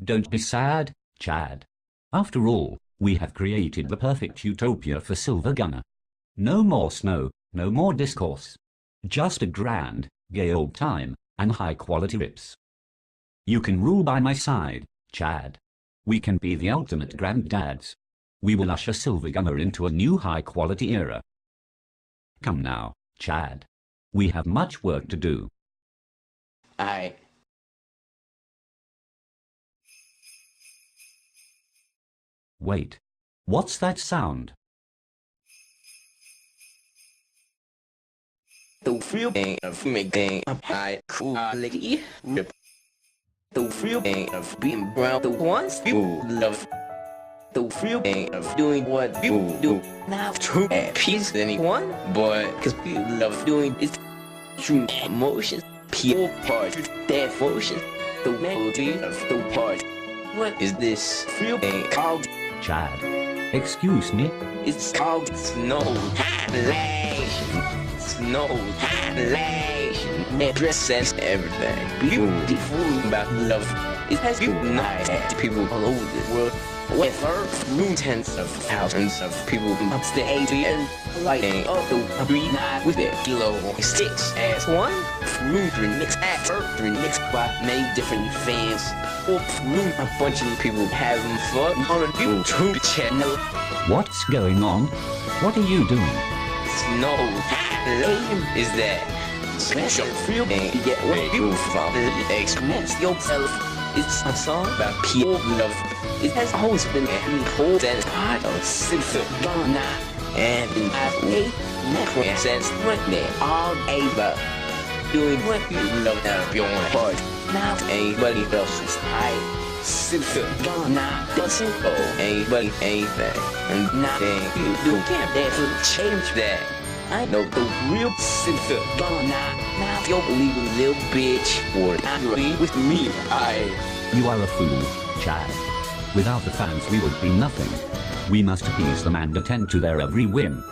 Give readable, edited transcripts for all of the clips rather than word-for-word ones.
Don't be sad, Chad. After all, we have created the perfect utopia for Silver Gunner. No more snow, no more discourse. Just a grand, gay old time, and high-quality rips. You can rule by my side, Chad. We can be the ultimate granddads. We will usher Silver Gunner into a new high-quality era. Come now, Chad. We have much work to do. I. Wait. What's that sound? The feeling of making a high quality rip. The feeling of being around the ones you love. The feeling of doing what you do. Not to appease anyone, but cause you love doing it. True emotions, pure part, devotion. The melody of the part. What is this feeling called? Chad. Excuse me? It's called snow halation. Snow halation. It represents everything beautiful about love. It has united people all over the world. With through tens of thousands of people upstage and lighting up the green night with their glow sticks as one through remix after remix by many different fans. Or through a bunch of people having fun on a YouTube channel. What's going on? What are you doing? Snow lame is that special feeling you get when you from express yourself. It's a song about pure love. It has always been an important part of Silver Gunner, and in that way, that sense when they all able doing what you love out of your own heart, not anybody else's time. Silver Gunner doesn't owe anybody anything, and nothing you do can't ever change that. I know the real Silver Gunner. Now if you believe a little bitch, or agree with me, You are a fool, Chad. Without the fans we would be nothing. We must appease them and attend to their every whim.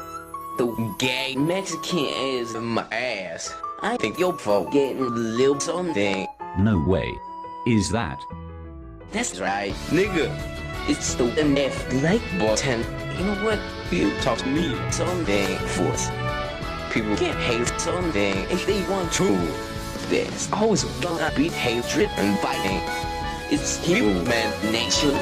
The gay Mexican is my ass. I think you're forgetting a little something. No way. Is that? That's right, nigga. It's the MF like button. You know what? You talk to me something first. People can't hate something if they want to. There's always gonna be hatred and fighting. It's human nature.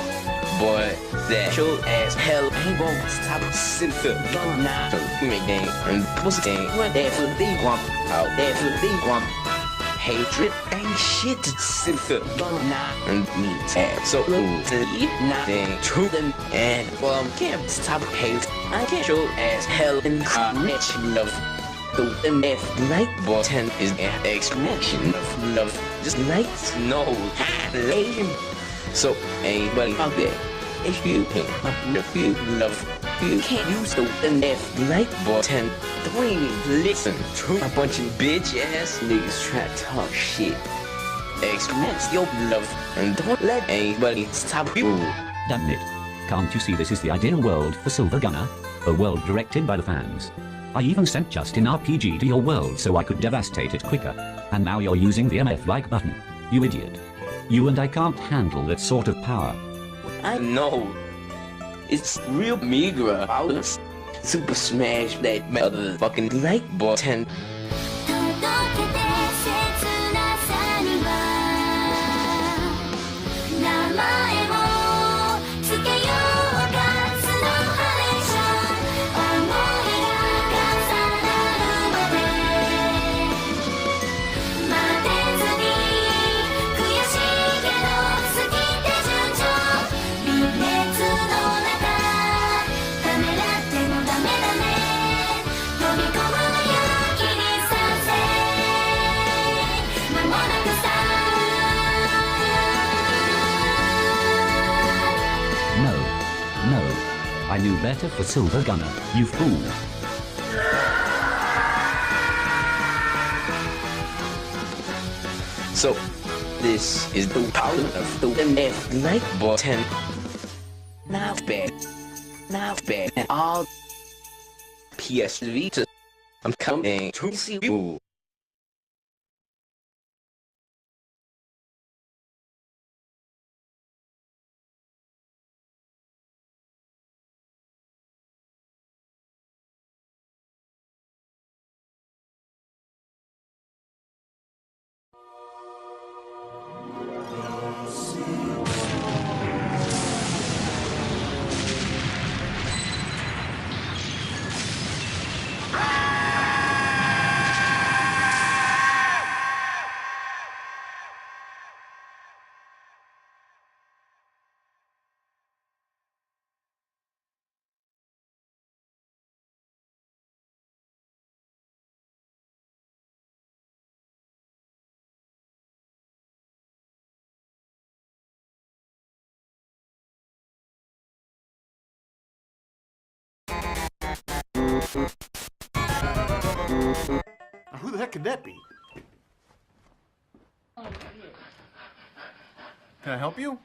But that sure as hell ain't gonna stop Silver Gunner from making and posting whatever they want, however they want. Hatred ain't shit to Silver Gunner and me absolutely nothing to them. And can't stop hate. I can't show as hell encourage love. The MF like button is an expression of love, just like snow lame. So anybody out there, if you love, you can't use the MF like button. Don't even listen to a bunch of bitch ass niggas try to talk shit. Express your love and don't let anybody stop you. Damn it. Can't you see this is the ideal world for Silver Gunner? A world directed by the fans. I even sent Justin RPG to your world so I could devastate it quicker. And now you're using the MF like button. You idiot. You and I can't handle that sort of power. I know. It's real meager powers. Super smash that motherfucking like button. No. I knew better for Silver Gunner, you fool. So, this is the power of the MF like button. Not bad at all. PS Vita, I'm coming to see you. Now, who the heck could that be? Can I help you?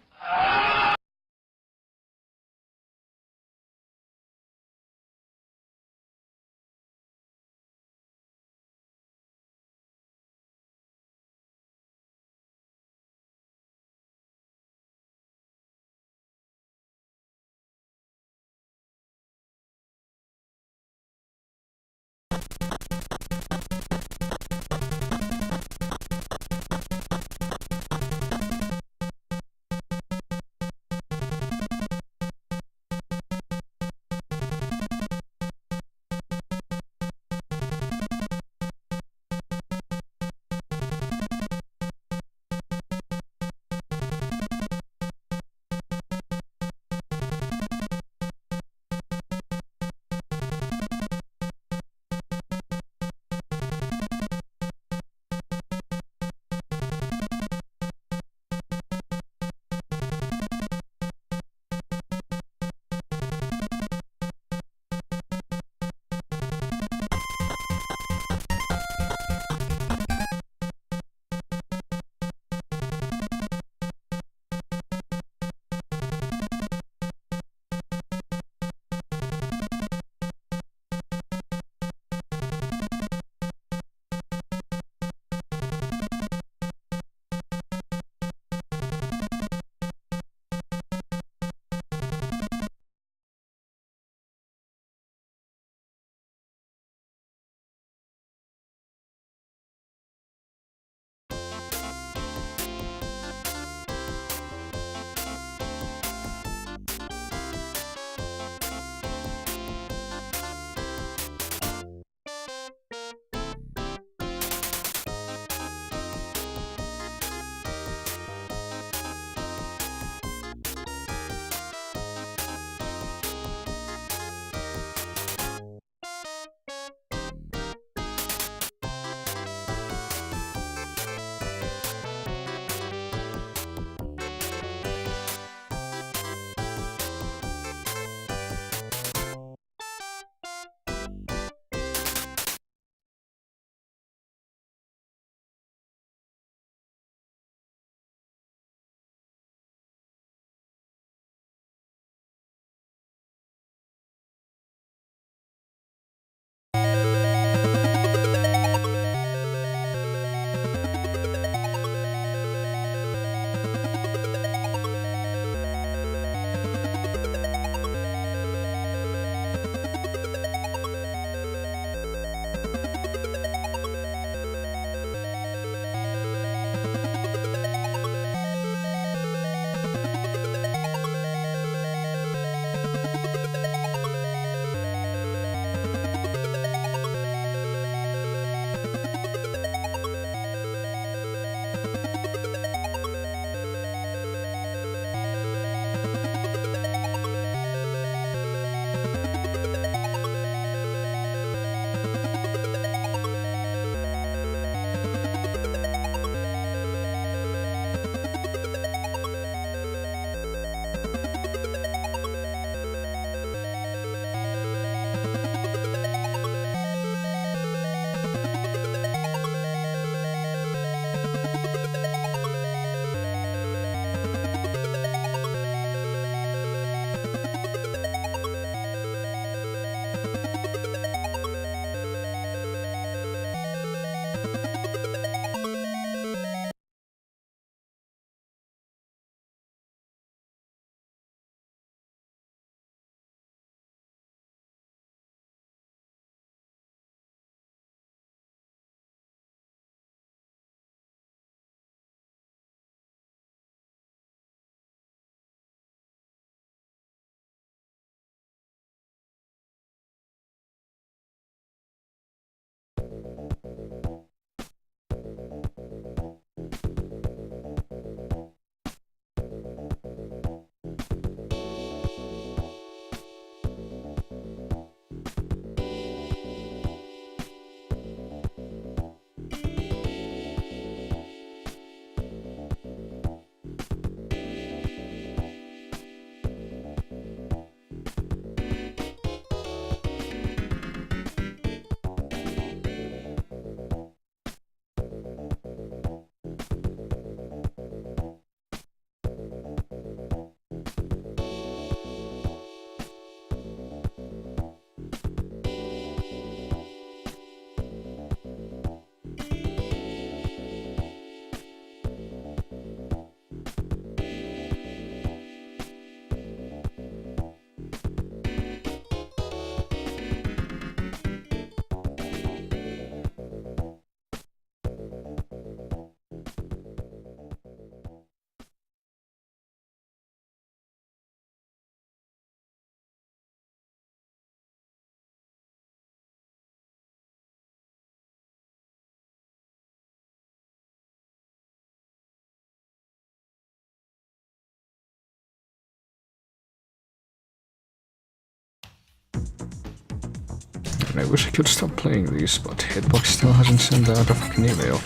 I wish I could stop playing these, but Hitbox still hasn't sent out a fucking email.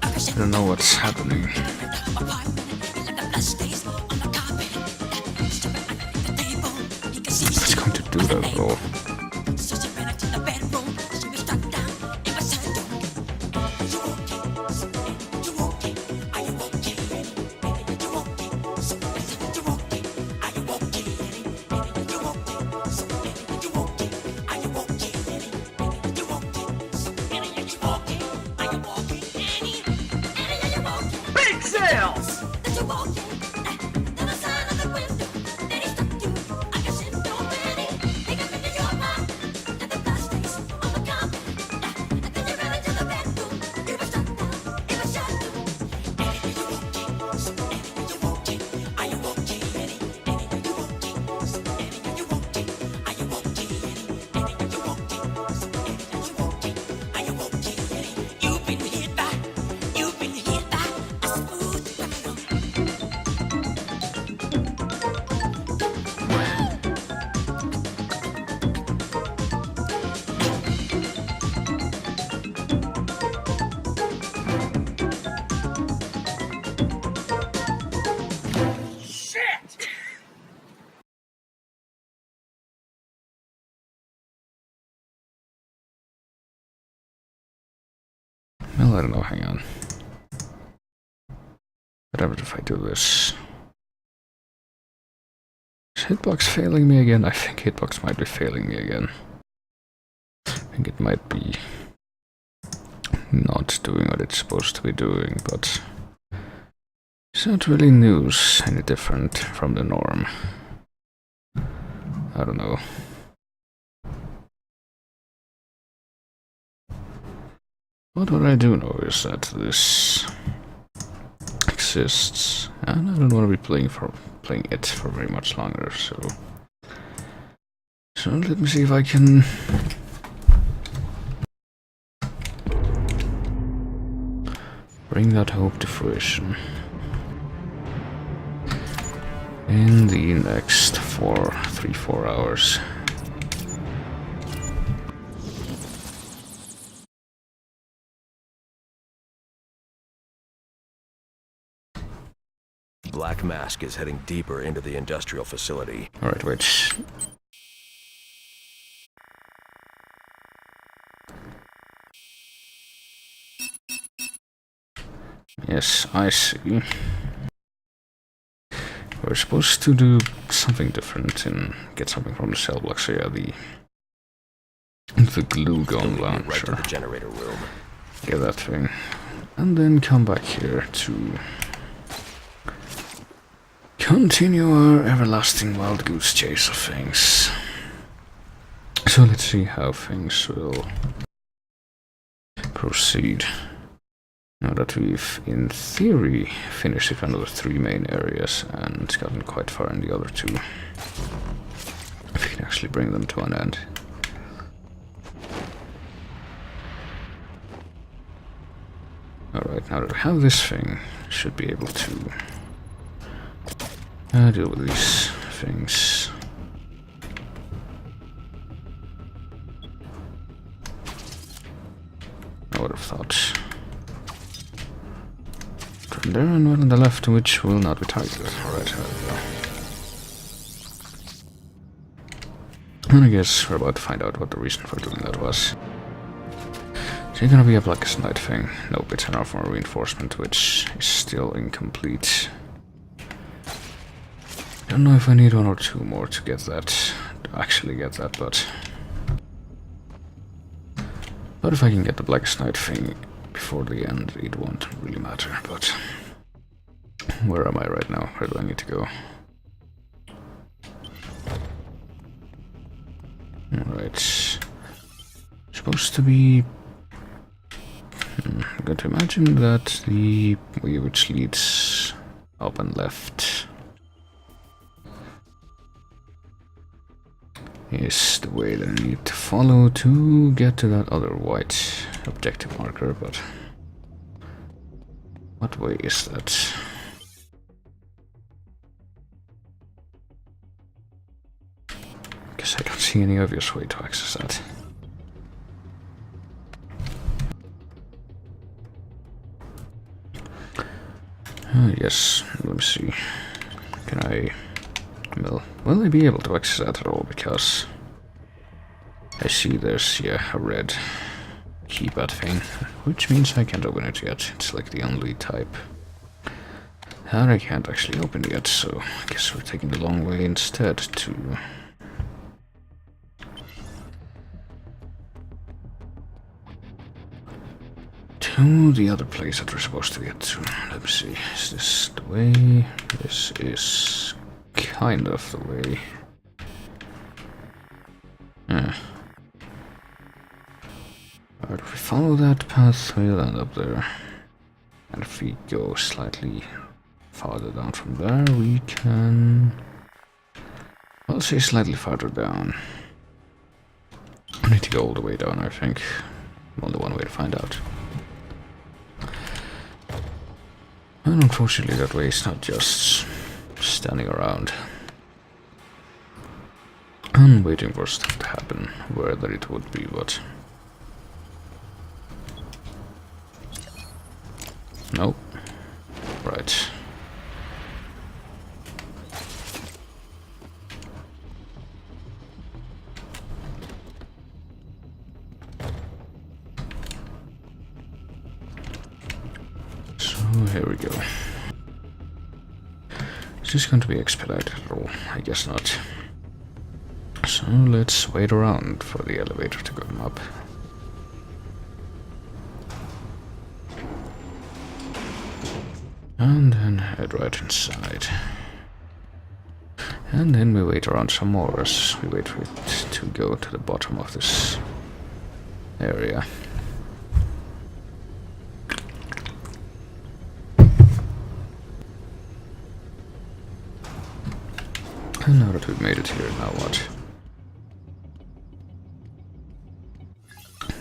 I don't know what's happening. It's going to do that at all. Well, I don't know, hang on. Whatever if I do this. Is Hitbox failing me again? I think Hitbox might be failing me again. I think it might be not doing what it's supposed to be doing, but it's not really news any different from the norm. I don't know. But what I do know is that this exists, and I don't want to be playing it for very much longer. So let me see if I can bring that hope to fruition in the next 3-4 hours. Black Mask is heading deeper into the industrial facility. Alright, wait. Yes, I see. We're supposed to do something different and get something from the cell block. So yeah, the glue gun launcher. Right to the generator room. Get that thing. And then come back here to continue our everlasting wild goose chase of things. So let's see how things will proceed. Now that we've, in theory, finished the kind of the 3 main areas and gotten quite far in the other 2. If we can actually bring them to an end. Alright, now that we have this thing, should be able to deal with these things. I would have thought. There and one on the left, which will not be targeted. Alright, there we go. And I guess we're about to find out what the reason for doing that was. Is it gonna be a Blackest Night thing? Nope, it's an armor reinforcement, which is still incomplete. Don't know if I need 1 or 2 more to get that, to actually get that, but if I can get the Blackest Night thing before the end, it won't really matter. But where am I right now? Where do I need to go? Alright. Supposed to be... I'm going to imagine that the way which leads up and left is the way that I need to follow to get to that other white objective marker, but what way is that? Guess I don't see any obvious way to access that. Yes, let me see. Can I... Well, will I be able to access that at all? Because I see there's, yeah, a red keypad thing, which means I can't open it yet. It's like the only type that I can't actually open yet, so I guess we're taking the long way instead to... to the other place that we're supposed to get to. Let me see, is this the way? This is kind of the way. Alright, if we follow that path, we'll end up there. And if we go slightly farther down from there, we can... I'll say slightly farther down. I need to go all the way down, I think. Only one way to find out. And unfortunately that way is not just standing around and waiting for stuff to happen, whether it would be, but... Nope. Right. So here we go. Is this going to be expedited at all? I guess not. So let's wait around for the elevator to come up. And then head right inside. And then we wait around some more as we wait for it to go to the bottom of this area. And now that we've made it here, now what?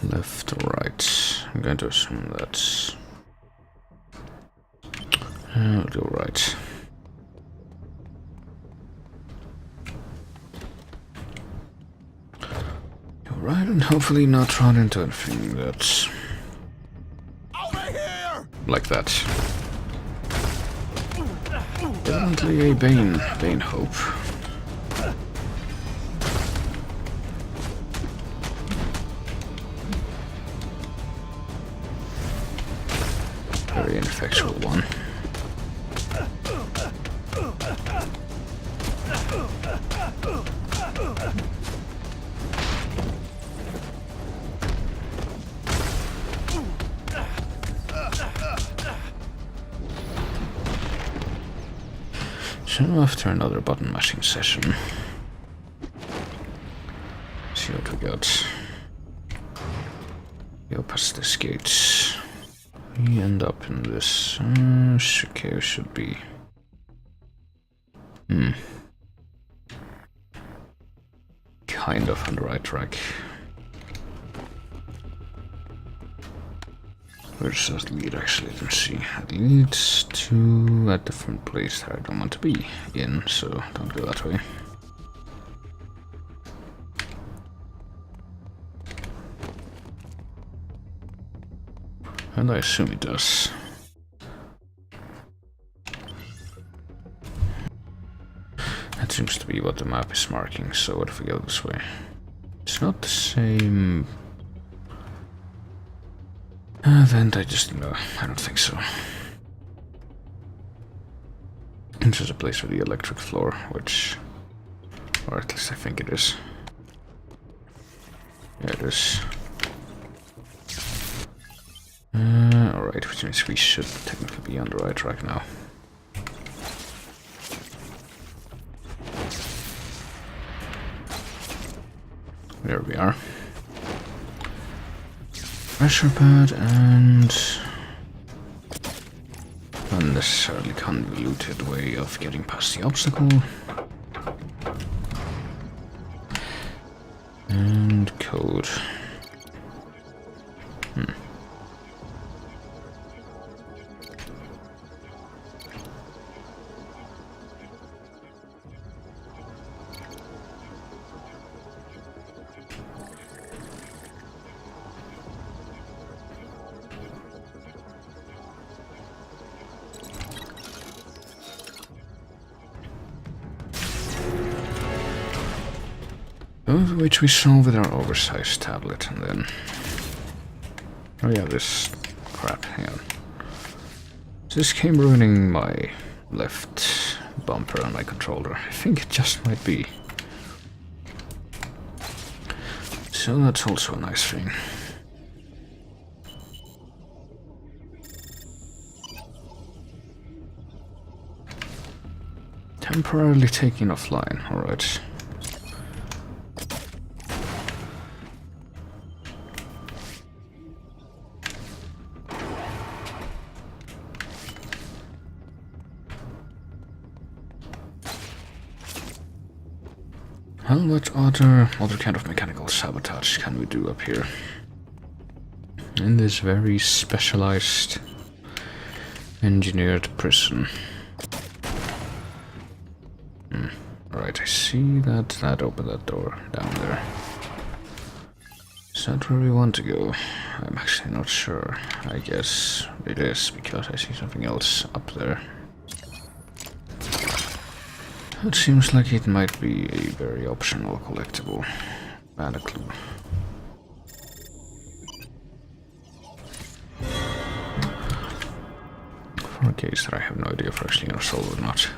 Left or right? I'm going to assume that's... I'll go right. Go right and hopefully not run into anything that's... Over here! like that. Definitely a Bane hope. Very ineffectual one. So after another button mashing session, see what we got. Go past this gate. We end up in this. Okay, should be. Kind of on the right track. Where does that lead actually? Let's see. It leads to a different place that I don't want to be in, so don't go that way. And I assume it does. That seems to be what the map is marking, so what if we go this way? It's not the same... event, I don't think so. This is a place for the electric floor, which... or at least I think it is. Yeah, it is. Alright, which means we should technically be on the right track now. There we are. Pressure pad and unnecessarily convoluted way of getting past the obstacle. And code. Which we solve with our oversized tablet, and then... Oh yeah, this... crap, hang on. This came ruining my left bumper on my controller. I think it just might be. So that's also a nice thing. Temporarily taken offline, alright. Well, what other kind of mechanical sabotage can we do up here? In this very specialized, engineered prison. Right, I see that opened that door down there. Is that where we want to go? I'm actually not sure. I guess it is, because I see something else up there. It seems like it might be a very optional collectible. Bad a clue. For a case that I have no idea if we're actually gonna solve or not.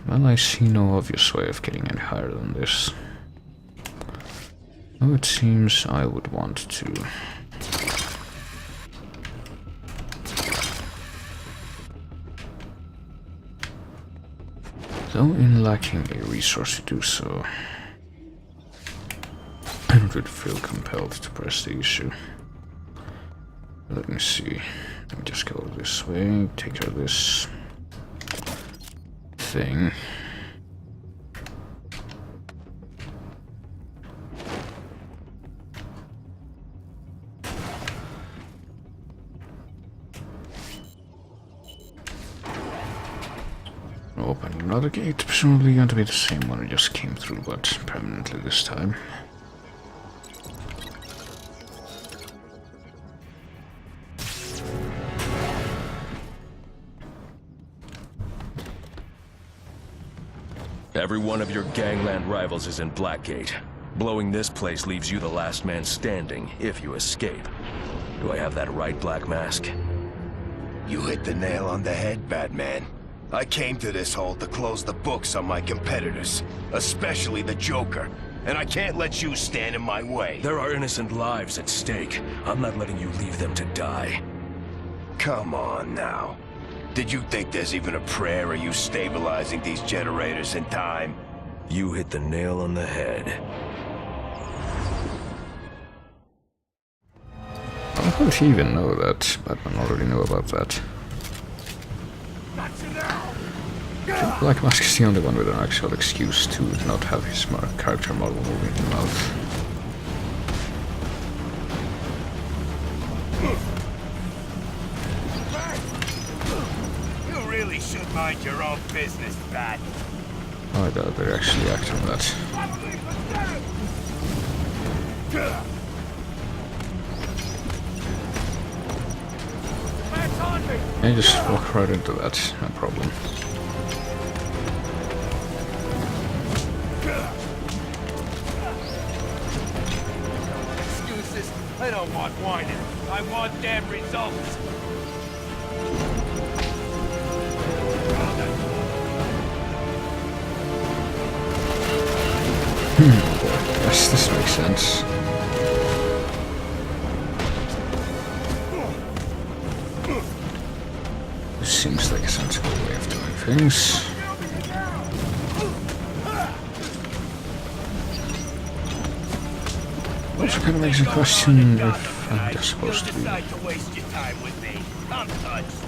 Well, I see no obvious way of getting any higher than this. Oh, it seems I would want to. Though in lacking a resource to do so, I don't really feel compelled to press the issue. Let me see. Let me just go this way, take care of this thing. Open another gate, presumably going to be the same one we just came through, but permanently this time. Every one of your gangland rivals is in Blackgate. Blowing this place leaves you the last man standing, if you escape. Do I have that right, Black Mask? You hit the nail on the head, Batman. I came to this hole to close the books on my competitors, especially the Joker, and I can't let you stand in my way. There are innocent lives at stake. I'm not letting you leave them to die. Come on now. Did you think there's even a prayer or you stabilizing these generators in time? You hit the nail on the head. How did he even know that? Batman already knew about that. Black Mask is the only one with an actual excuse to not have his character model moving in the mouth. You really should mind your own business, Bat. I doubt they're actually acting on that. I just walk right into that, no problem. Excuses? I don't want whining. I want damn results. Yes, this makes sense. This seems like a sensible way of doing things. Also kind of makes a question if I'm just supposed to be waste your time with me. I'm touched.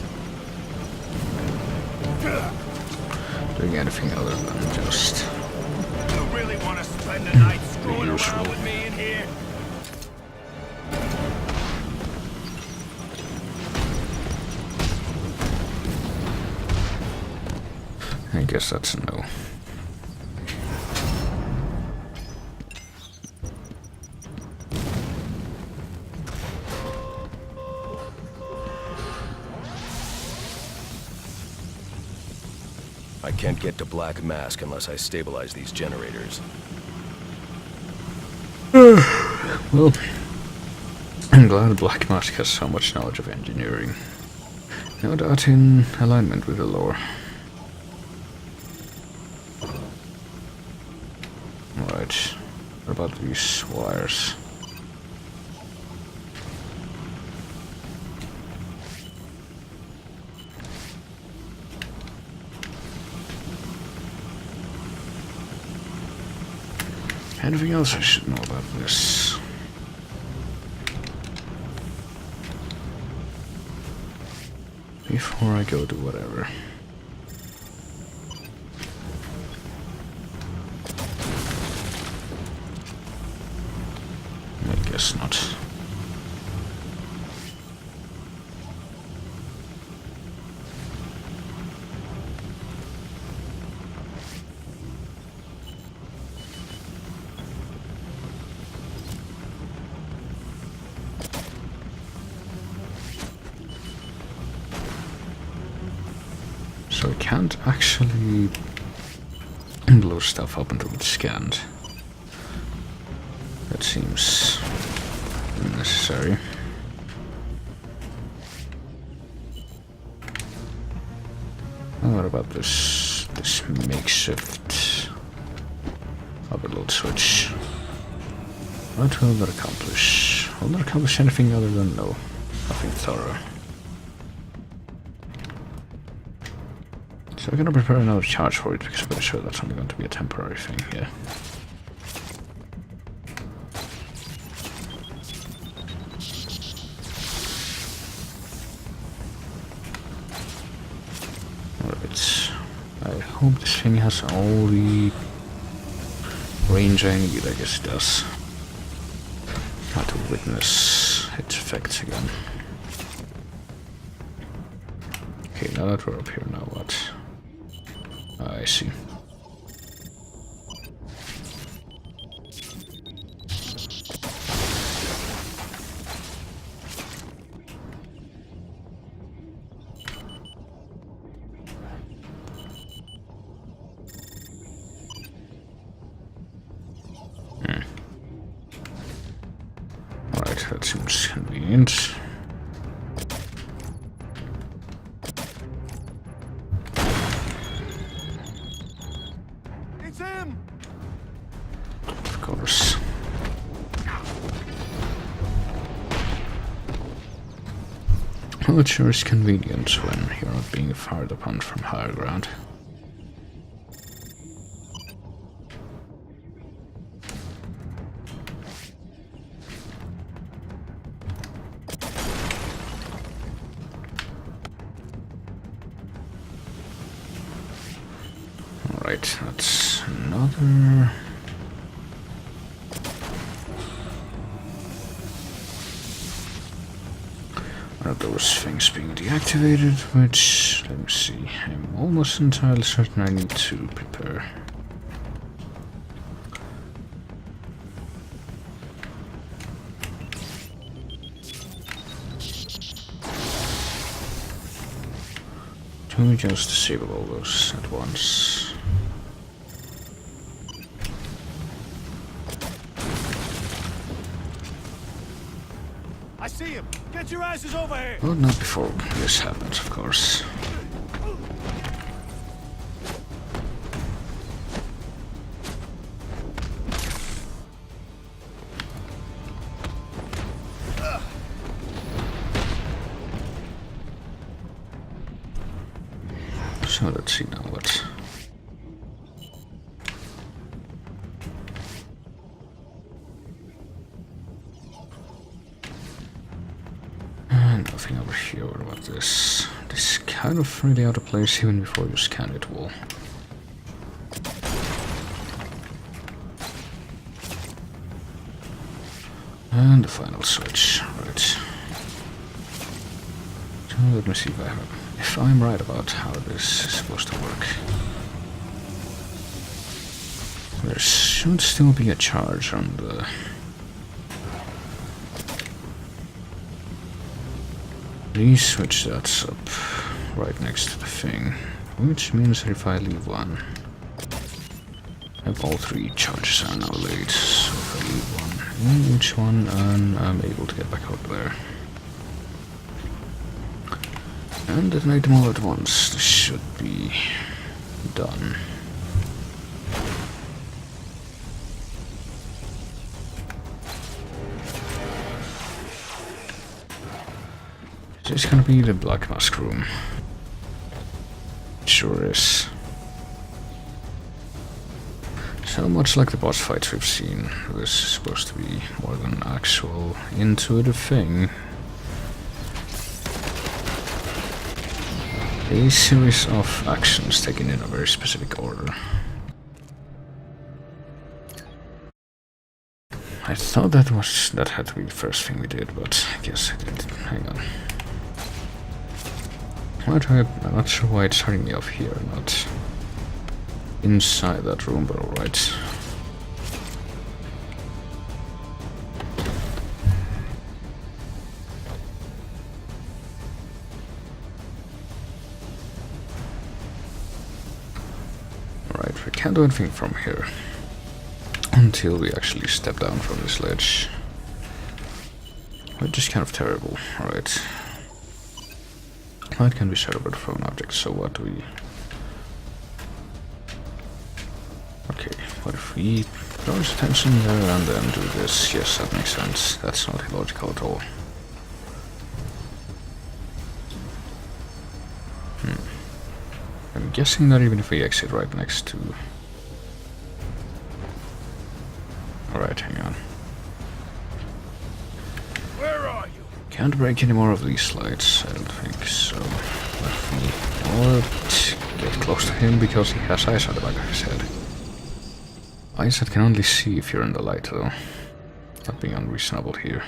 doing anything other than just You really want to spend the night screwing around with me in here? I guess that's a no. I can't get to Black Mask unless I stabilize these generators. Well, I'm glad Black Mask has so much knowledge of engineering. No doubt in alignment with the lore. Right, what about these wires? Anything else I should know about this? Before I go to whatever. I guess not. So I can't actually blow stuff up until it's scanned. That seems unnecessary. And what about this makeshift overload switch? What will that accomplish? Will that accomplish anything other than no? Nothing thorough. So I'm gonna prepare another charge for it because I'm pretty sure that's only going to be a temporary thing here. Alright. I hope this thing has all the range I need. I guess it does. How to witness its effects again. Okay, now that we're up here, now what? I see. Right, that seems convenient. Of course. Well, it sure is convenient when you're not being fired upon from higher ground. Alright, that's another... One of those things being deactivated, which, let me see, I'm almost entirely certain I need to prepare. Can we just disable all those at once? I see him! Get your asses over here! Well, not before this happens, of course. So let's see now what... Nothing over here. What about this? This is kind of really out of place even before you scan it all. And the final switch. Right. So let me see if I'm right about how this is supposed to work. There should still be a charge on the... Please switch that up right next to the thing. Which means that if I leave one, all 3 charges are now laid. So if I leave one in each one, and I'm able to get back out there. And detonate them all at once. This should be done. Is this gonna be the Black Mask room? It sure is. So much like the boss fights we've seen, this is supposed to be more than an actual intuitive thing. A series of actions taken in a very specific order. I thought that had to be the first thing we did, but I guess I didn't. Hang on. I'm not sure why it's starting me off here, not inside that room, but alright. Alright, we can't do anything from here until we actually step down from this ledge, which is kind of terrible. Alright. Light can be shared over the thrown objects, so what do we... Okay, what if we draw his attention there and then do this? Yes, that makes sense. That's not illogical at all. I'm guessing that even if we exit right next to... Alright, hang on. Where are you? Can't break any more of these lights, I don't think so. Let me not get close to him because he has eyes on the back of his head. Eyes that can only see if you're in the light, though. Not being unreasonable here.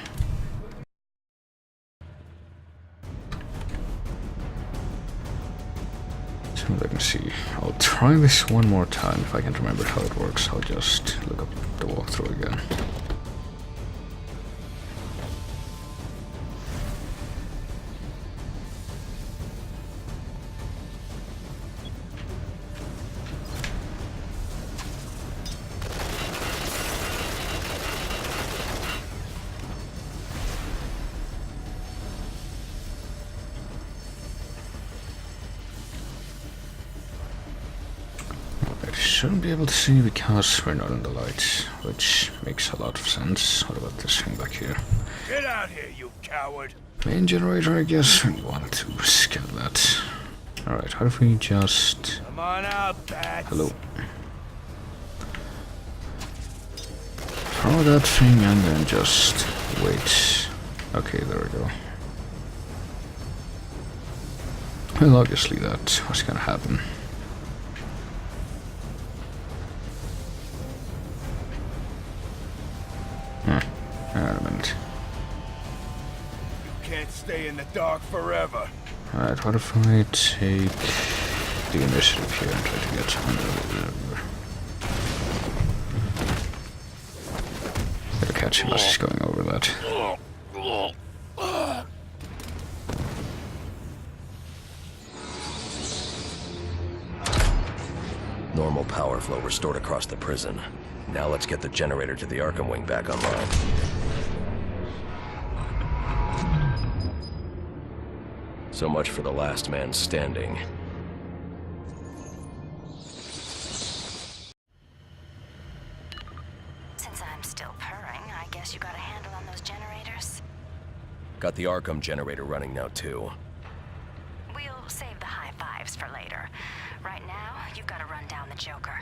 So let me see. I'll try this one more time. If I can remember how it works, I'll just look up the walkthrough again. Shouldn't be able to see because we're not in the light, which makes a lot of sense. What about this thing back here? Get out here, you coward! Main generator, I guess we want to scan that. Alright, what if we just... Come on out, bats! Hello. Throw that thing and then just wait. Okay, there we go. Well, obviously that was gonna happen. Stay in the dark forever. Alright, what if I take the initiative here and try to get under the... Gotta catch him as he's going over that. Normal power flow restored across the prison. Now let's get the generator to the Arkham wing back online. So much for the last man standing. Since I'm still purring, I guess you got a handle on those generators? Got the Arkham generator running now too. We'll save the high fives for later. Right now, you've got to run down the Joker.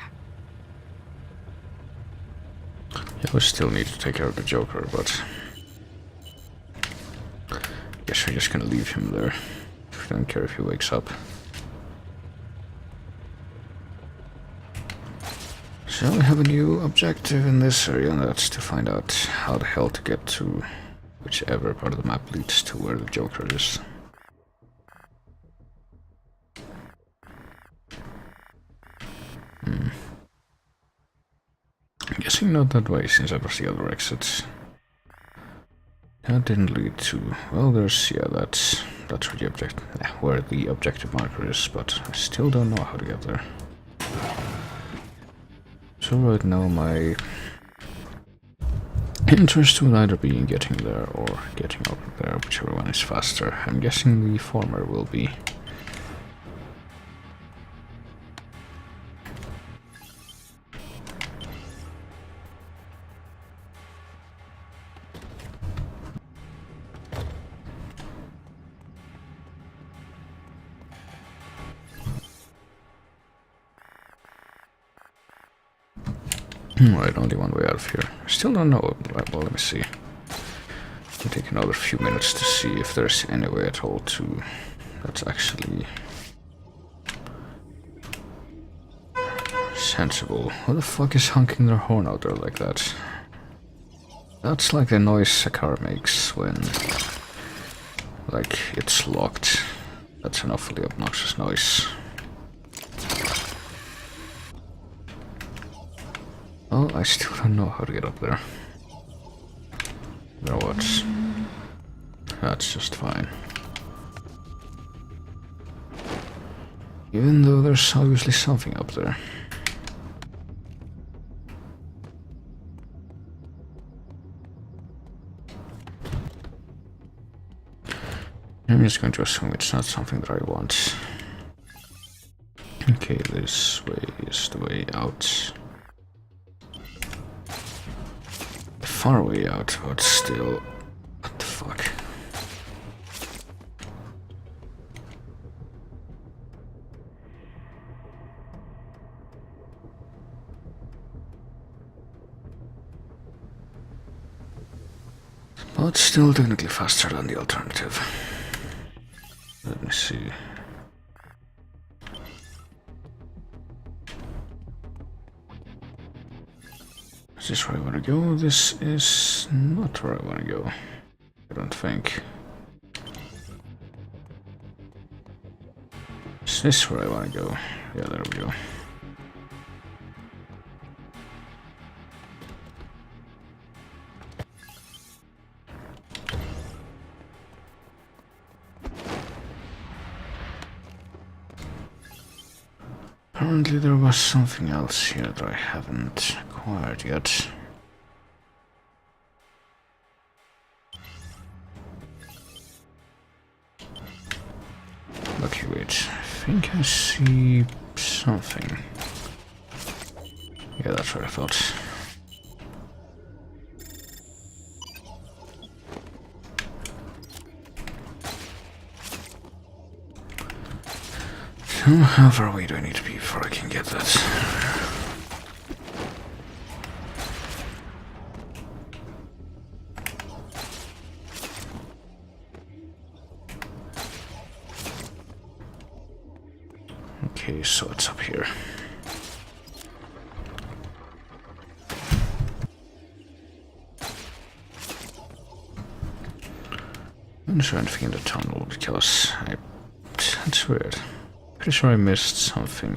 Yeah, we still need to take care of the Joker, but... Guess we're just gonna leave him there. I don't care if he wakes up. So we have a new objective in this area, and that's to find out how the hell to get to whichever part of the map leads to where the Joker is. I'm guessing not that way, since that was the other exit. That didn't lead to... Well, there's... yeah, that's that's where the objective marker is, but I still don't know how to get there. So right now my interest would either be in getting there or getting over there, whichever one is faster. I'm guessing the former will be. Right, only one way out of here. I still don't know. Well, let me see. It'll take another few minutes to see if there's any way at all to... That's actually... sensible. Who the fuck is honking their horn out there like that? That's like the noise a car makes when... like, it's locked. That's an awfully obnoxious noise. Oh, I still don't know how to get up there. You know what? That's just fine. Even though there's obviously something up there. I'm just going to assume it's not something that I want. Okay, this way is the way out. Far way out, but still... What the fuck? But still technically faster than the alternative. Let me see. Is this where I want to go? This is not where I want to go. I don't think. Is this where I want to go? Yeah, there we go. Apparently there was something else here that I haven't acquired yet. Okay, wait. I think I see something. Yeah, that's what I thought. So how far away do I need to be before I can get that? Okay, so it's up here. I'm not sure anything in the tunnel because that's weird. Pretty sure I missed something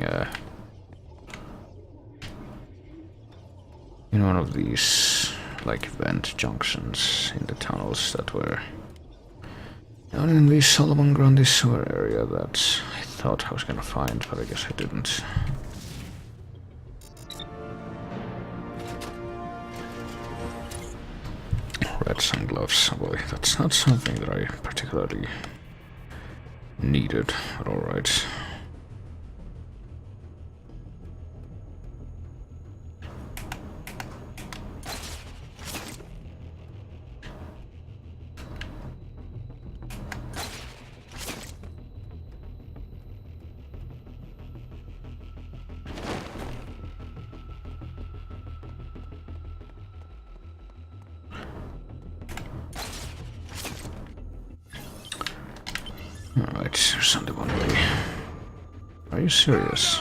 in one of these like vent junctions in the tunnels that were down in the Solomon Grundy sewer area that I thought I was gonna find, but I guess I didn't. Red sungloves. Boy, that's not something that I particularly needed, but alright. Alright, there's only one way. Are you serious?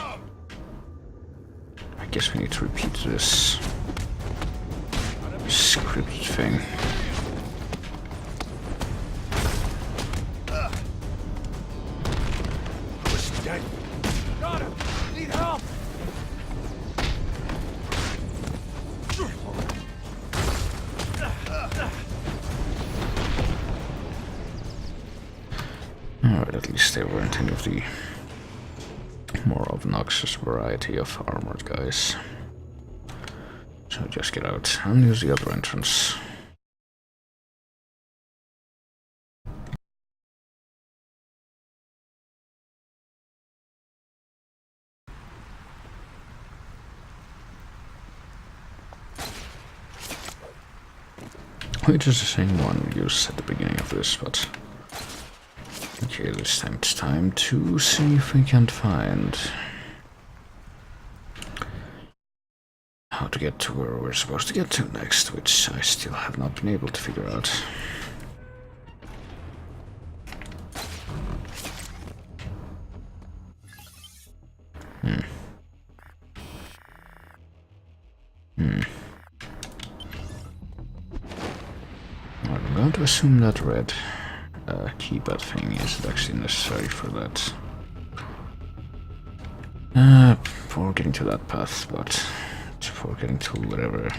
I guess we need to repeat this scripted thing. Push dead. Got him. Need help. Alright, at least they weren't any of the more obnoxious variety of armored guys. So just get out and use the other entrance. Which is the same one we used at the beginning of this, but... Okay, this time it's time to see if we can find... how to get to where we're supposed to get to next, which I still have not been able to figure out. I'm going to assume that red keypad thing isn't actually necessary for that. For getting to that path, but for getting to whatever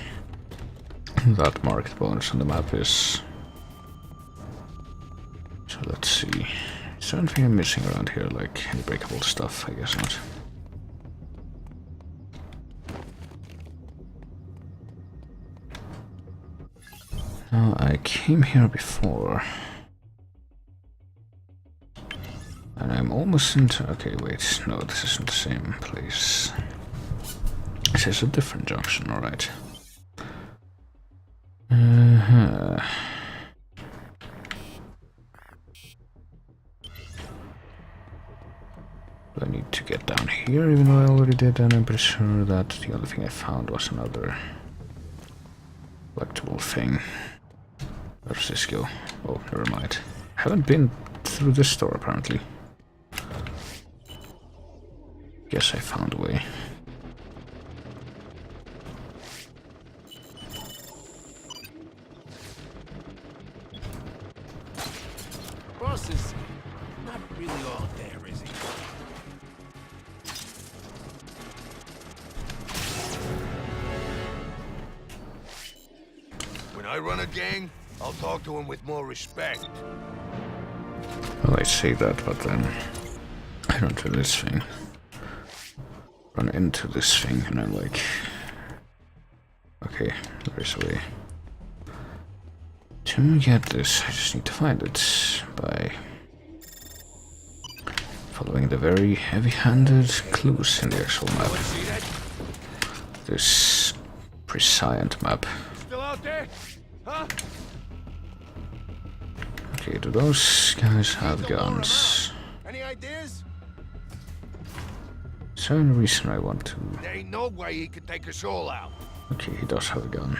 that marked bonus on the map is. So let's see. Is there anything I'm missing around here, like any breakable stuff? I guess not. Now, I came here before. And I'm almost into... Okay, wait. No, this isn't the same place. This is a different junction, alright. Do I need to get down here, even though I already did? And I'm pretty sure that the only thing I found was another collectible thing. Where does this go? Oh, never mind. Haven't been through this door, apparently. Guess I found a way. Boss is not really all there, is he? When I run a gang, I'll talk to him with more respect. Well, I say that, but then I run to this thing. Run into this thing, and I'm like, okay, there's a way. To get this, I just need to find it by following the very heavy-handed clues in the actual map. This prescient map. Still out there? Huh? Okay, do those guys have guns? Any ideas? Is there any reason I want to... There ain't no way he could take us all out. Okay, he does have a gun.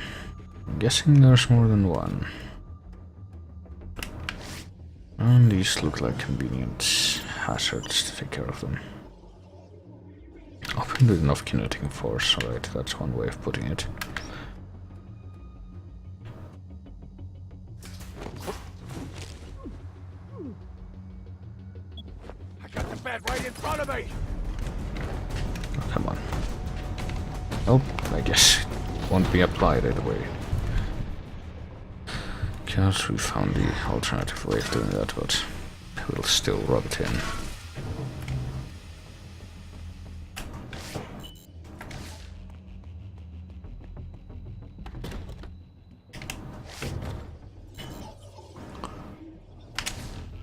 I'm guessing there's more than one. And these look like convenient hazards to take care of them. Open with enough kinetic force, alright, that's one way of putting it. I got the bat right in front of me! Oh, come on. Oh, I guess it won't be applied either way. Because we found the alternative way of doing that, but we'll still rub it in.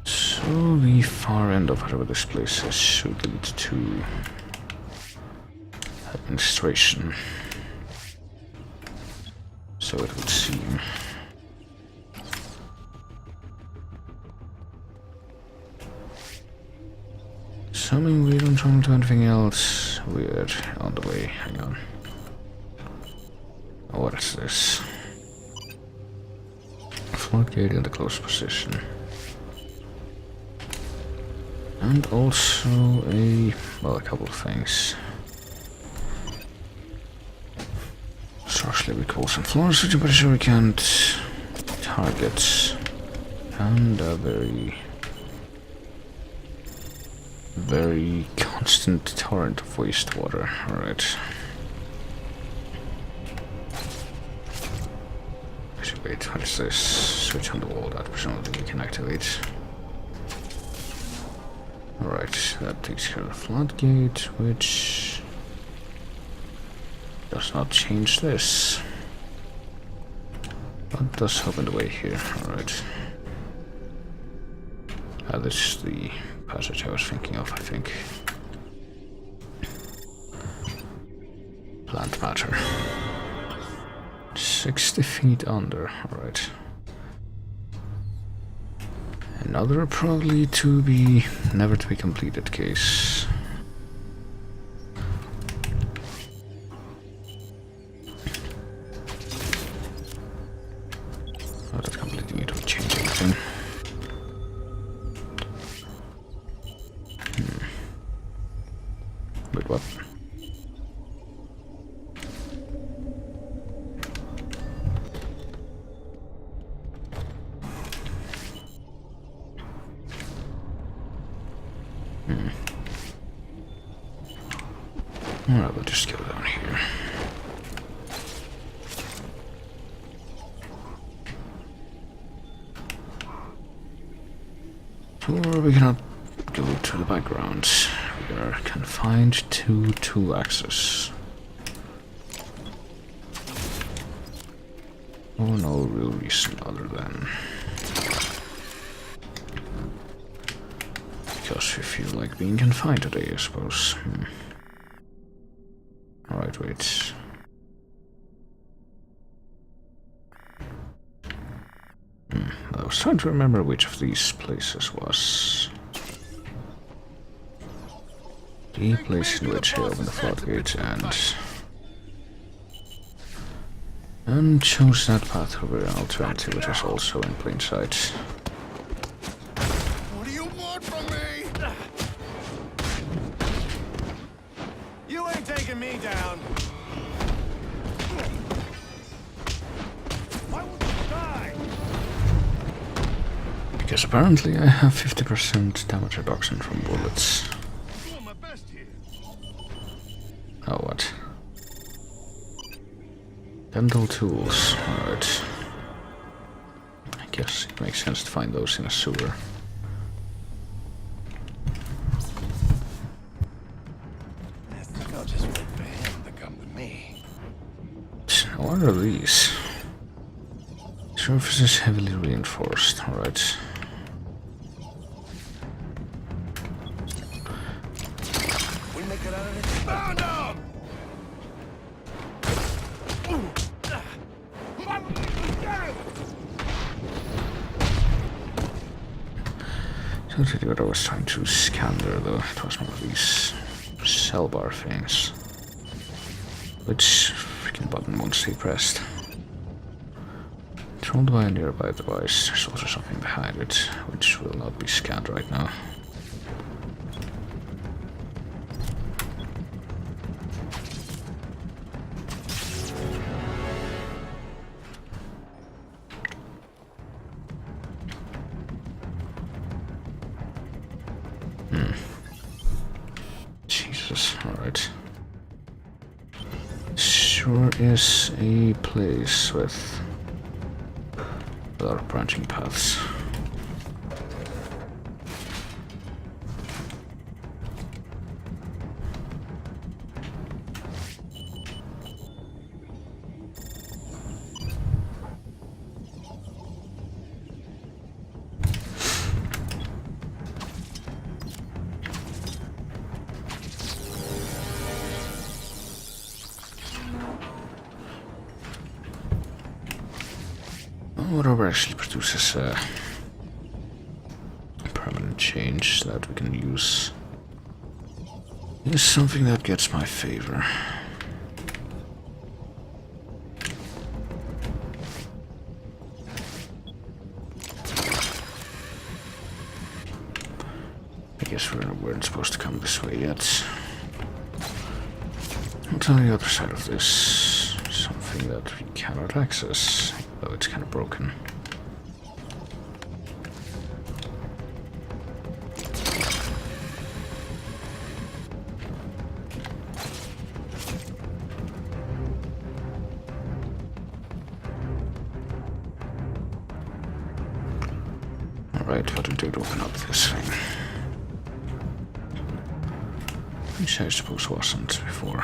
So the far end of whatever this place is should lead to administration. So it would seem. Assuming we don't run into anything else weird on the way. Hang on. Oh, what is this? Floodgate in the close position. And also a couple of things. Structurally recalls and floors, which I'm pretty sure we can't target. And a very constant torrent of wastewater. Alright. Wait, what is this? Switch on the wall that presumably we can activate. Alright, that takes care of the floodgate, which does not change this. But does open the way here, alright. This is the passage I was thinking of, I think. Plant matter. 60 feet under, alright. Another probably never to be completed case. Not that completing it would change anything. Wait, what? Alright, we'll just go down here. Or we cannot go to the background. We are confined to 2 axes. For no real reason other than because we feel like being confined today, I suppose. Alright, wait. I was trying to remember which of these places was the place in which I opened the floodgate and chose that path over an alternative which was also in plain sight. What do you want from me? You ain't taking me down. Why won't you die? Because apparently I have 50% damage reduction from bullets. I'm doing my best here. Oh, what? Dental tools, alright. I guess it makes sense to find those in a sewer. I think I'll just wait for him to come to me. What are these? Surface is heavily reinforced, alright. We make it out of this. Found him! That's what I was trying to scan there, though. It was one of these cell bar things. Which freaking button won't stay pressed. Controlled by a nearby device. There's also something behind it, which will not be scanned right now. Jesus, alright. Sure is a place with a lot of branching paths. Whatever actually produces a permanent change that we can use is something that gets my favor. I guess we weren't supposed to come this way yet. What's on the other side of this? Something that we cannot access. Though it's kind of broken. Alright, what do we do to open up this thing? Which I suppose wasn't before.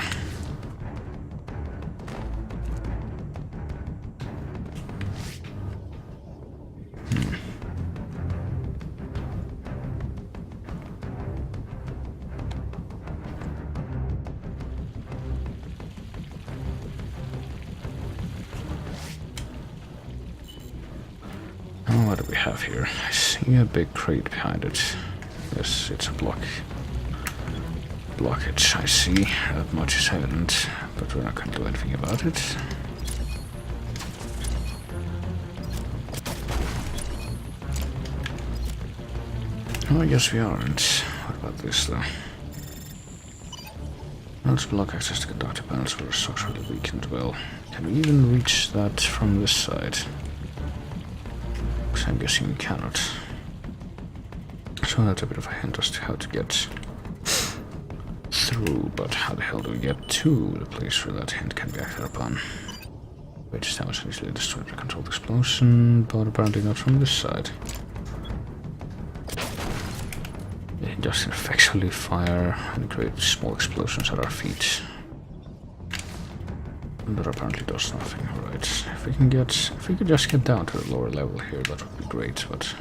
Oh, what do we have here? I see a big crate behind it. Yes, it's a blockage, I see. That much is evident, but we're not going to do anything about it. Oh, I guess we aren't. What about this, though? Let's block access to conductor panels where structurally weakened. Well, can we even reach that from this side? Because I'm guessing we cannot. So that's a bit of a hint as to how to get through, but how the hell do we get to the place where that hint can be acted upon? Which damage easily destroyed by controlled explosion, but apparently not from this side. It just effectually fire and create small explosions at our feet. And that apparently does nothing. Alright, if we could just get down to the lower level here, that would be great, but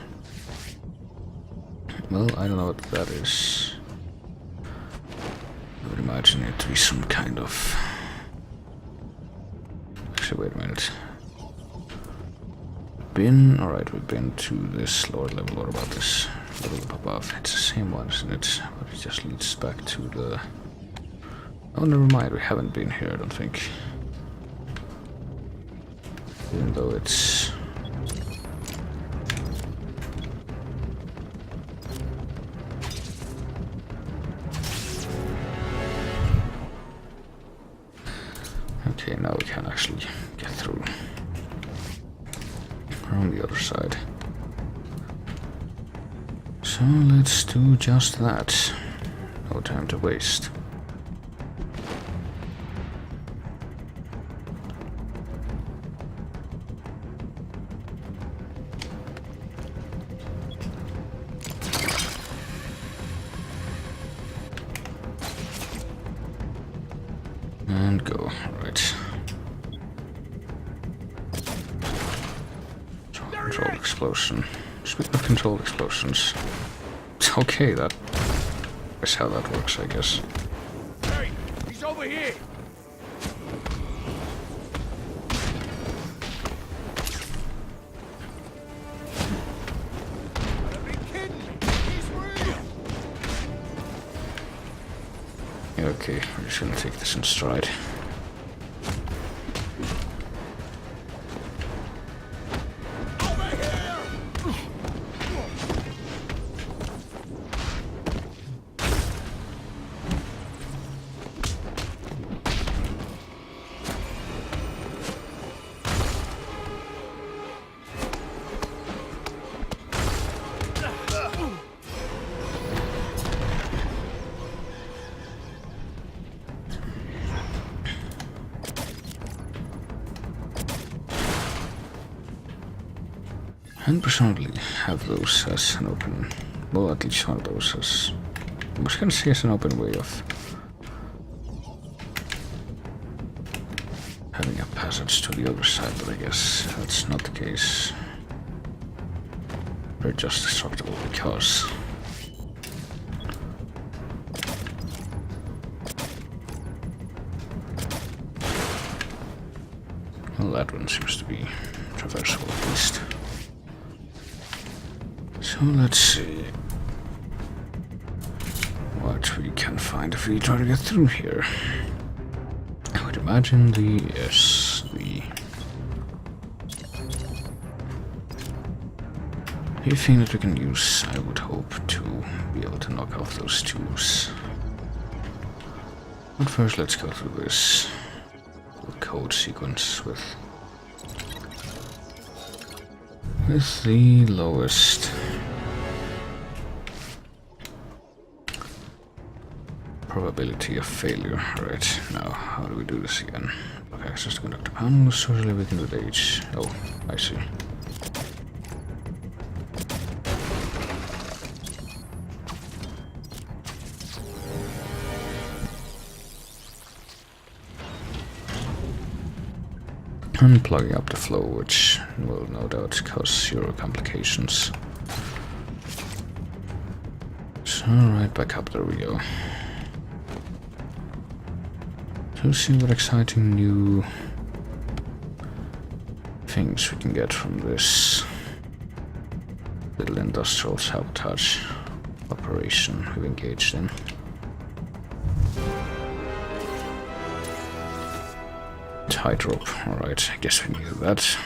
well, I don't know what that is. I would imagine it to be some kind of... Actually, wait a minute. Alright, we've been to this lower level. What about this level up above? It's the same one, isn't it? But it just leads back to the... Oh, never mind, we haven't been here, I don't think. Even though it's... Okay, now we can actually get through from the other side. So let's do just that. No time to waste. And go, right. Controlled explosion. Speaking of controlled explosions. Okay, that is how that works, I guess. Hey, he's over here! Gotta be kidding me! He's real! Yeah, okay, we're just gonna take this in stride. And presumably have those as an open, well, at least one of those as, I was gonna say as an open way of having a passage to the other side, but I guess that's not the case. They're just destructible because well, that one seems to be traversable at least. So let's see what we can find if we try to get through here. I would imagine anything that we can use, I would hope to be able to knock off those tubes. But first let's go through this little code sequence with the lowest probability of failure. Right, now how do we do this again? Block access to conductor panels, socially we can do the H. Oh, I see. And plugging up the flow, which will no doubt cause zero complications. So right back up, there we go. To see what exciting new things we can get from this little industrial sabotage operation we've engaged in. Tightrope, alright, I guess we knew that.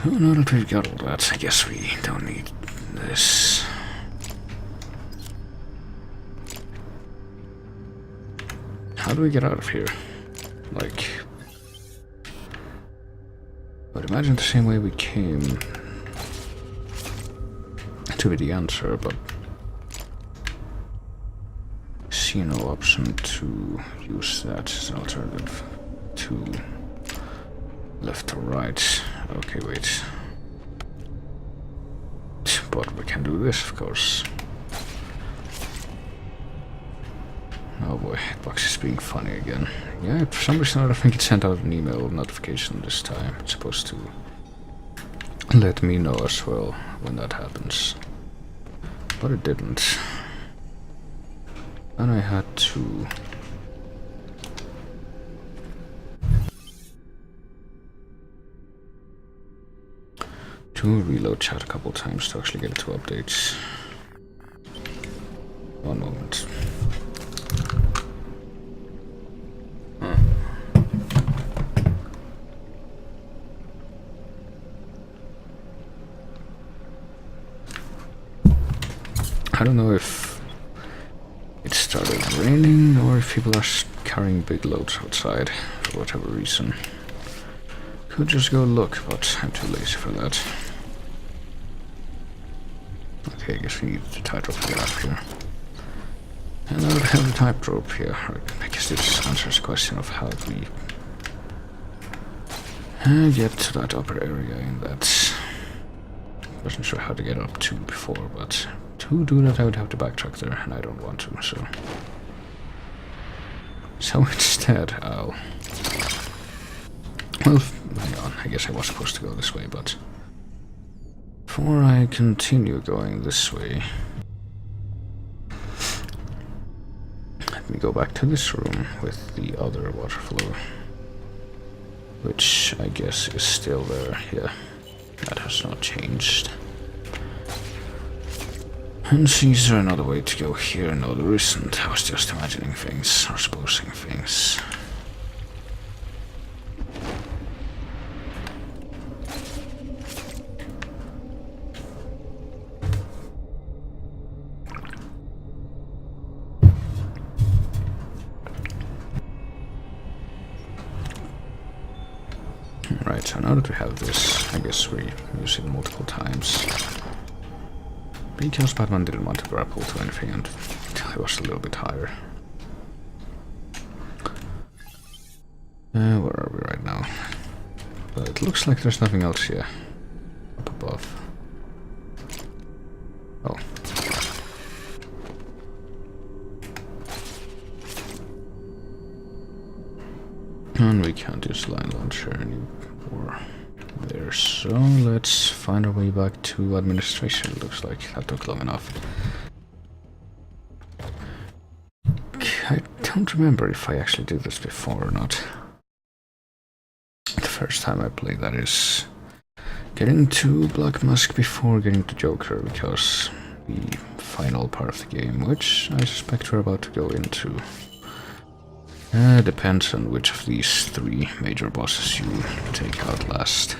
Oh, now that we've got all that, I guess we don't need this. How do we get out of here? Like, I would imagine the same way we came to be the answer, but I see no option to use that as an alternative to left or right. Okay, wait. But we can do this, of course. Oh boy, Hitbox is being funny again. Yeah, for some reason I don't think it sent out an email notification this time. It's supposed to let me know as well when that happens. But it didn't. And I had to... reload chat a couple times to actually get it to updates. One moment. I don't know if it started raining or if people are carrying big loads outside for whatever reason. Could just go look, but I'm too lazy for that. Okay, I guess we need the tightrope to get up here. And I don't have the tightrope here. I guess this answers the question of how do we get to that upper area in that. Wasn't sure how to get up to before, but to do that I would have to backtrack there, and I don't want to, so. So instead, I'll... Well, hang on, I guess I was supposed to go this way, but... Before I continue going this way... Let me go back to this room with the other water flow. Which I guess is still there, yeah. That has not changed. And see, is there another way to go here? No, there isn't. I was just imagining things, or supposing things. Right, so now that we have this, I guess we use it multiple times. Because Batman didn't want to grapple to anything until he was a little bit higher. Where are we right now? But it looks like there's nothing else here. Up above. Oh. And we can't use line launcher anymore. There, so let's find our way back to administration. Looks like that took long enough. I don't remember if I actually did this before or not. The first time I played, that is, getting to Black Mask before getting to Joker, because the final part of the game, which I suspect we're about to go into, depends on which of these three major bosses you take out last.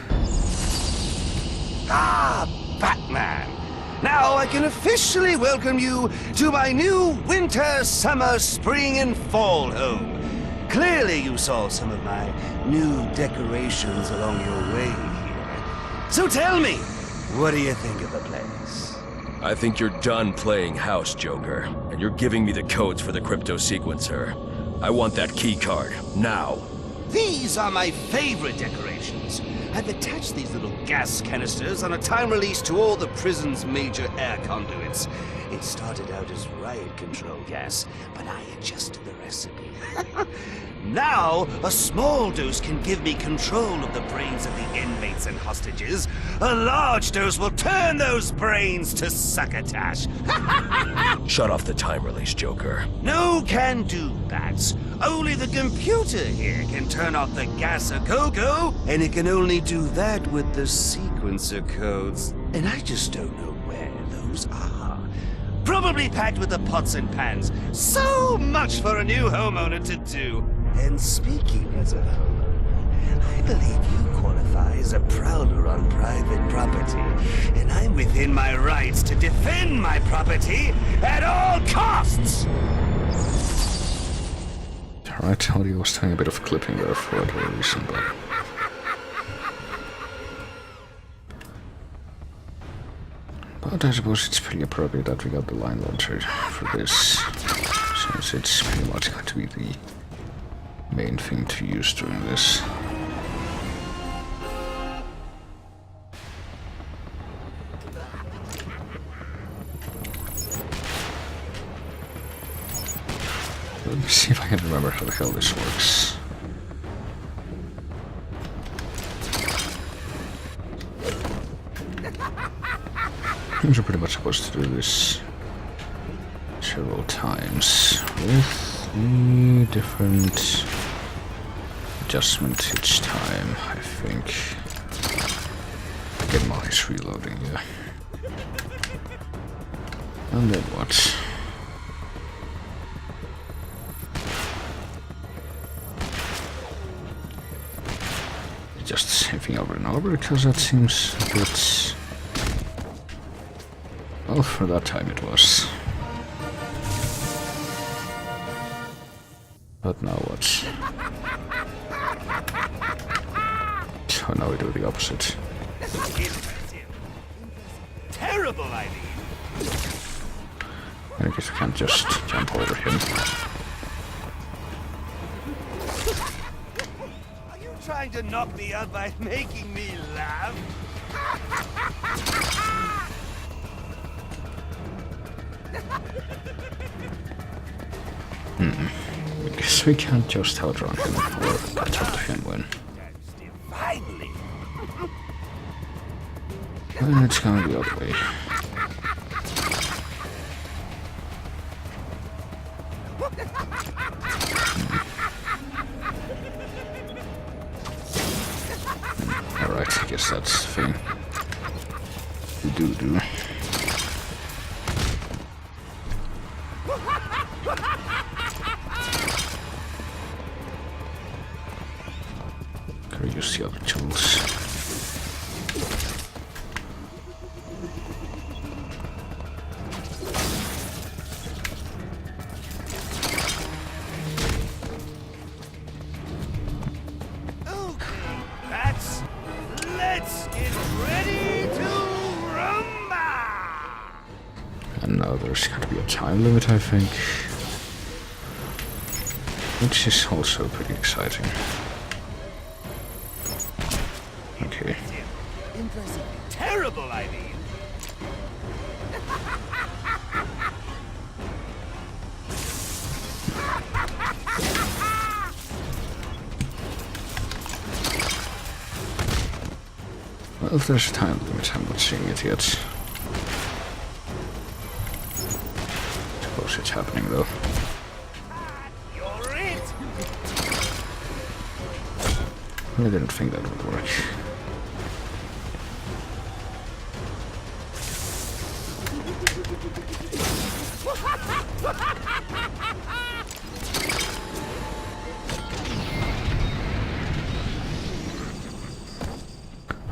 Ah, Batman! Now I can officially welcome you to my new winter, summer, spring, and fall home. Clearly you saw some of my new decorations along your way here. So tell me, what do you think of the place? I think you're done playing house, Joker, and you're giving me the codes for the crypto sequencer. I want that key card, now. These are my favorite decorations. I've attached these little gas canisters on a time release to all the prison's major air conduits. It started out as riot control gas, but I adjusted the recipe. Now, a small dose can give me control of the brains of the inmates and hostages. A large dose will turn those brains to succotash. Shut off the time release, Joker. No can do, Bats. Only the computer here can turn off the gas a-go-go, and it can only do that with the sequencer codes. And I just don't know where those are. Probably packed with the pots and pans. So much for a new homeowner to do. And speaking as a homeowner, I believe you qualify as a prowler on private property. And I'm within my rights to defend my property at all costs! Alright, audio was doing a bit of clipping there for whatever reason, but I suppose it's pretty appropriate that we got the line launcher for this, since it's pretty much going to be the main thing to use during this. Let me see if I can remember how the hell this works. You're pretty much supposed to do this several times with a different adjustment each time, I think. Again, while he's reloading, yeah. And then what? Just the same thing over and over, because that seems a bit... Well, for that time it was. But now what? So now we do the opposite. Terrible idea. I guess we can't just jump over him. Are you trying to knock me out by making me laugh? I guess we can't just outrun him or catch up to him when. Finally. Well, it's going the other way. Alright, I guess that's the thing. Do. Gotta use the other tools. Let's get ready to rumba! And now there's gotta be a time limit, I think. Which is also pretty exciting. Okay. Impressive. Terrible, I mean. Well, if there's a time limit, I'm not seeing it yet. Suppose it's happening though. You're it. I didn't think that would work.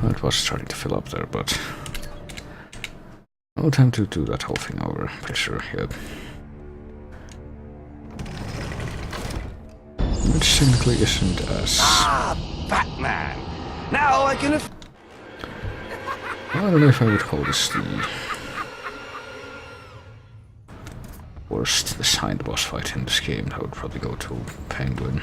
Well, it was starting to fill up there, but no time to do that whole thing over, pretty sure, yep. Which technically isn't as... Ah, Batman! Now I can... I don't know if I would call this the Worst, the signed boss fight in this game, I would probably go to Penguin.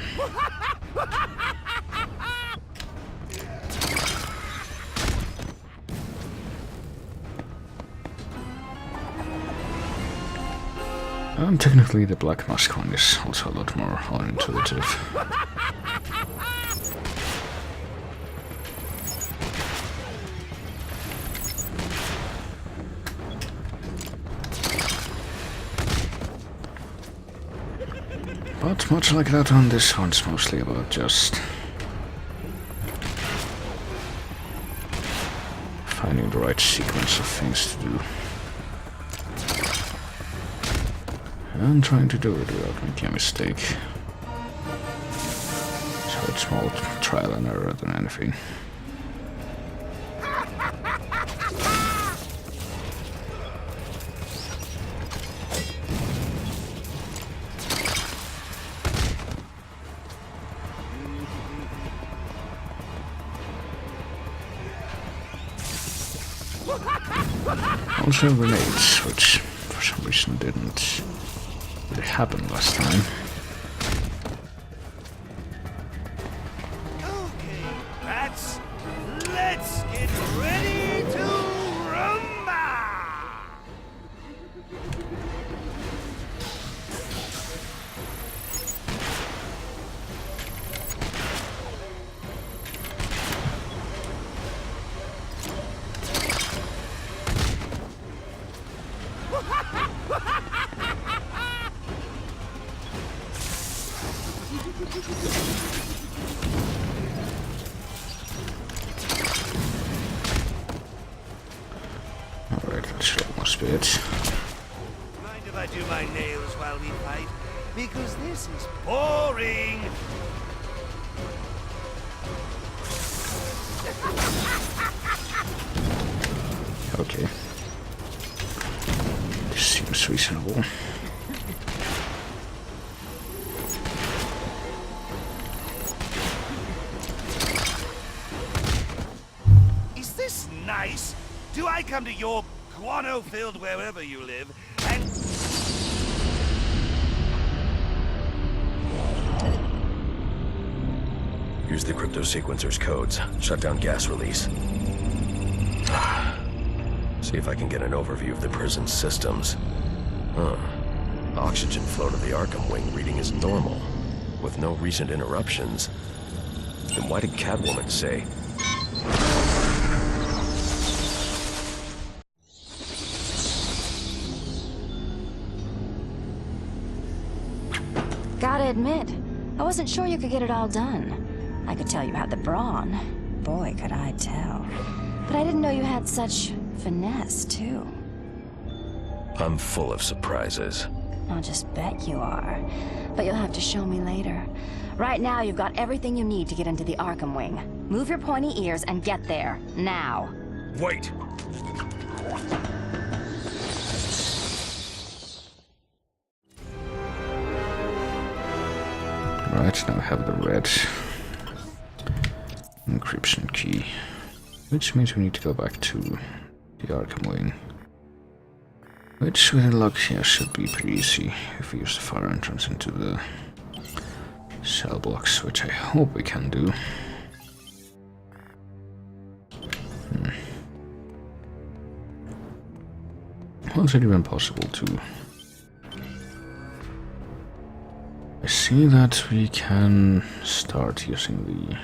Technically the Black Mask one is also a lot more unintuitive. But much like that one, this one's mostly about just finding the right sequence of things to do. And trying to do it without making a mistake. So it's more trial and error than anything. Also grenades, which for some reason didn't really happen last time. Okay, rats, let's get ready to rumba! Alright, that should almost be it. Mind if I do my nails while we fight? Because this is boring! Okay. This seems reasonable. Is this nice? Do I come to your guano-filled wherever you live and... Use the crypto sequencer's codes. Shut down gas release. See if I can get an overview of the prison's systems. Huh. Oxygen flow to the Arkham wing reading is normal, with no recent interruptions. Then why did Catwoman say... Gotta admit, I wasn't sure you could get it all done. I could tell you had the brawn. Boy, could I tell. But I didn't know you had such finesse, too. I'm full of surprises. I'll just bet you are. But you'll have to show me later. Right now, you've got everything you need to get into the Arkham wing. Move your pointy ears and get there. Now. Wait! Right, now I have the red encryption key, which means we need to go back to the Arkham wing. Which, with luck, yeah, should be pretty easy if we use the fire entrance into the cell blocks, which I hope we can do. Was it even possible to... I see that we can start using the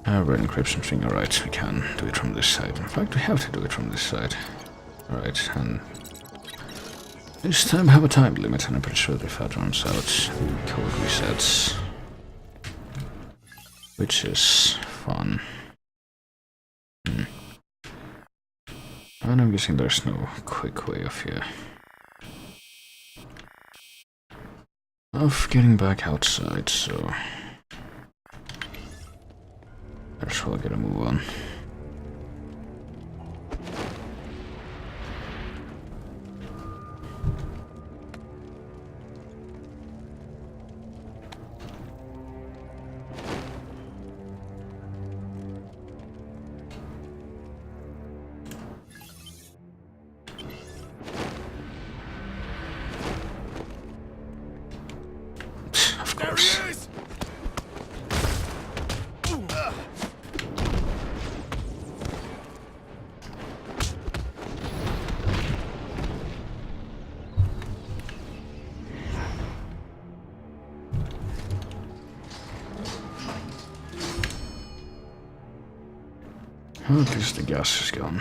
red encryption thing. Alright, we can do it from this side. In fact, we have to do it from this side. Alright, and this time we have a time limit, and I'm pretty sure if that runs out, the code resets. Which is fun. And I'm guessing there's no quick way of getting back outside, so that's all I gotta move on. of course. Well, at least the gas is gone.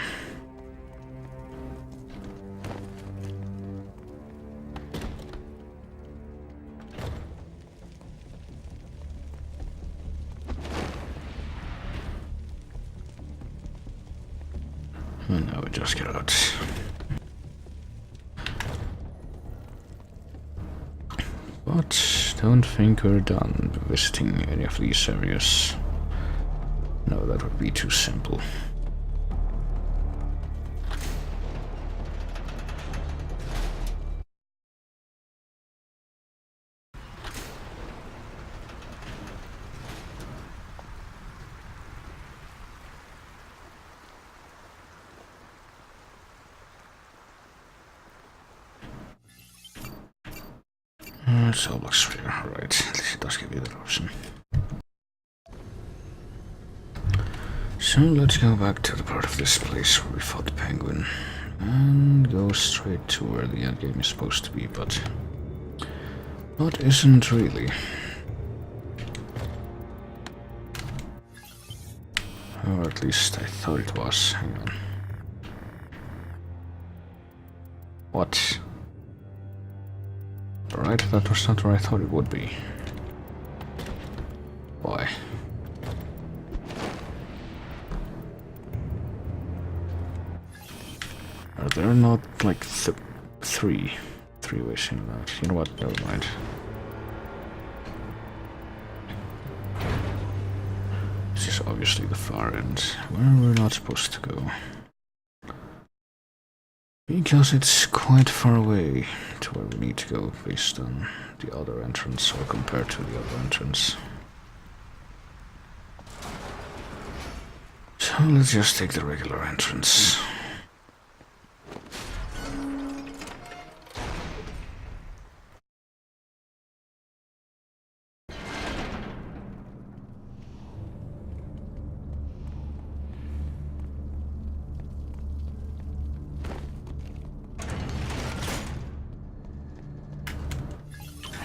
And now we just get out. But don't think we're done visiting any of these areas. No, that would be too simple. So looks fair, right. At least it does give you that option. So let's go back to the part of this place where we fought the penguin. And go straight to where the endgame is supposed to be, but isn't really. Or at least I thought it was. Hang on. What? Right, that was not where I thought it would be. Why? Are there not like three ways in and out? You know what? Never mind. This is obviously the far end, where we're not supposed to go. Because it's quite far away to where we need to go based on the other entrance or compared to the other entrance. So let's just take the regular entrance.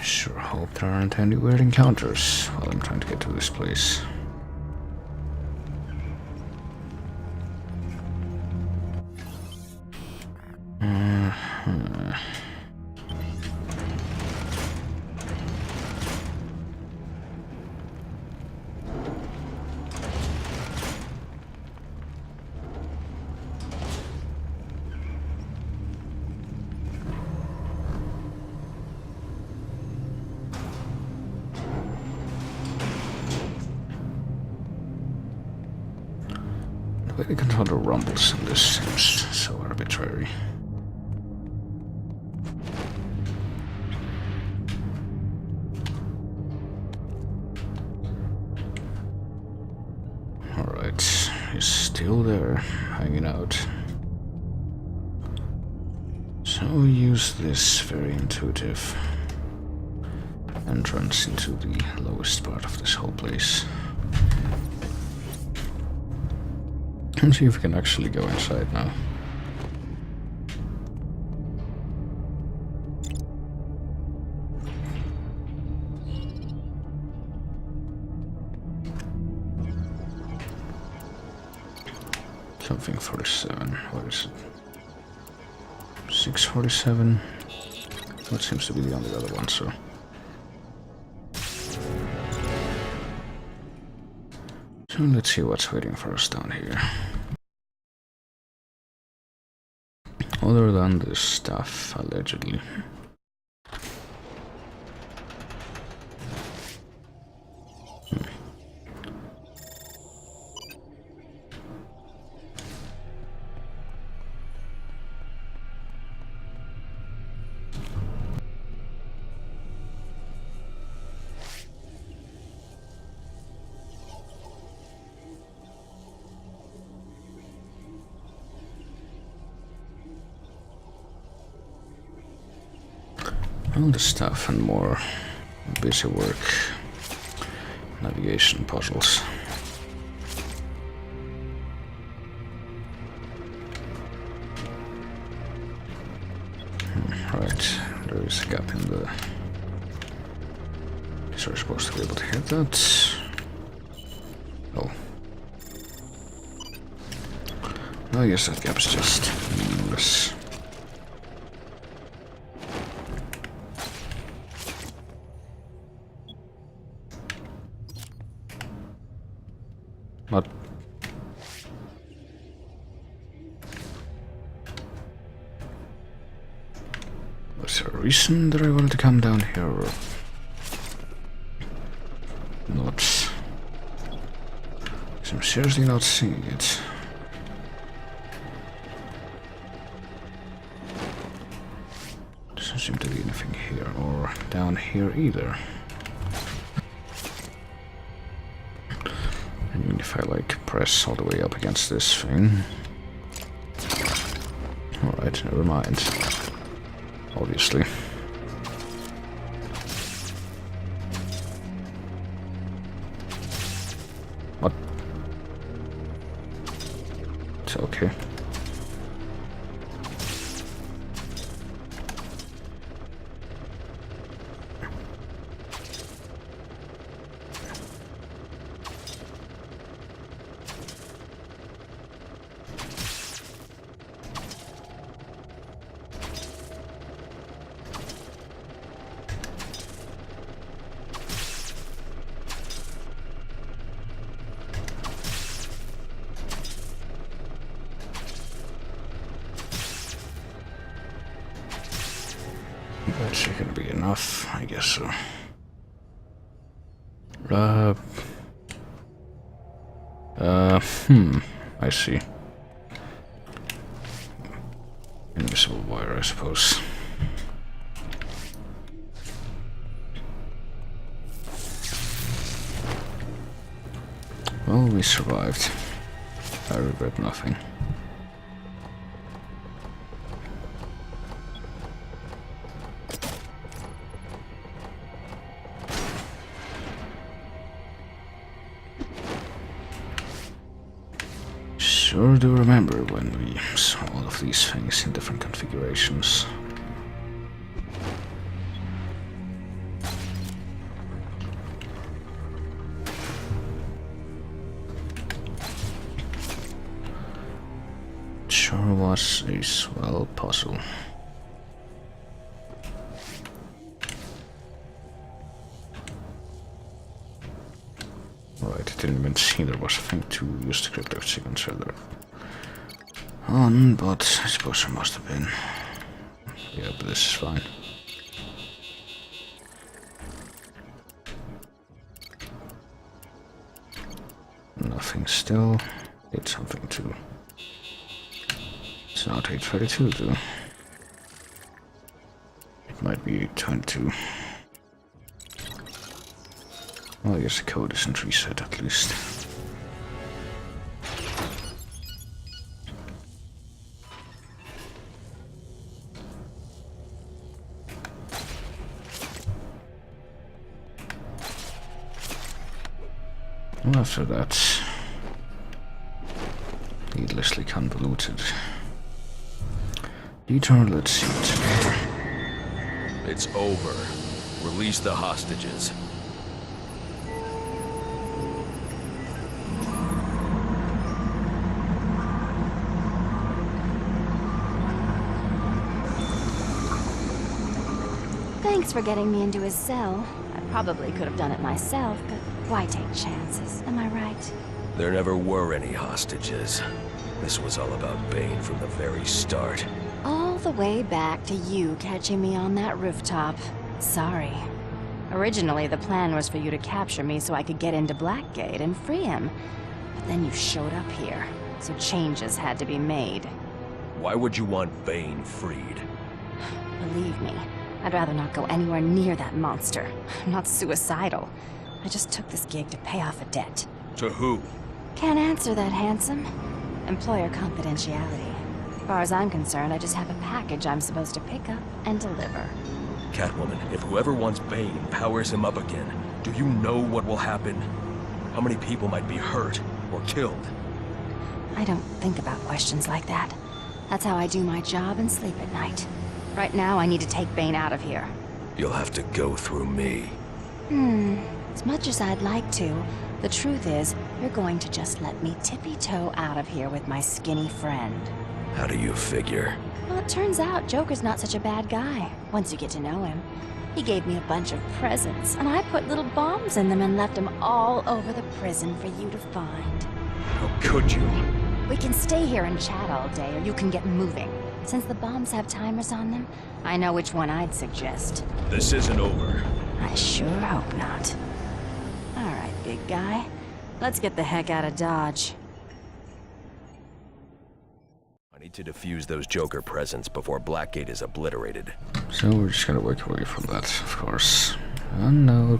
Sure hope there aren't any weird encounters while I'm trying to get to this place. The way the controller rumbles in this seems so arbitrary. Alright, he's still there, hanging out. So we use this very intuitive entrance into the lowest part of this whole place. Let's see if we can actually go inside now. Something 47. What is it? 647. That seems to be the only other one, so. So let's see what's waiting for us down here. Other than this stuff, allegedly. All the stuff and more busy work. Navigation puzzles. Right, there is a gap in the... These are supposed to be able to hit that. Oh. I guess that gap's just meaningless. What? Was there a reason that I wanted to come down here or not? I'm seriously not seeing it. Doesn't seem to be anything here or down here either. I mean, if I like press all the way up against this thing. Alright, never mind. Obviously. What? It's okay. That's gonna be enough, I guess so. I see. Invisible wire, I suppose. Well, we survived. I regret nothing. Sure do remember when we saw all of these things in different configurations. It sure was a swell puzzle. Right, I didn't even see there was a thing to use the crypto sequencer on, but I suppose there must have been. Yeah, but this is fine. Nothing still. It's something too. It's not 8:32 though. It might be 8:22. Well, I guess the code isn't reset at least. Well, after that, needlessly convoluted. Detour, let's see what's here. It's over. Release the hostages. Thanks for getting me into his cell. I probably could have done it myself, but why take chances, am I right? There never were any hostages. This was all about Bane from the very start. All the way back to you catching me on that rooftop. Sorry. Originally, the plan was for you to capture me so I could get into Blackgate and free him. But then you showed up here, so changes had to be made. Why would you want Bane freed? Believe me, I'd rather not go anywhere near that monster. I'm not suicidal. I just took this gig to pay off a debt. To who? Can't answer that, handsome. Employer confidentiality. As far as I'm concerned, I just have a package I'm supposed to pick up and deliver. Catwoman, if whoever wants Bane powers him up again, do you know what will happen? How many people might be hurt or killed? I don't think about questions like that. That's how I do my job and sleep at night. Right now, I need to take Bane out of here. You'll have to go through me. As much as I'd like to, the truth is, you're going to just let me tippy-toe out of here with my skinny friend. How do you figure? Well, it turns out Joker's not such a bad guy, once you get to know him. He gave me a bunch of presents, and I put little bombs in them and left them all over the prison for you to find. How could you? We can stay here and chat all day, or you can get moving. Since the bombs have timers on them, I know which one I'd suggest. This isn't over. I sure hope not. Alright, big guy. Let's get the heck out of Dodge. I need to defuse those Joker presents before Blackgate is obliterated. So we're just gonna work away from that, of course. And now...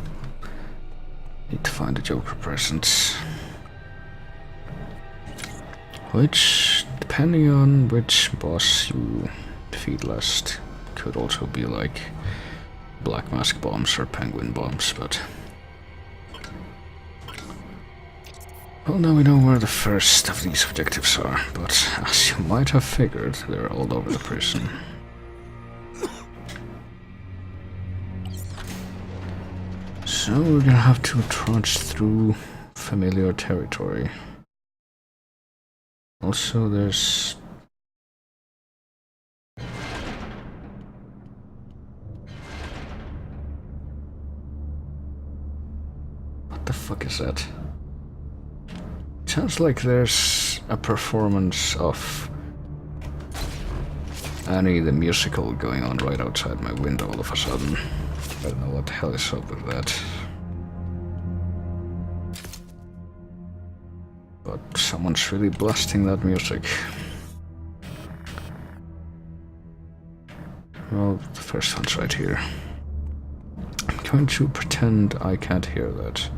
need to find the Joker presents. Which, depending on which boss you defeat last, could also be like Black Mask bombs or Penguin bombs, but... well, now we know where the first of these objectives are, but as you might have figured, they're all over the prison. So we're gonna have to trudge through familiar territory. Also, there's... what the fuck is that? Sounds like there's a performance of Annie the musical going on right outside my window all of a sudden. I don't know what the hell is up with that. But someone's really blasting that music. Well, the first one's right here. I'm going to pretend I can't hear that.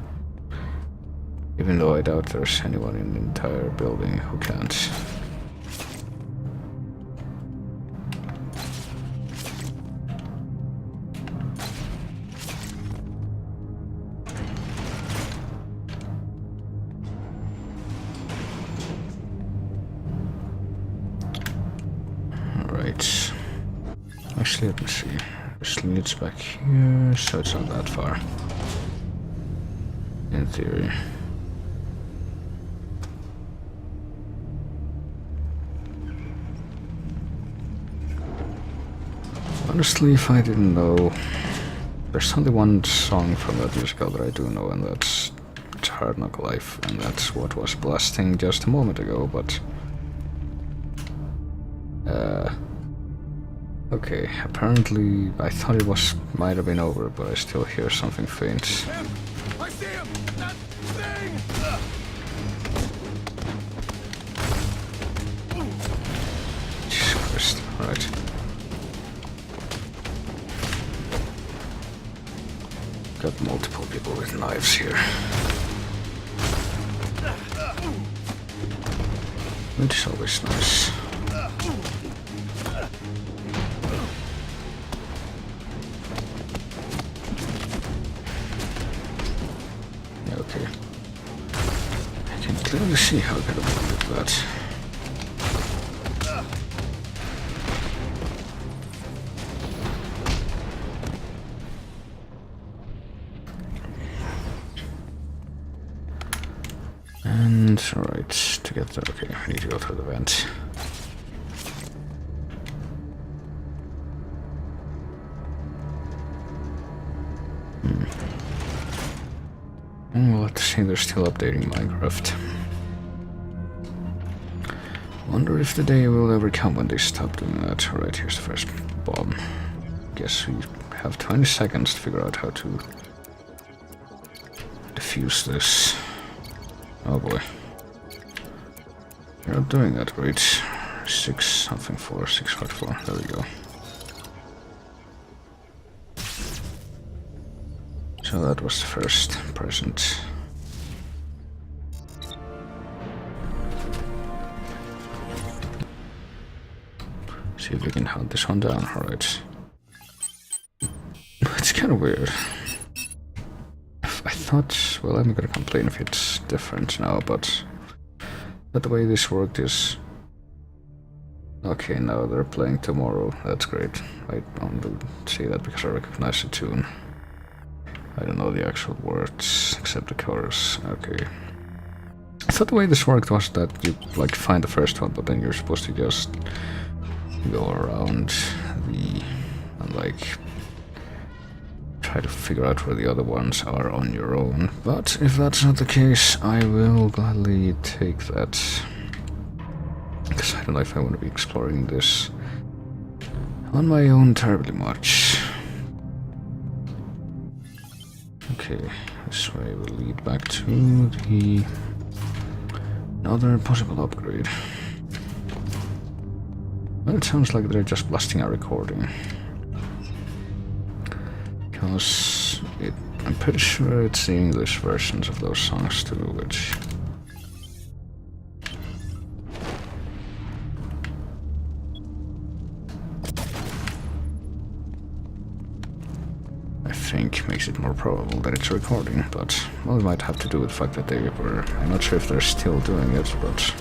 Even though I doubt there's anyone in the entire building who can't. Alright. Actually, let me see. This leads back here, so it's not that far. In theory. Honestly, if I didn't know, there's only one song from that musical that I do know, and that's Hard Knock Life, and that's what was blasting just a moment ago, but... okay, apparently I thought it might have been over, but I still hear something faint. I see him! That thing! Jesus Christ, alright. Got multiple people with knives here. Which is always nice. Yeah, okay. I can clearly see how good I did that. And, alright, to get there, okay, I need to go through the vent. Well, let's see, they're still updating Minecraft. Wonder if the day will ever come when they stop doing that. Alright, here's the first bomb. Guess we have 20 seconds to figure out how to defuse this. Oh boy. You're not doing that great. 654. There we go. So that was the first present. See if we can hunt this one down, alright. kind of weird. I thought, well, I'm gonna complain if it's different now, but the way this worked is... Okay, now they're playing Tomorrow. That's great. I only see that because I recognize the tune. I don't know the actual words, except the chorus. Okay. I thought the way this worked was that you, like, find the first one, but then you're supposed to just go around the... and, like, try to figure out where the other ones are on your own. But if that's not the case, I will gladly take that. Because I don't know if I want to be exploring this on my own terribly much. Okay, this way will lead back to the another possible upgrade. Well, it sounds like they're just blasting a recording. Because I'm pretty sure it's the English versions of those songs too, which... I think makes it more probable that it's a recording, but well, it might have to do with the fact that they were... I'm not sure if they're still doing it, but...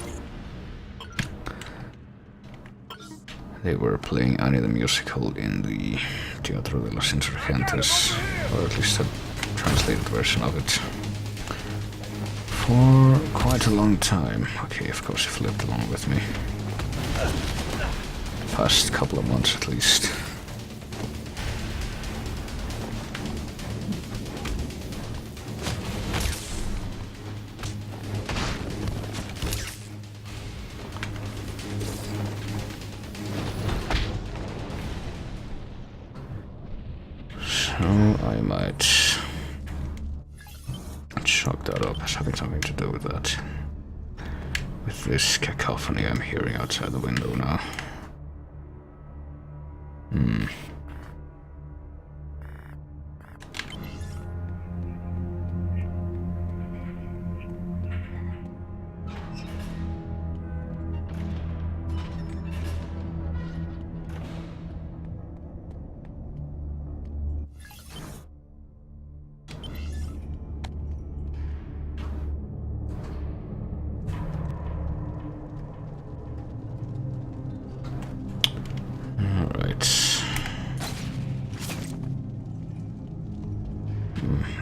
they were playing Annie the Musical in the Teatro de los Insurgentes, or at least a translated version of it, for quite a long time. Okay, of course, he flipped along with me. Past couple of months at least. I might chalk that up as having something to do with that. With this cacophony I'm hearing outside the window now.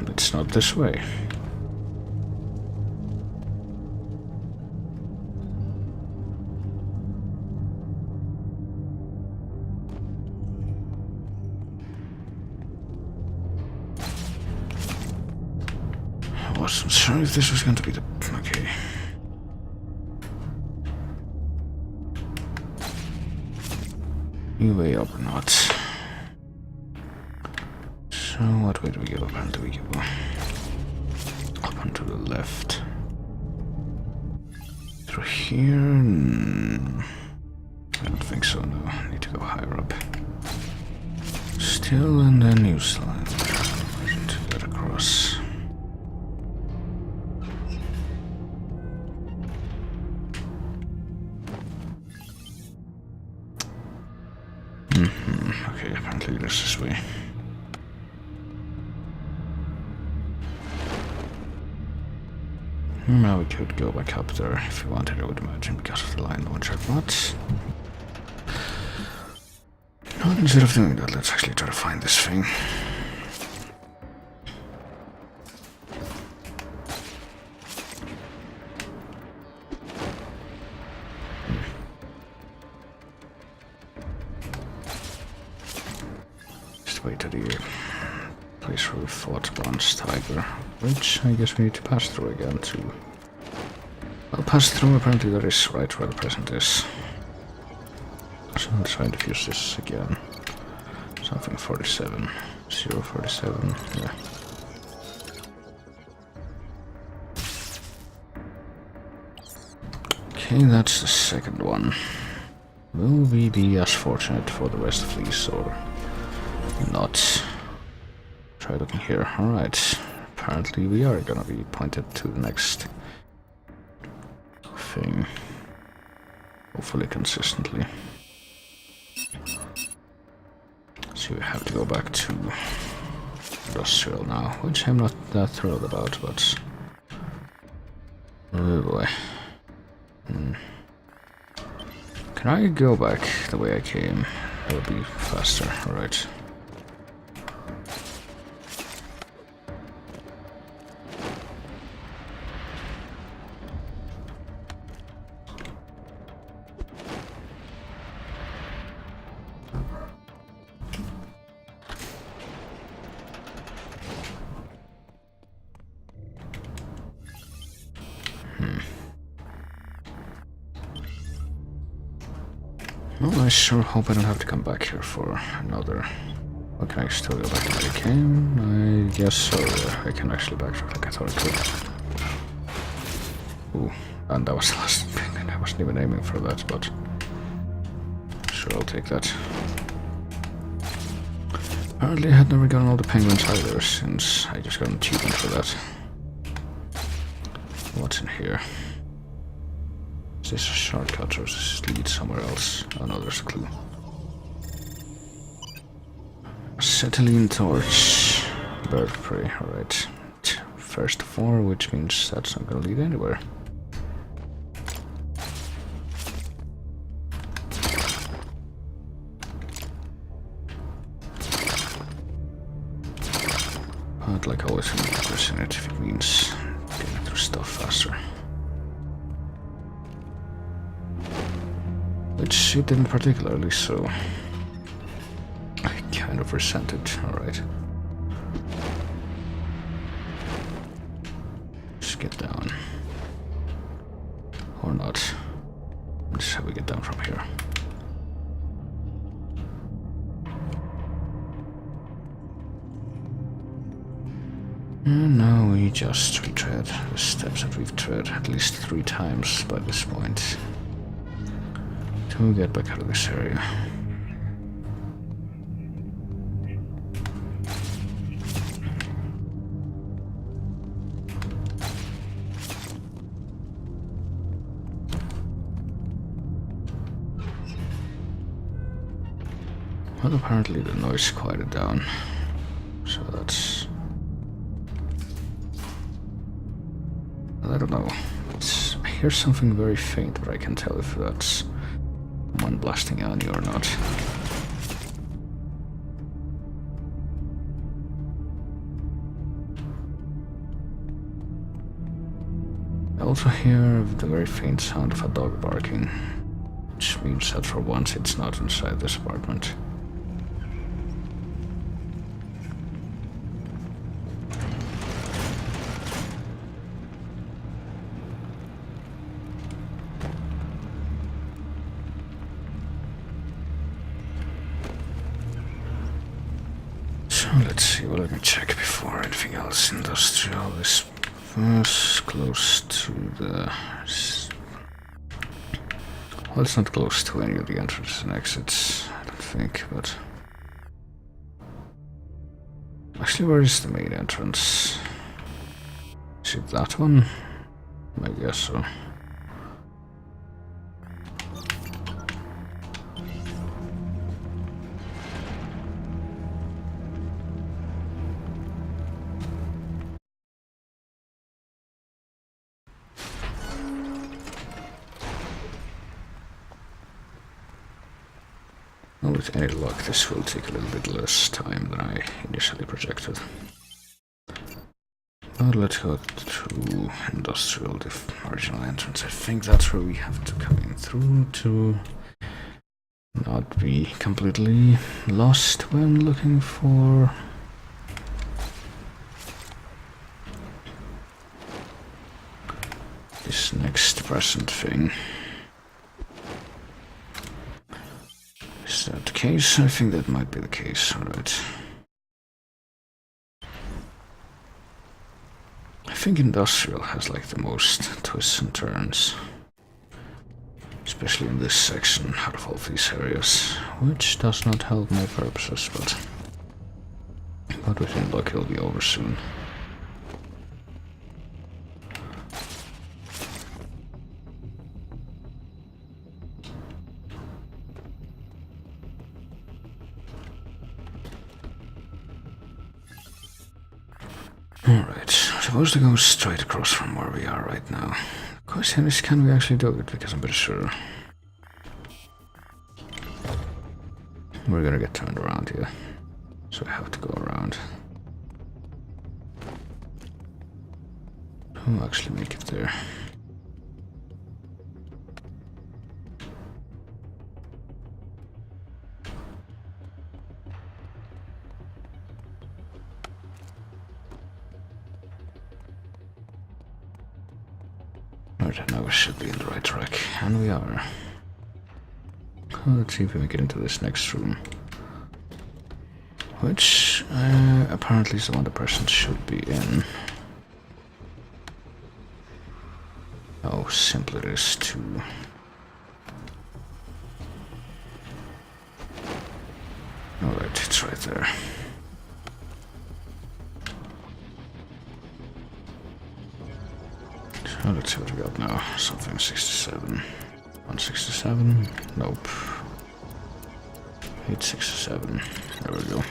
It's not this way. I wasn't sure if this was going to be the... okay. New way up or not. So what way do we go? Up do we go? Up and to the left. Through here? I don't think so, no. I need to go higher up. Still in the new slide. To get across. Okay, apparently this is this way. Now we could go back up there if we wanted, I would imagine, because of the line launcher, but... Well, instead of doing that, let's actually try to find this thing. Just wait to the place where we fought Bronze Tiger, which I guess we need to pass through again to... Well, pass through, apparently that is right where the present is. So I'll try to use this again. Something 47. 047, yeah. Okay, that's the second one. Will we be as fortunate for the rest of these, or not? Try looking here. Alright. Apparently we are gonna be pointed to the next thing. Hopefully consistently. So we have to go back to industrial now, which I'm not that thrilled about, but... Oh boy. Can I go back the way I came? That would be faster, alright. Well, I sure hope I don't have to come back here for another... Well, can I still go back the way I came? I guess so, yeah. I can actually backtrack like I thought I could. Ooh, and that was the last thing, and I wasn't even aiming for that, but... Sure, I'll take that. Apparently I had never gotten all the penguins either, since I just got an achievement for that. What's in here? Is this a shortcut or does this lead somewhere else? Oh no, there's a clue. Acetylene torch. Bird prey, alright. First 4, which means that's not gonna lead anywhere. But like always, I'm not pressing it if it means getting through stuff faster. Which it didn't particularly, so I kind of resent it, alright. Just get down. Or not. Let's see how we get down from here. And now we just retread the steps that we've tread at least 3 times by this point. To get back out of this area. Well, apparently the noise quieted down, so that's... I don't know. I hear something very faint, but I can't tell if that's one blasting on you or not. I also hear the very faint sound of a dog barking, which means that for once it's not inside this apartment. Let's see, well, let me check before anything else. Industrial is first close to the... Well, it's not close to any of the entrances and exits, I don't think, but... Actually, where is the main entrance? Is it that one? I guess so. With any luck, this will take a little bit less time than I initially projected. But let's go to industrial, the marginal entrance. I think that's where we have to come in through to not be completely lost when looking for this next present thing. Is that the case? I think that might be the case, alright. I think industrial has like the most twists and turns. Especially in this section out of all these areas, which does not help my purposes, but within luck it'll be over soon. supposed to go straight across from where we are right now. The question is, can we actually do it? Because I'm pretty sure we're gonna get turned around here. So we have to go around. Who actually make it there? Right, now we should be in the right track, and we are. Let's see if we make it into this next room. Which, apparently is the one the person should be in. Oh, simply it is too. Alright, it's right there. So let's see what we got now. Something 67. 167? Nope. 867. There we go.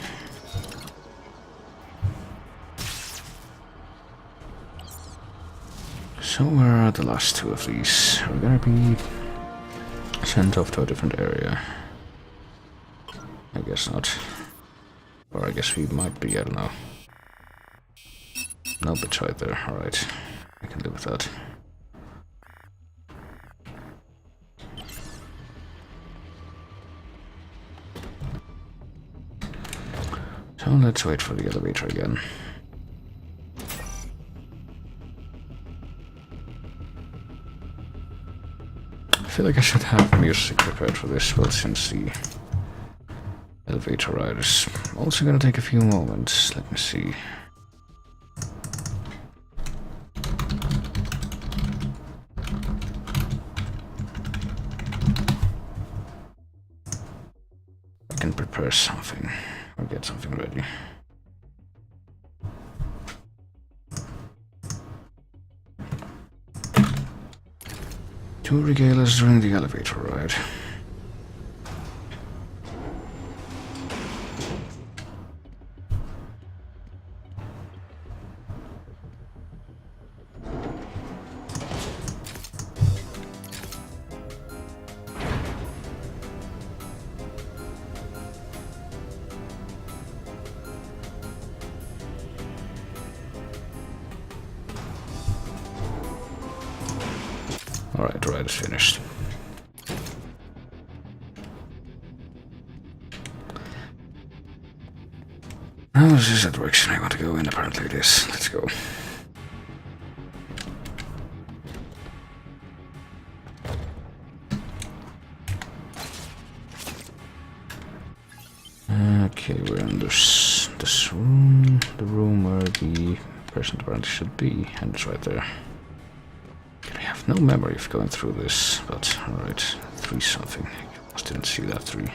So where are the last two of these? We're gonna be sent off to a different area. I guess not. Or I guess we might be, I don't know. Nope, it's right there. Alright. I can live with that. So let's wait for the elevator again. I feel like I should have music prepared for this, but since the elevator ride is also gonna take a few moments, let me see. I can prepare something or get something ready. To regale us during the elevator ride. Alright, the ride is finished. Now this is the direction I want to go in, apparently it is. Let's go. Okay, we're in this room, the room where the person apparently should be, and it's right there. I have no memory of going through this, but alright, 3 something. I almost didn't see that 3.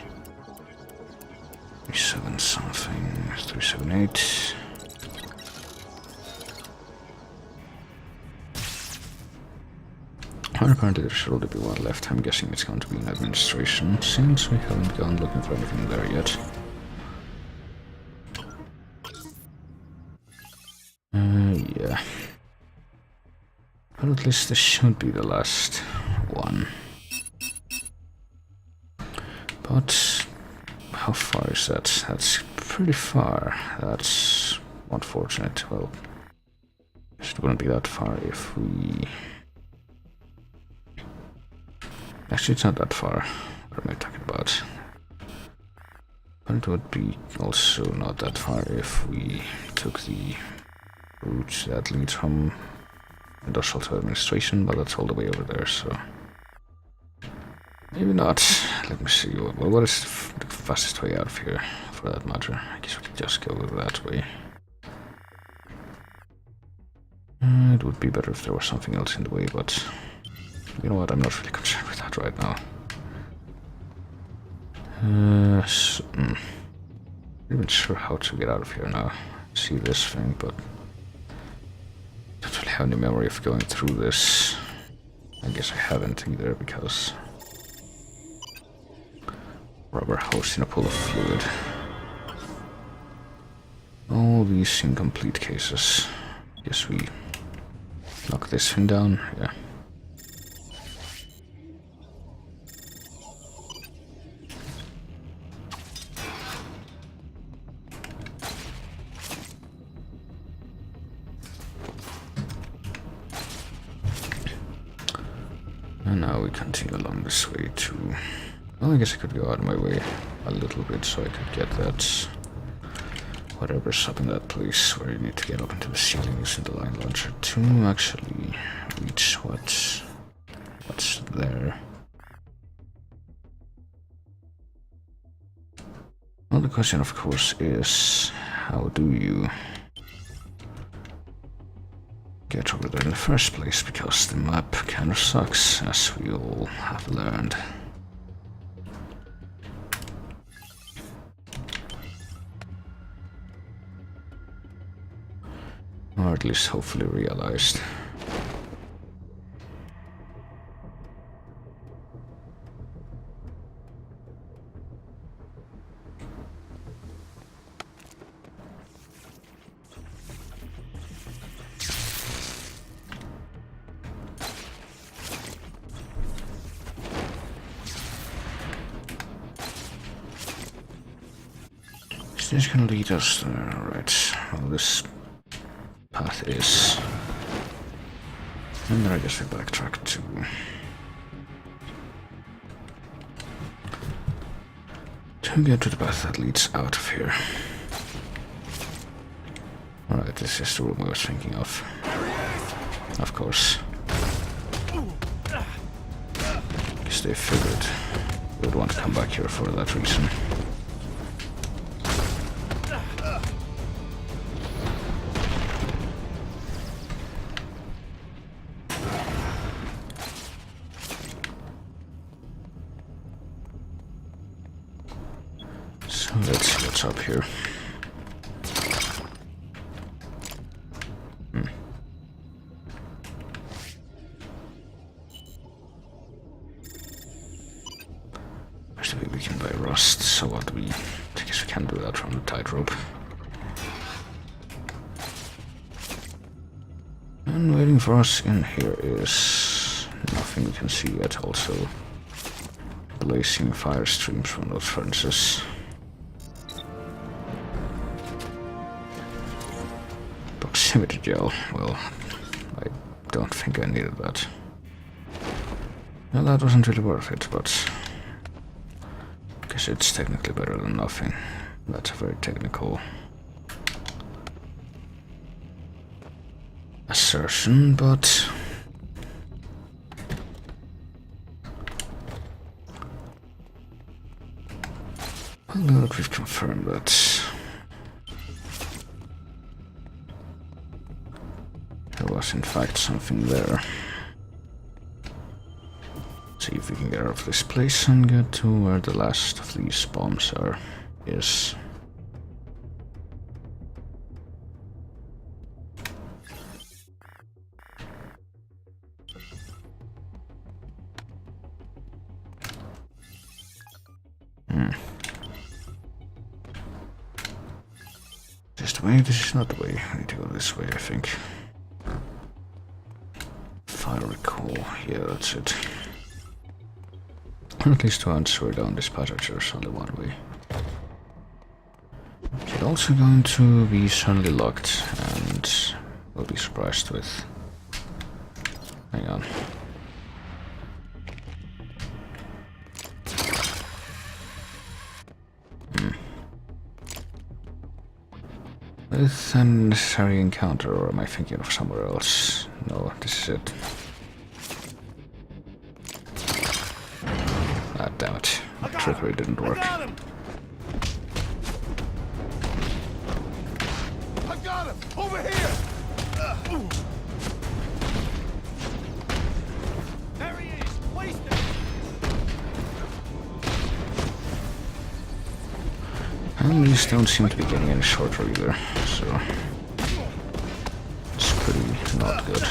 37 something, 378. Well, apparently there should only be one left. I'm guessing it's going to be in administration, since we haven't gone looking for anything there yet. Yeah. But at least this should be the last one. But how far is that? That's pretty far. That's unfortunate. Well, it wouldn't be that far if we... Actually, it's not that far. What am I talking about? But it would be also not that far if we took the route that leads from industrial to administration, but that's all the way over there, so maybe not. Let me see. Well, what is the fastest way out of here, for that matter? I guess we could just go that way. It would be better if there was something else in the way, but you know what? I'm not really concerned with that right now. Not even sure how to get out of here now. See this thing, but don't really have any memory of going through this. I guess I haven't either, because rubber hose in a pool of fluid. All these incomplete cases. Yes, we Knock this thing down, yeah. And now we continue along this way to... Well, I guess I could go out of my way a little bit so I could get that... whatever's up in that place where you need to get up into the ceiling using the line launcher to actually reach what's there. Well, the question of course is, how do you get over there in the first place, because the map kind of sucks, as we all have learned. Or at least hopefully realized. Is this gonna lead us there? Alright, well this path is... And then I guess we backtrack to get to the path that leads out of here. Alright, this is the room I was thinking of. Of course. Because they figured we would want to come back here for that reason. So let's see what's up here. First of all, we can buy rust, so what do we... I guess we can do that from the tightrope. And waiting for us in here is nothing we can see yet, also blazing fire streams from those furnaces. Proximity gel, well, I don't think I needed that. Well, that wasn't really worth it, but I guess it's technically better than nothing. That's a very technical assertion, but well, now that we've confirmed that there was in fact something there. See if we can get out of this place and get to where the last of these bombs is. This the way? This is not the way. I need to go this way, I think. If I recall, yeah, that's it. At least once we're down this passage, there's only one way. It's also going to be suddenly locked, and we'll be surprised with... Hang on. With an unnecessary encounter, or am I thinking of somewhere else? No, this is it. Ah, damn it. The trickery didn't work. I got him! Over here! There he is! Wasted! And these don't seem to be getting any shorter either, so it's pretty not good.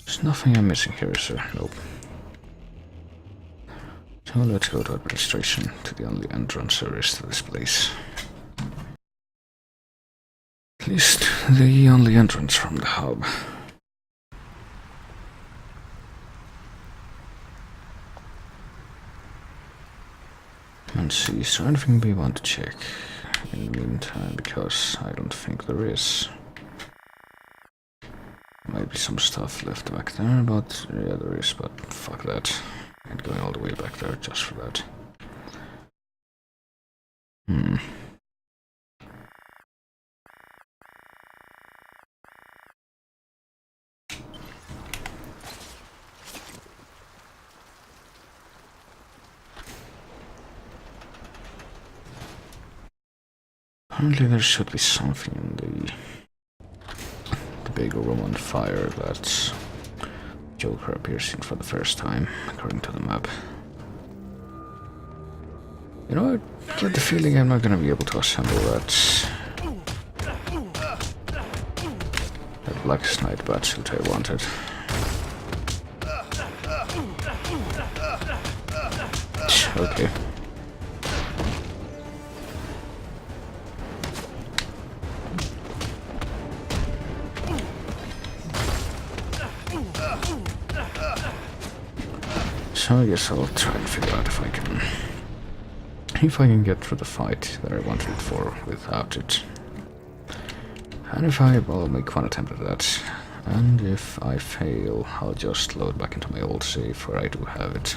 There's nothing I'm missing here, sir. Nope. So let's go to administration, to the only entrance there is to this place. At least the only entrance from the hub. Let's see, is there anything we want to check in the meantime, because I don't think there is. Might be some stuff left back there, but yeah, there is, but fuck that. Ain't going all the way back there just for that. Apparently there should be something in the big room on fire that Joker appears in for the first time, according to the map. You know, I get the feeling I'm not gonna be able to assemble that Black Knight batsuit I wanted. Okay. So I guess I'll try and figure out if I can get through the fight that I wanted it for without it. And if I'll make one attempt at that. And if I fail, I'll just load back into my old save where I do have it.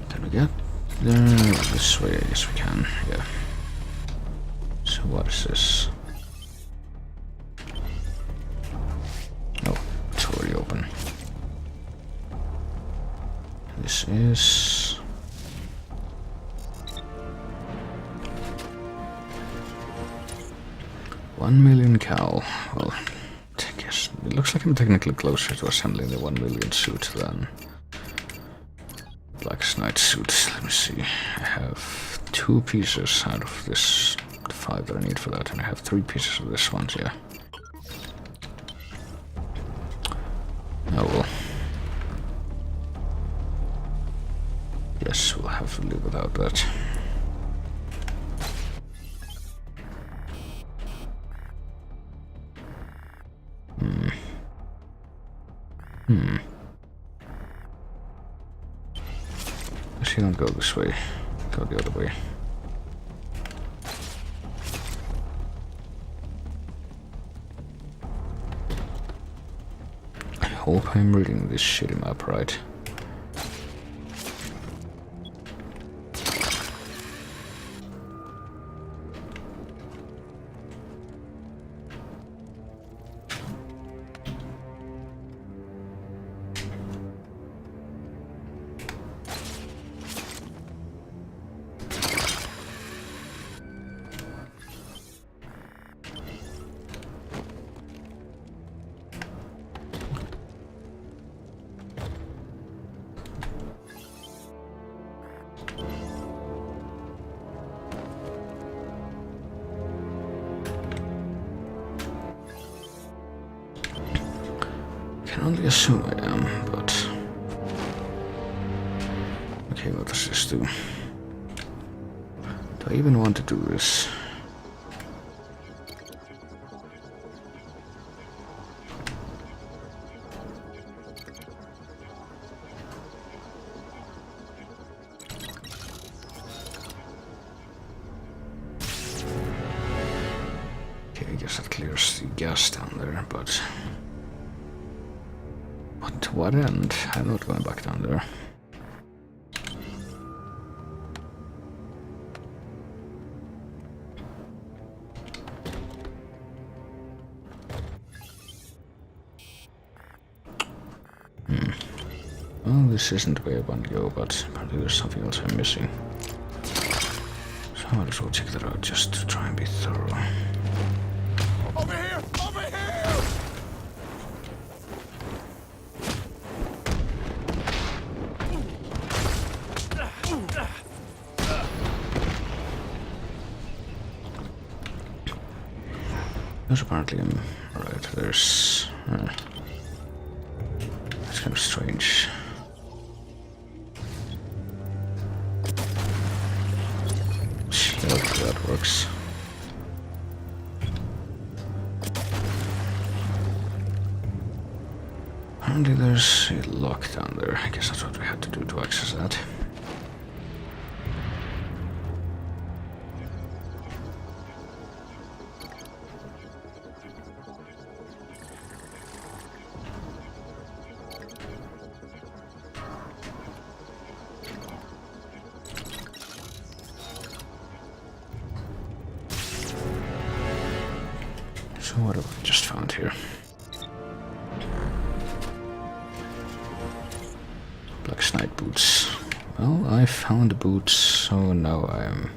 Can we get there? This way, I guess we can, yeah. So what is this? Oh, it's already open. This is... $1 million cal. Well, I guess it looks like I'm technically closer to assembling the 1 million suit than Black Knight suit. Let me see. I have 2 pieces out of this 5 that I need for that, and I have 3 pieces of this one, yeah. Oh well. Yes, we'll have to live without that. Actually, don't go this way. Go the other way. I hope I'm reading this shitty map right. I can only assume I am, but... Okay, what does this do? Do I even want to do this? Okay, I guess that clears the gas down there, but... To what end? I'm not going back down there. Well, this isn't the way I want to go, but apparently there's something else I'm missing. So I might as well check that out just to try and be thorough. Over here! Over here! Because apparently I'm... Alright, there's... that's kind of strange. Yeah, that works. Apparently there's a lock down there. I guess that's what we had to do to access that. So what have we just found here? Black Knight boots. Well, I found the boots, so now I'm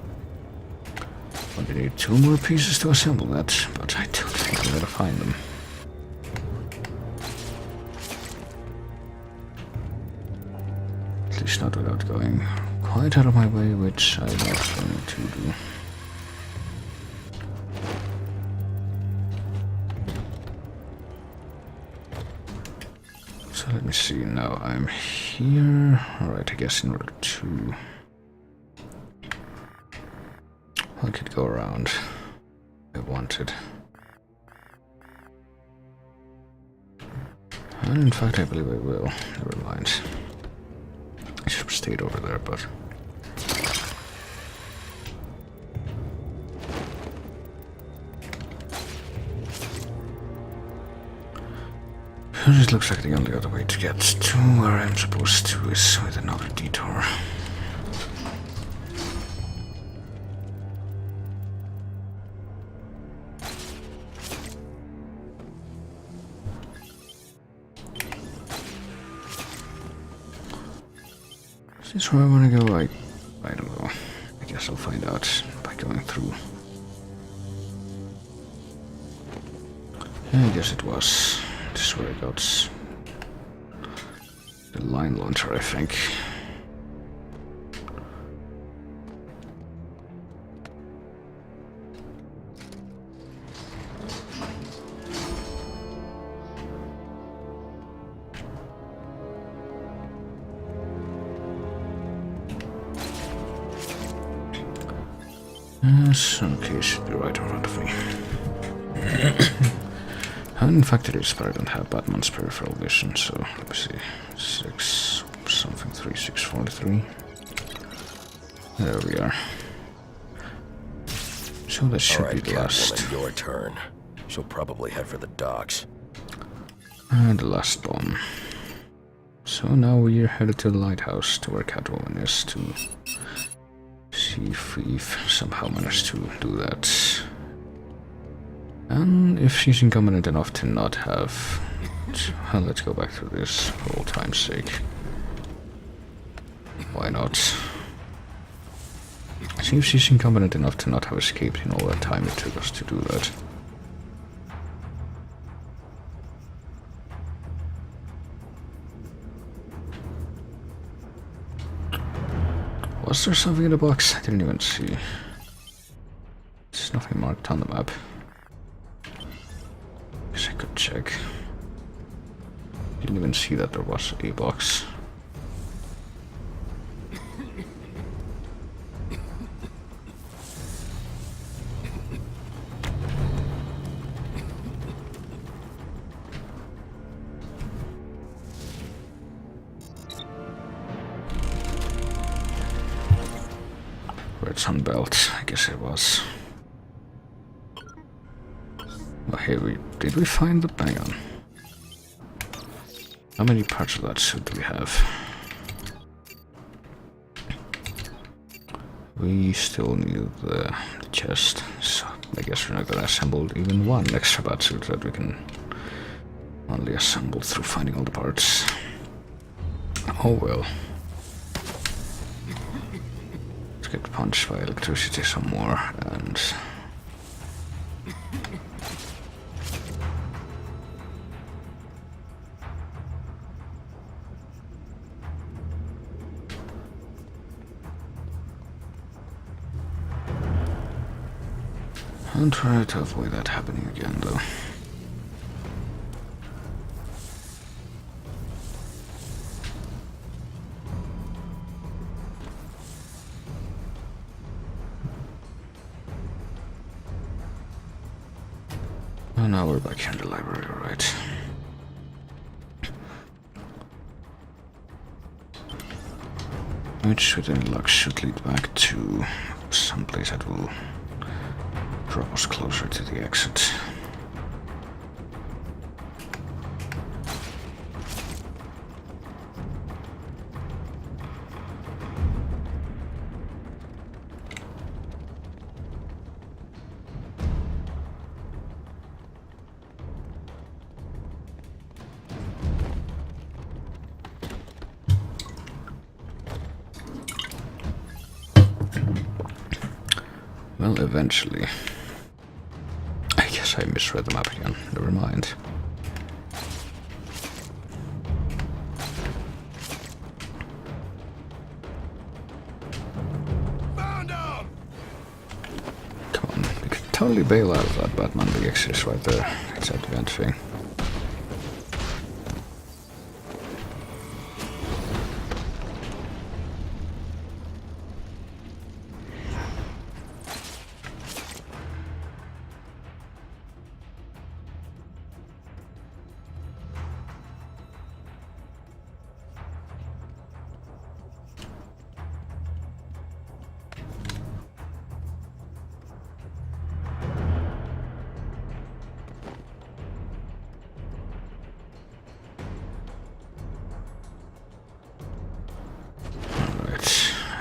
going to need 2 more pieces to assemble that, but I don't think I'm gonna find them. At least not without going quite out of my way, which I'm not going to do. So let me see, now I'm here. Alright, I guess in order to... I could go around if I wanted. And in fact, I believe I will. Never mind. I should have stayed over there, but... It looks like the only other way to get to where I'm supposed to is with another detour. Is this where I want to go? I don't know. I guess I'll find out by going through. Yeah, I guess it was. This is where I got the line launcher, I think. Yes, okay, should be right in front of me. And in fact it is, but I don't have Batman's peripheral vision, so let me see. 6 something 3643. There we are. So that should be the last. Catwoman, your turn. She'll probably head for the docks. And the last bomb. So now we're headed to the lighthouse, to where Catwoman is, to see if we've somehow managed to do that. And if she's incompetent enough to not have... Well, let's go back to this for old time's sake. Why not? See if she's incompetent enough to not have escaped in all that time it took us to do that. Was there something in the box? I didn't even see. There's nothing marked on the map. Guess I could check. Didn't even see that there was a box. Red Sun Belt, I guess it was. Oh, here did we find the... Hang on. How many parts of that suit do we have? We still need the chest, so I guess we're not gonna assemble even one extra bat suit that we can only assemble through finding all the parts. Oh well. Let's get punched by electricity some more and... I'll try to avoid that happening again, though. Oh, now we're back here in the library, right? Which, with any luck, should lead back to someplace that will drop us closer to the exit. Well, eventually. I guess I misread the map again. Never mind. Found him! Come on, we could totally bail out of that Batman. The exit is right there. It's that vent thing.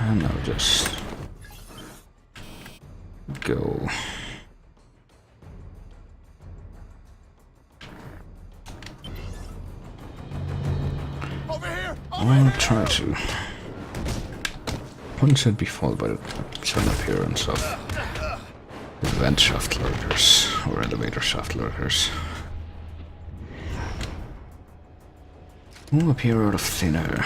And now just go. Over here! I'll try to. One should be followed by the sudden appearance of the vent shaft lurkers, or elevator shaft lurkers, who appear out of thin air.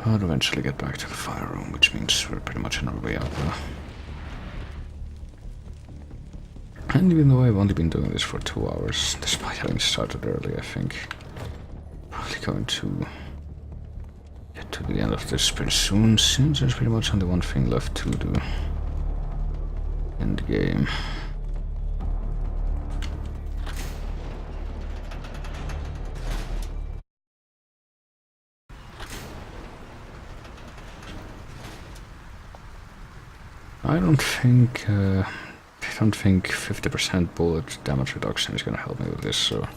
But eventually get back to the fire room, which means we're pretty much on our way out now. And even though I've only been doing this for 2 hours, despite having started early, I think probably going to get to the end of this pretty soon, since there's pretty much only one thing left to do in the game. I don't think 50% bullet damage reduction is gonna help me with this, so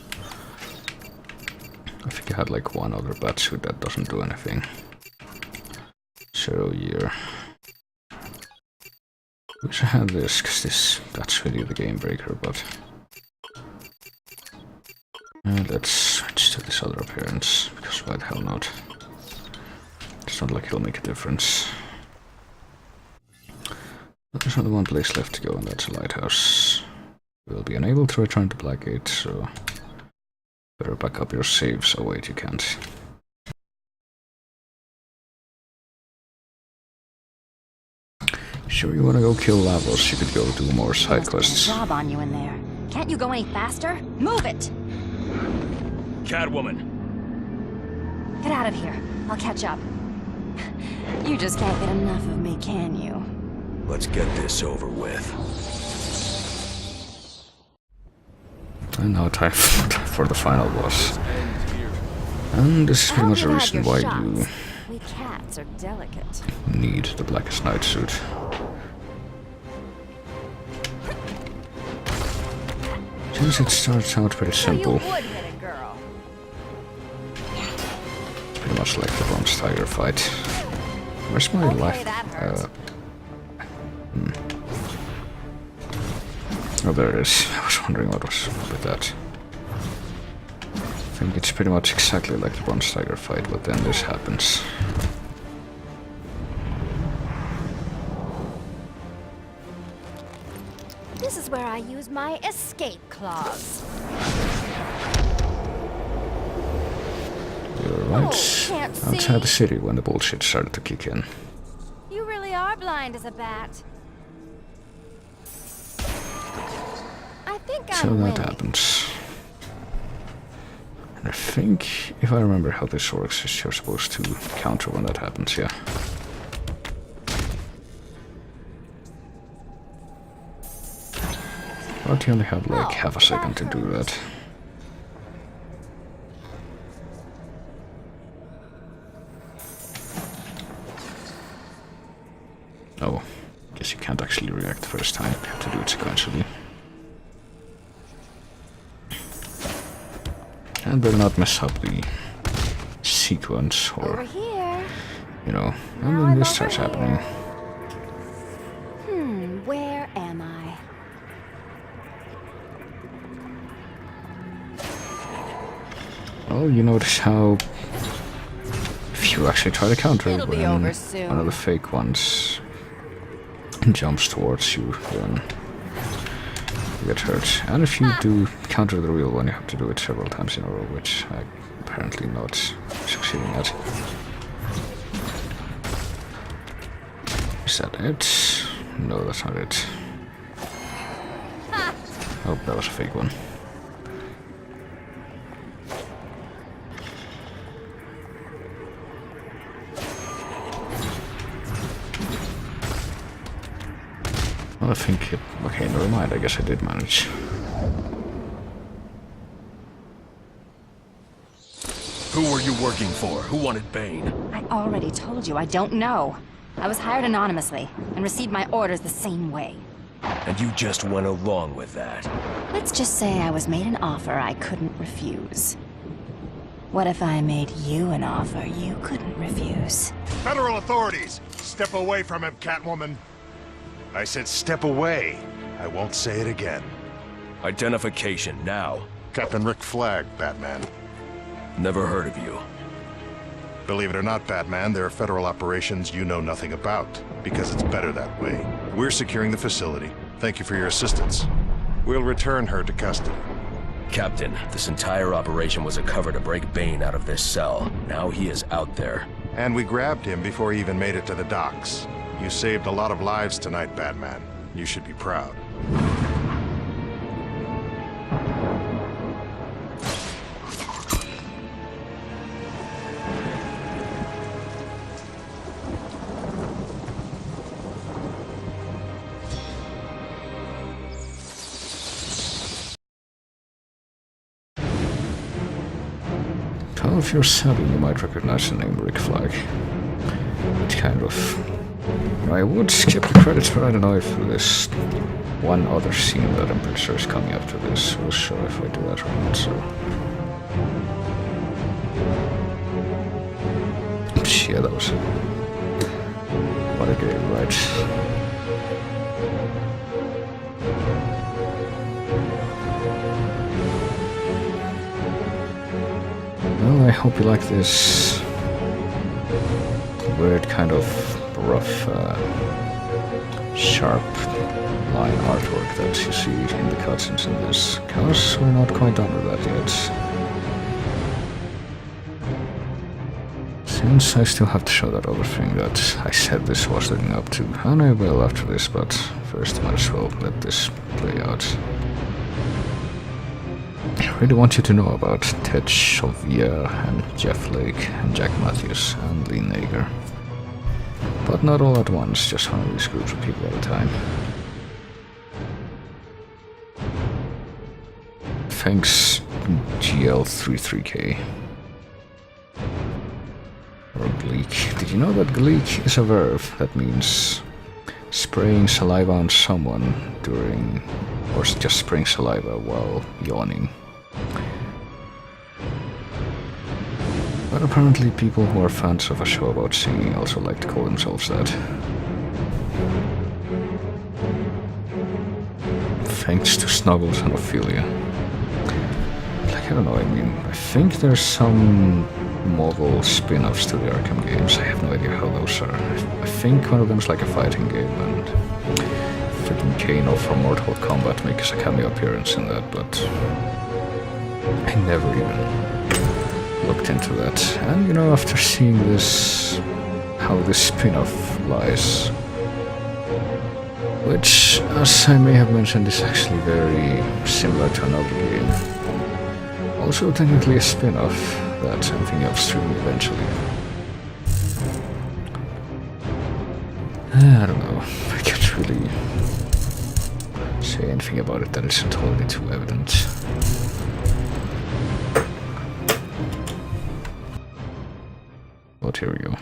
I think I had like one other batsuit that doesn't do anything. 0 year. Wish I had this, because that's really the game breaker, but let's switch to this other appearance, because why the hell not? It's not like it'll make a difference. There's only one place left to go, and that's a lighthouse. We'll be unable to return to Blackgate, so better back up your saves. Oh wait, you can't. Sure you wanna go kill Lavos, you could go do more side quests. Job on you in there. Can't you go any faster? Move it! Catwoman! Get out of here. I'll catch up. You just can't get enough of me, can you? Let's get this over with. And now time for the final boss. And this is pretty much the reason why you We cats are delicate. need the Blackest Night suit. Since it starts out pretty simple. It's pretty much like the Bronze Tiger fight. Where's my life? Oh, there it is. I was wondering what was up with that. I think it's pretty much exactly like the Bronze Tiger fight, but then this happens. This is where I use my escape clause. right outside the city when the bullshit started to kick in. You really are blind as a bat. I think I'm So that winning. happens. And I think, if I remember how this works, is you're supposed to counter when that happens, yeah. But you only have like half a second to do that. Oh, guess you can't actually react the first time, you have to do it sequentially. And better not mess up the sequence Over or, here. you know, Now and then I'm this over starts here. happening. Where am I? Well, you notice how if you actually try to counter It'll be when over soon. one of the fake ones jumps towards you, then you get hurt. And if you do counter the real one, you have to do it several times in a row, which I'm apparently not succeeding at. Is that it? No, that's not it. Oh, that was a fake one. Well, I think it... Okay, never mind. I guess I did manage. Who were you working for? Who wanted Bane? I already told you I don't know. I was hired anonymously and received my orders the same way. And you just went along with that. Let's just say I was made an offer I couldn't refuse. What if I made you an offer you couldn't refuse? Federal authorities, step away from him, Catwoman. I said step away. I won't say it again. Identification, now. Captain Rick Flag, Batman. Never heard of you. Believe it or not, Batman, there are federal operations you know nothing about, because it's better that way. We're securing the facility. Thank you for your assistance. We'll return her to custody. Captain, this entire operation was a cover to break Bane out of this cell. Now he is out there. And we grabbed him before he even made it to the docks. You saved a lot of lives tonight, Batman. You should be proud. Well, if you're savvy, you might recognize the name Rick Flag. It kind of... I would skip the credits, but I don't know if this one other scene that I'm pretty sure is coming after this will show if I do that or not, so... Yeah, that was... What a game, right? Well, I hope you like this weird kind of rough, sharp line artwork that you see in the cutscenes in this, because we're not quite done with that yet. Since I still have to show that other thing that I said this was leading up to, and I will after this, but first I might as well let this play out. I really want you to know about Ted Chovia and Jeff Lake and Jack Matthews and Lee Nager. But not all at once, just one of these groups of people at a time. Thanks, GL33K. Or Gleek. Did you know that Gleek is a verb that means spraying saliva on someone during, or just spraying saliva while yawning? But apparently people who are fans of a show about singing also like to call themselves that. Thanks to Snuggles and Ophelia. Like, I don't know, I mean, I think there's some Marvel spin-offs to the Arkham games. I have no idea how those are. I think one of them is like a fighting game, and freaking Kano from Mortal Kombat makes a cameo appearance in that, but I never even looked into that. And you know, after seeing this, how this spin-off lies, which, as I may have mentioned, is actually very similar to another game. Also technically a spin-off that I'm thinking of streaming eventually. I don't know, I can't really say anything about it that isn't totally too evident. But here we go.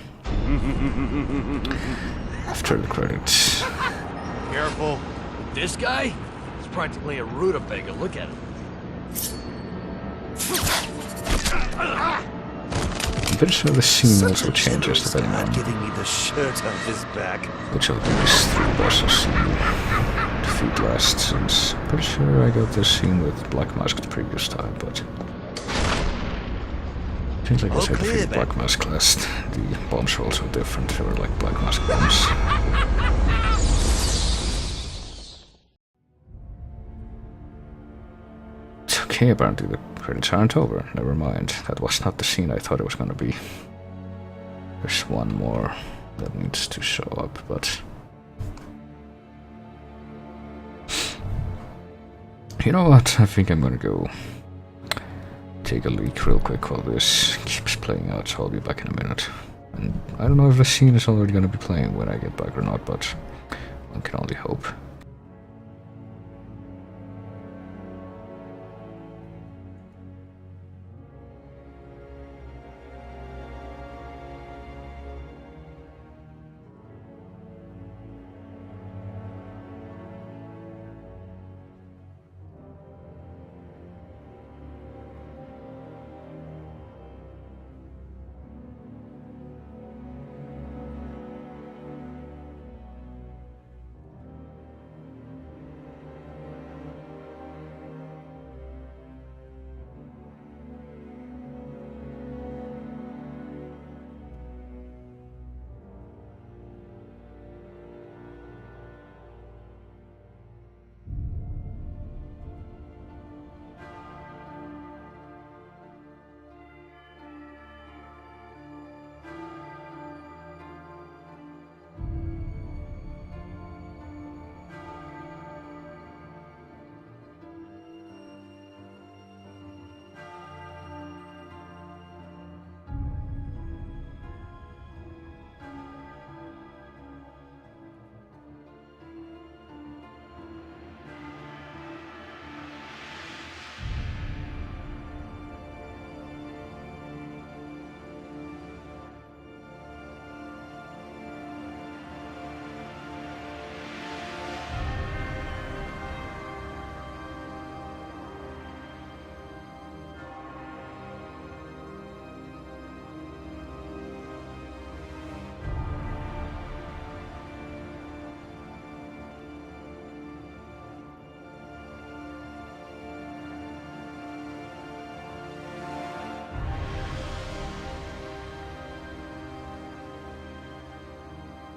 After the credits. Careful. This guy? He's practically a rutabaga. Look at him. I'm pretty sure the scene also changes depending on giving me the shirt off his back. which of these three bosses you defeat last, since I'm pretty sure I got this scene with Black Mask the previous time, but seems like I said defeated Black Mask last. The bombs were also different, they were like Black Mask bombs. It's okay, apparently the credits aren't over. Never mind, that was not the scene I thought it was gonna be. There's one more that needs to show up, but you know what, I think I'm gonna go take a leak real quick while this keeps playing out, so I'll be back in a minute. And I don't know if the scene is already gonna be playing when I get back or not, but one can only hope.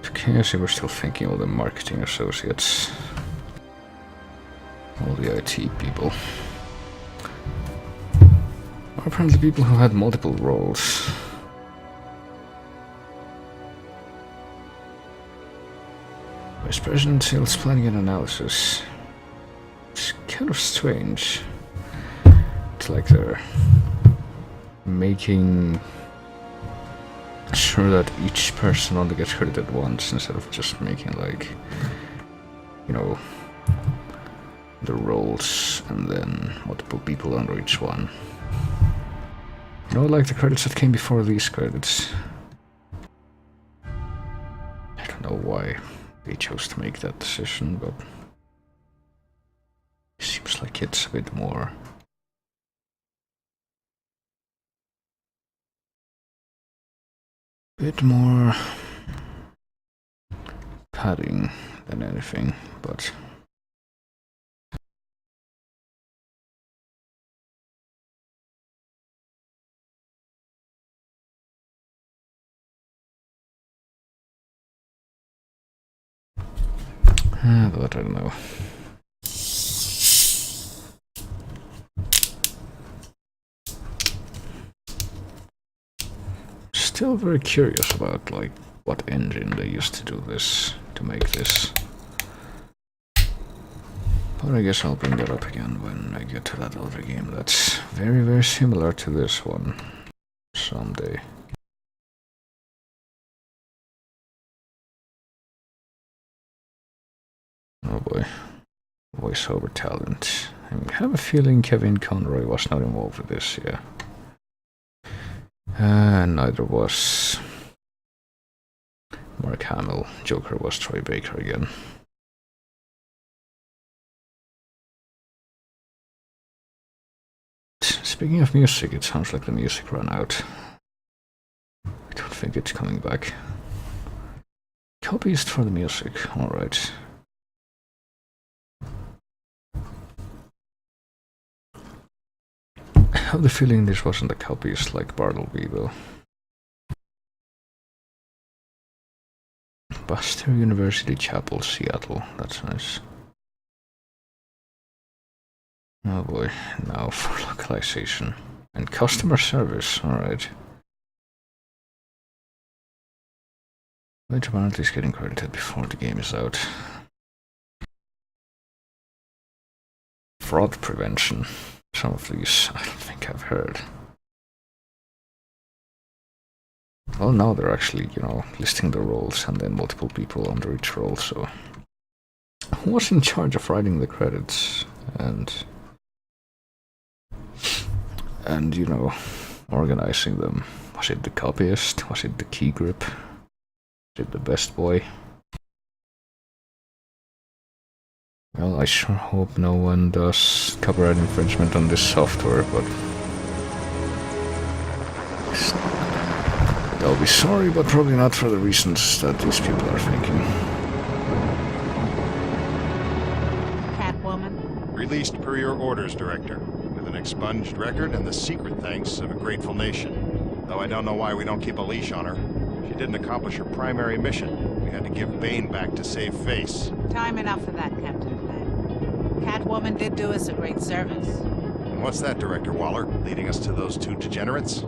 Okay, I see we're still thinking of the marketing associates. All the IT people. Or apparently people who had multiple roles. Vice President, Sales Planning and Analysis. It's kind of strange. It's like they're making sure that each person only gets credited once instead of just making, like, you know, the roles and then multiple people under each one. You know, like the credits that came before these credits. I don't know why they chose to make that decision, but it seems like it's a bit more padding than anything, but but I don't know. still very curious about like what engine they used to do this, to make this. But I guess I'll bring that up again when I get to that other game that's very, very similar to this one someday. Oh boy. Voiceover talent. I have a feeling Kevin Conroy was not involved with this, yeah. Neither was Mark Hamill. Joker was Troy Baker again. Speaking of music, it sounds like the music ran out. I don't think it's coming back. Copyist for the music, alright. I have the feeling this wasn't a copyist like Bartleby though. Buster University Chapel, Seattle, that's nice. Oh boy, now for localization. And customer service, alright. Which apparently is getting credited before the game is out. Fraud prevention. Some of these I don't think I've heard. Well, now they're actually, you know, listing the roles and then multiple people under each role, so... Who was in charge of writing the credits? And you know, organizing them. Was it the copyist? Was it the key grip? Was it the best boy? Well, I sure hope no one does copyright infringement on this software, but... I'll be sorry, but probably not for the reasons that these people are thinking. Catwoman? Released per your orders, Director. With an expunged record and the secret thanks of a grateful nation. Though I don't know why we don't keep a leash on her. She didn't accomplish her primary mission. We had to give Bane back to save face. Time enough for that, Captain Flagg. Catwoman did do us a great service. And what's that, Director Waller? Leading us to those two degenerates?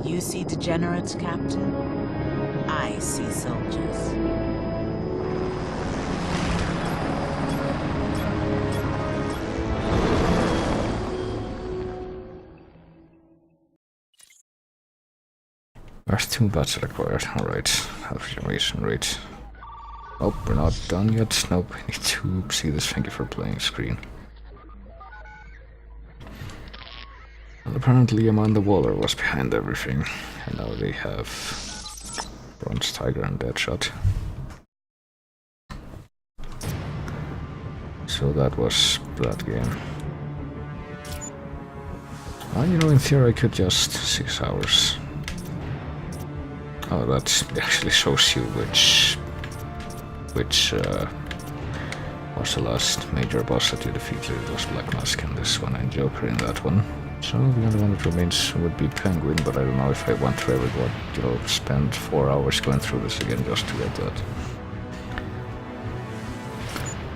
You see degenerates, Captain? I see soldiers. There's 2 bats required, alright. Health regeneration rate. Oh, we're not done yet. Nope, I need to see this. Thank you for playing screen. And apparently Amanda Waller was behind everything. And now they have Bronze Tiger and Deadshot. So that was that game. And you know, in theory I could just 6 hours. Oh, that actually shows you which was the last major boss that you defeated. It was Black Mask in this one and Joker in that one. So the only one that remains would be Penguin, but I don't know if I want to ever go, you know, spend 4 hours going through this again just to get that.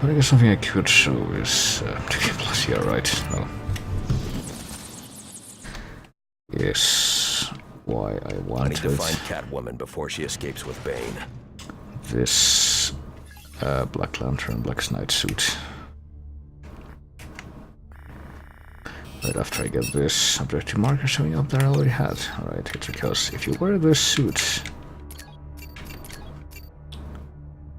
But I guess something I could show is the game plus, yeah, right, no. Yes, why I wanted... I need to find Catwoman before she escapes with Bane. This Black Lantern, Black Knight suit. Right after I get this objective marker showing up that I already had. Alright, it's because if you wear this suit,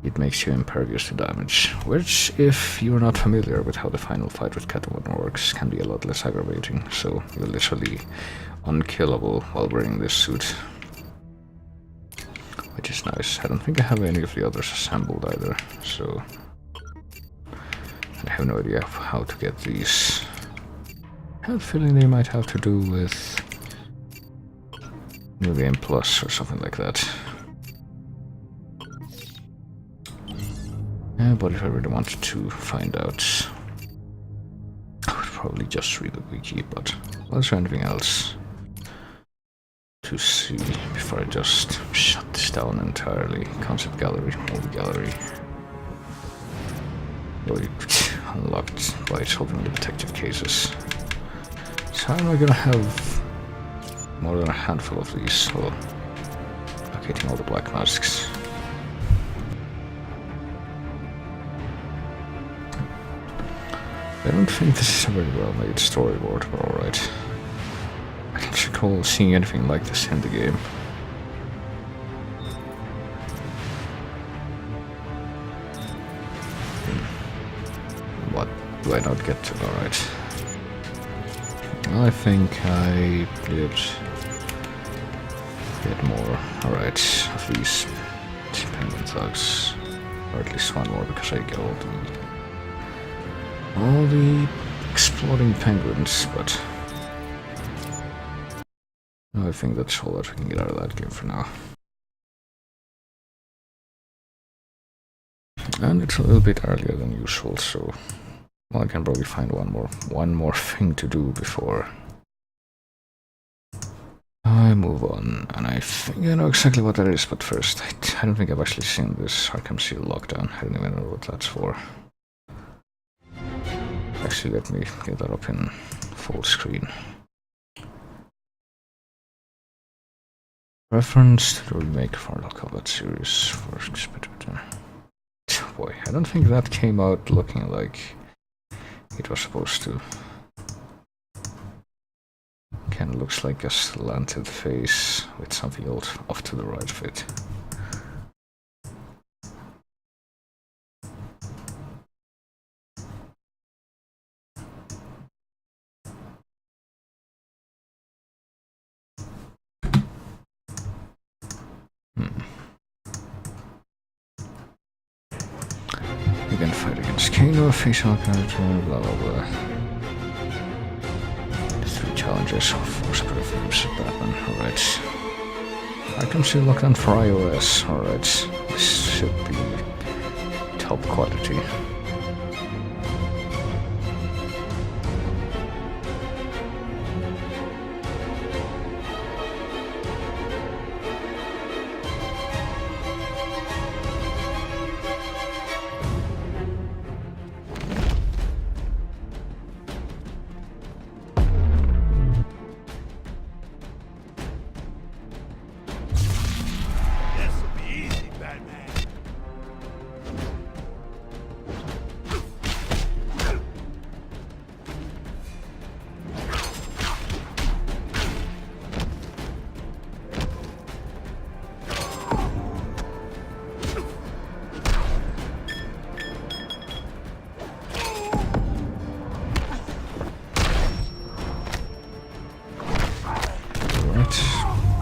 it makes you impervious to damage, which, if you're not familiar with how the final fight with Catwoman works, can be a lot less aggravating, so you're literally unkillable while wearing this suit. Which is nice. I don't think I have any of the others assembled either, so... I have no idea how to get these. I have a feeling they might have to do with New Game Plus or something like that. Yeah, but if I really wanted to find out, I would probably just read the wiki, but was there anything else to see before I just shut this down entirely? Concept gallery, movie gallery. Unlocked by solving the detective cases. So how am I gonna have more than a handful of these? Well, Locating all the black masks. I don't think this is a very well made storyboard, but alright. I don't recall seeing anything like this in the game. What do I not get to? Alright. I think I did get more. Alright, of these penguin thugs. Or at least one more because I get all the exploding penguins, but I think that's all that we can get out of that game for now. And it's a little bit earlier than usual, so well, I can probably find one more thing to do before I move on. And I think I know exactly what that is, but first, I don't think I've actually seen this Arkham Seal lockdown. I don't even know what that's for. Actually, let me get that up in full screen. Reference to the remake of Mortal Kombat series. Boy, I don't think that came out looking like it was supposed to. Kinda looks like a slanted face with something else off to the right of it. You can fight against Kano, face all character, blah blah blah. The 3 challenges of 4 separate films of Batman, alright. Arkham Seal lockdown for iOS, alright. This should be top quality.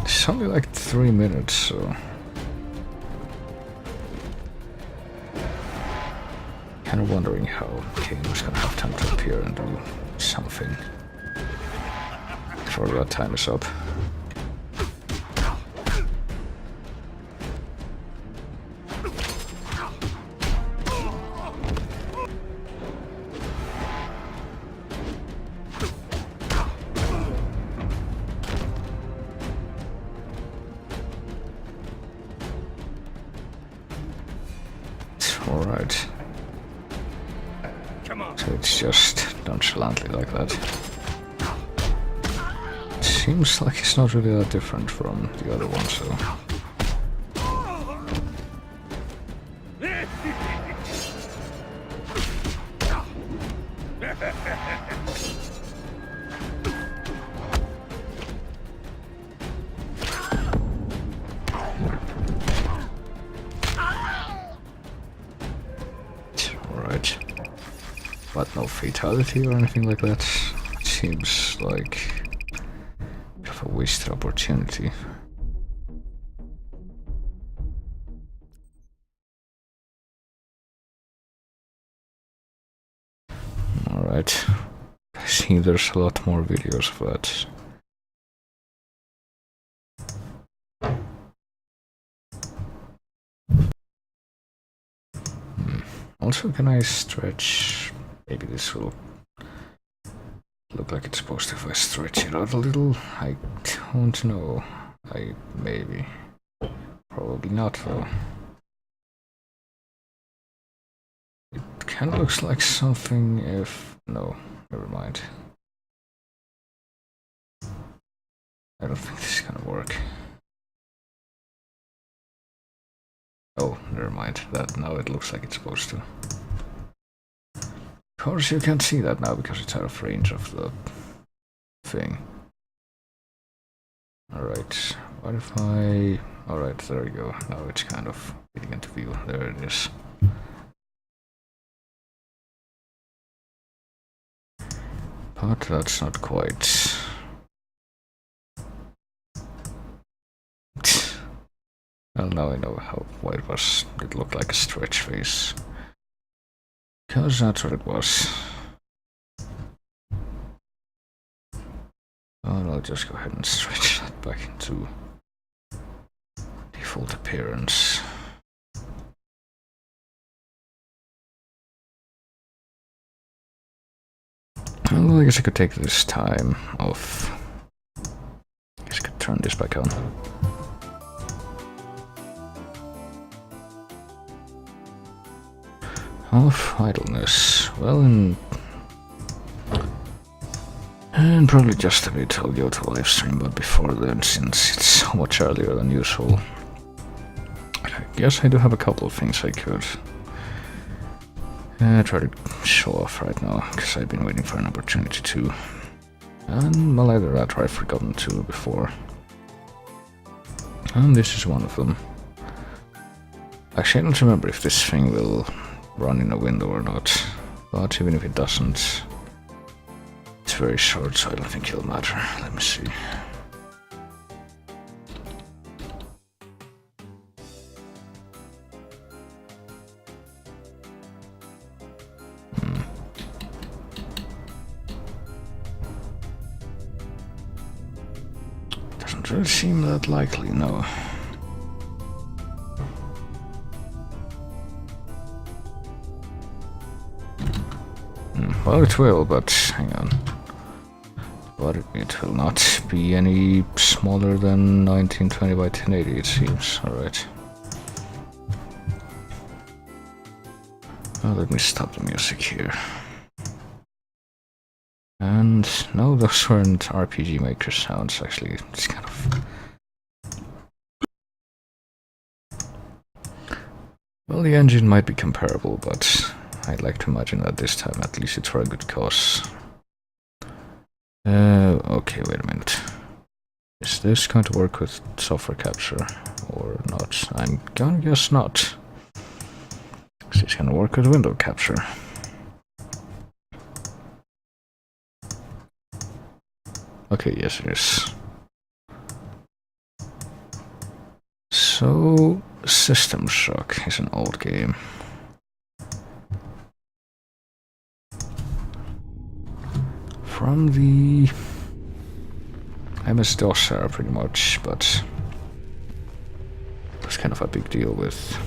It's only like 3 minutes, so kind of wondering how Kane was gonna have time to appear and do something before that time is up. Alright. So it's just nonchalantly like that. It seems like it's not really that different from the other one, so. But no fatality or anything like that. It seems like a bit of a wasted opportunity. Alright. I see there's a lot more videos of that. Also, can I stretch? Maybe this will look like it's supposed to if I stretch it out a little. I don't know. Maybe. Probably not though. It kinda looks like something if... no, never mind. I don't think this is gonna work. Oh, never mind. That now it looks like it's supposed to. Of course, you can't see that now because it's out of range of the thing. Alright, what if I... Alright, there we go. Now it's kind of getting into view. There it is. But that's not quite... Well, now I know why it was. It looked like a stretch face. Because that's what it was. Well, I'll just go ahead and stretch that back into default appearance. Well, I guess I could take this time off. I guess I could turn this back on. Of idleness. Well, and probably just a bit I'll go to live stream, but before then, since it's so much earlier than usual, I guess I do have a couple of things I could try to show off right now, because I've been waiting for an opportunity to. And well, either that or I've forgotten to before. And this is one of them. Actually, I don't remember if this thing will run in a window or not, but even if it doesn't, it's very short, so I don't think it'll matter. Let me see. Doesn't really seem that likely, no. Well, it will, but hang on. But it will not be any smaller than 1920 by 1080, it seems. Alright. Well, let me stop the music here. And no, those weren't RPG Maker sounds, actually. It's kind of... Well, the engine might be comparable, but I'd like to imagine that this time at least it's for a good cause. Okay, wait a minute. Is this going to work with software capture or not? I'm gonna guess not. Because it's gonna work with window capture. Okay, yes it is. So, System Shock is an old game. From the MS-DOS era, pretty much, but it was kind of a big deal with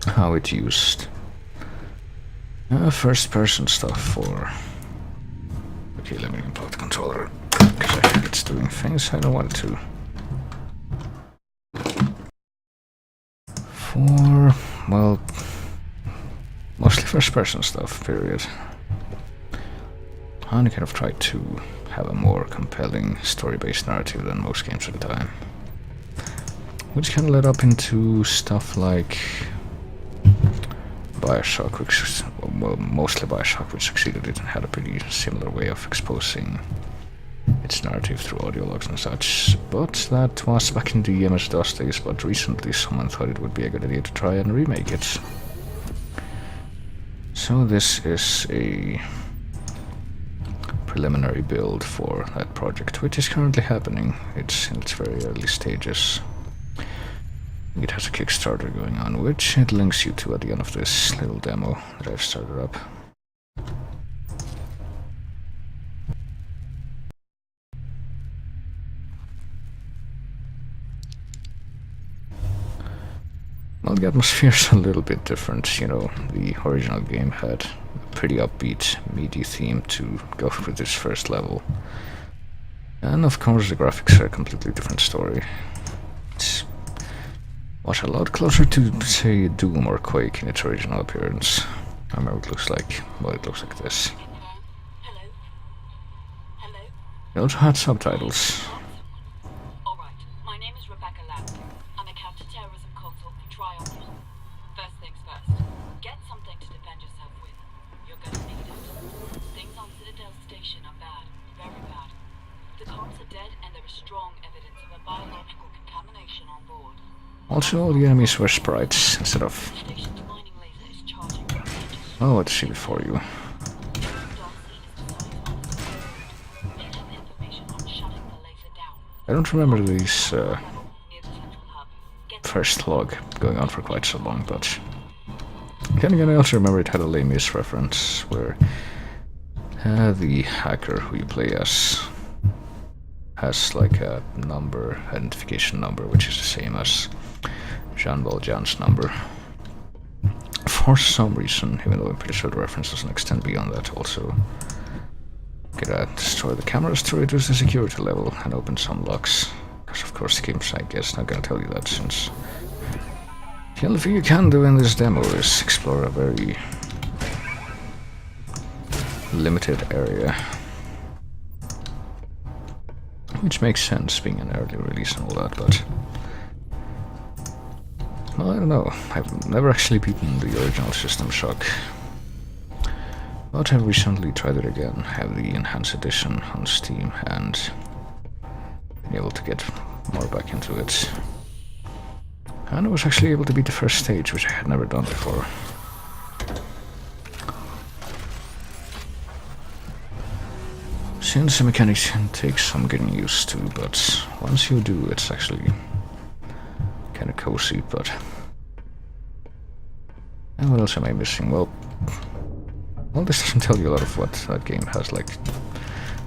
how it used first-person stuff for... Okay, let me unplug the controller, because I think it's doing things I don't want it to. For, well, mostly first-person stuff, period. And I kind of tried to have a more compelling story-based narrative than most games at the time. Which kind of led up into stuff like Bioshock, which, well, mostly Bioshock, which succeeded it and had a pretty similar way of exposing its narrative through audio logs and such. But that was back in the MS-DOS days, but recently someone thought it would be a good idea to try and remake it. So this is a preliminary build for that project, which is currently happening. It's in its very early stages. It has a Kickstarter going on, which it links you to at the end of this little demo that I've started up. Well, the atmosphere's a little bit different, you know. The original game had a pretty upbeat, meaty theme to go with this first level. And of course the graphics are a completely different story. It's much a lot closer to, say, Doom or Quake in its original appearance. I remember what it looks like. Well, it looks like this. Hello? Hello? It also had subtitles. Alright, my name is Rebecca Lamb. I'm a counter-terrorism consultant for Triumph is strong evidence of a biological contamination on board. Also, all the enemies were sprites instead of... The station's mining laser is charging. Oh, let's see before you. I don't remember these first log going on for quite so long, but then again I also remember it had a Les Mis reference where the hacker who you play as has like a number, identification number, which is the same as Jean Valjean's number. For some reason, even though I'm pretty sure the reference doesn't extend beyond that, also gotta destroy the cameras to reduce the security level and open some locks. Because of course the game's, I guess, not gonna tell you that, since the only thing you can do in this demo is explore a very limited area. Which makes sense, being an early release and all that, but... well, I don't know. I've never actually beaten the original System Shock. But I've recently tried it again. I have the Enhanced Edition on Steam and been able to get more back into it. And I was actually able to beat the first stage, which I had never done before. Since the mechanics can take some getting used to, but once you do, it's actually kinda cozy, but... and what else am I missing? Well, this doesn't tell you a lot of what that game has, like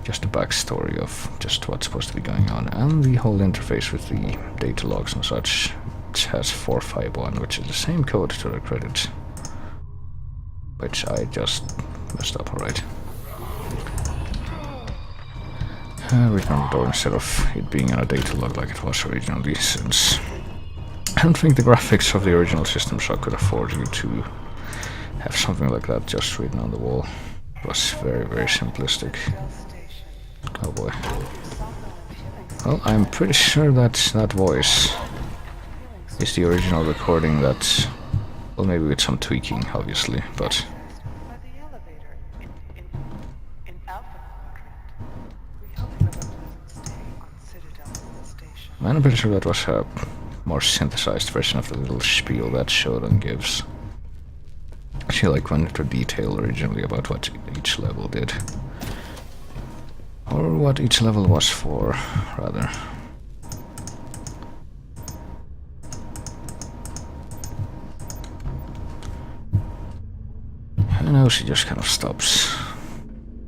just a backstory of just what's supposed to be going on, and the whole interface with the data logs and such. It has 451, which is the same code to their credit, which I just messed up, alright. Return the door instead of it being on a data log like it was originally, since I don't think the graphics of the original System Shock could afford you to have something like that just written on the wall. It was very, very simplistic. Oh boy. Well, I'm pretty sure that that voice is the original recording that... well, maybe with some tweaking, obviously, but... I'm pretty sure that was a more synthesized version of the little spiel that Shodan gives. She like went into detail originally about what each level did. Or what each level was for, rather. I know she just kind of stops.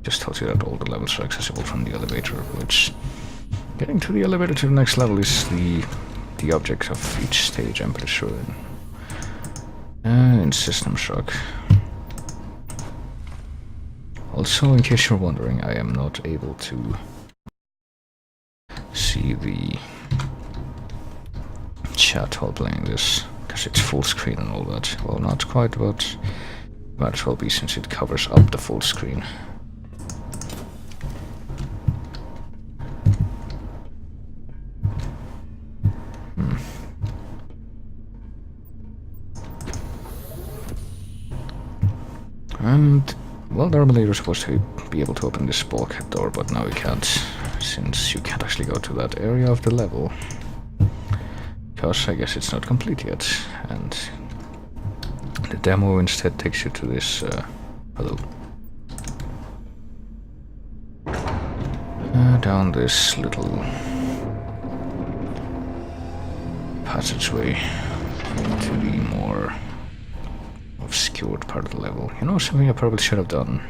Just tells you that all the levels are accessible from the elevator, which... getting to the elevator to the next level is the object of each stage, I'm pretty sure. In System Shock. Also, in case you're wondering, I am not able to see the chat while playing this, because it's full screen and all that. Well, not quite, but might as well be, since it covers up the full screen. And, well, normally you're supposed to be able to open this bulkhead door, but now you can't, since you can't actually go to that area of the level. Because I guess it's not complete yet, and the demo instead takes you to this, hello. Down this little passageway into the more obscured part of the level. You know, something I probably should have done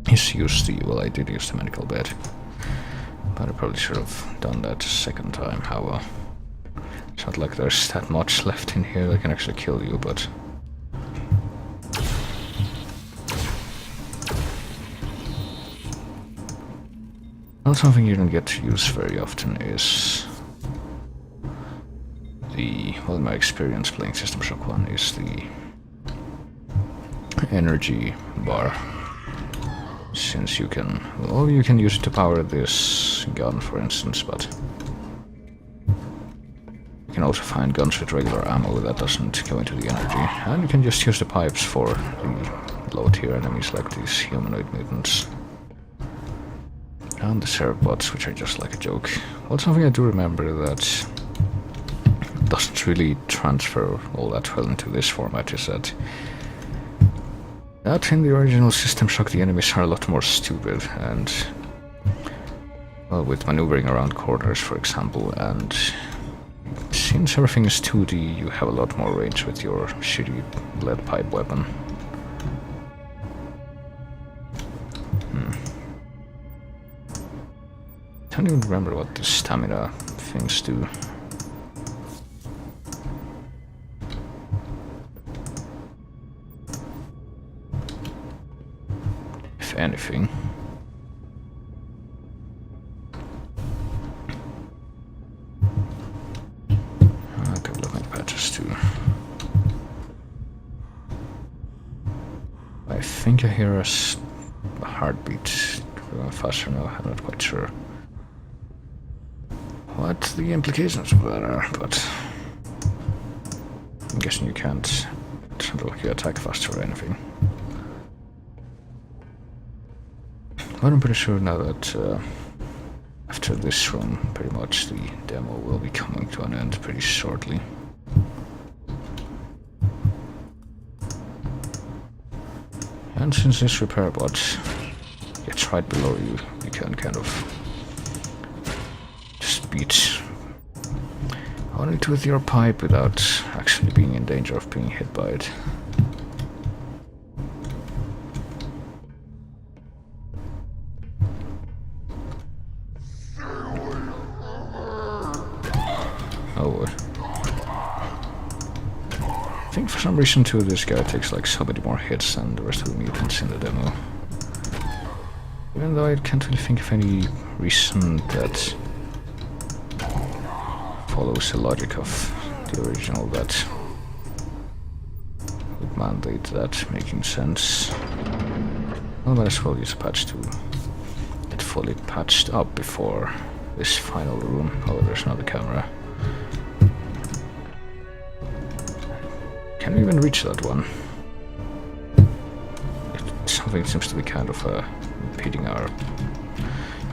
is use the... well, I did use the medical bed, but I probably should have done that a second time. How it's not like there's that much left in here that can actually kill you, but... well, something you don't get to use very often is the... well, in my experience playing System Shock 1 is the energy bar. Since you can... well, you can use it to power this gun, for instance, but... you can also find guns with regular ammo that doesn't go into the energy. And you can just use the pipes for the low-tier enemies like these humanoid mutants. And the serve bots, which are just like a joke. Well, something I do remember that doesn't really transfer all that well into this format is that in the original System Shock the enemies are a lot more stupid and, well, with maneuvering around corners, for example, and since everything is 2D, you have a lot more range with your shitty lead pipe weapon. I don't even remember what the stamina things do. If anything. Development patches too. I think I hear a heartbeat going faster now, I'm not quite sure what the implications of that are, but I'm guessing you can't. It doesn't look like you attack faster or anything. But I'm pretty sure now that after this room, pretty much the demo will be coming to an end pretty shortly. And since this repair bot gets right below you, you can kind of just beat on it with your pipe without actually being in danger of being hit by it. Oh, I think for some reason too this guy takes like so many more hits than the rest of the mutants in the demo. Even though I can't really think of any reason that follows the logic of the original that would mandate that making sense. Well, might as well use a patch to get fully patched up before this final room. Oh, there's another camera. Can we even reach that one? Something seems to be kind of impeding our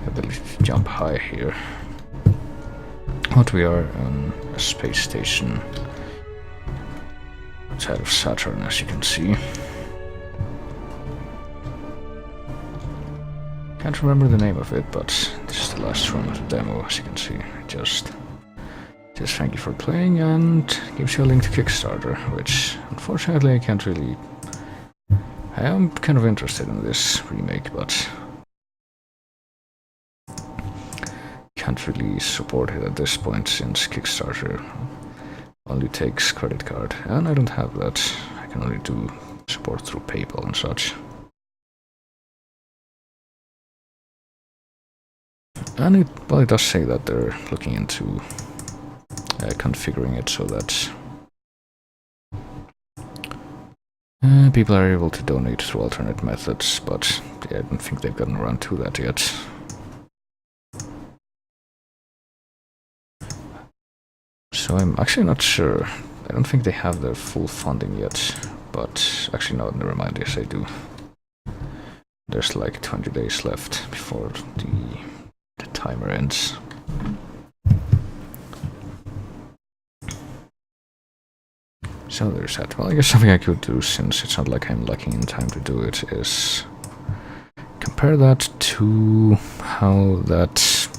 ability to jump high here. But we are on a space station outside of Saturn, as you can see. Can't remember the name of it, but this is the last room of the demo, as you can see. Just thank you for playing, and gives you a link to Kickstarter, which unfortunately I can't really... I am kind of interested in this remake, but can't really support it at this point since Kickstarter only takes credit card, and I don't have that. I can only do support through PayPal and such. And it does say that they're looking into configuring it so that people are able to donate through alternate methods, but yeah, I don't think they've gotten around to that yet. So I'm actually not sure. I don't think they have their full funding yet, but actually no, never mind, yes I do. There's like 20 days left before the timer ends. So there's that. Well, I guess something I could do, since it's not like I'm lacking in time to do it, is compare that to how that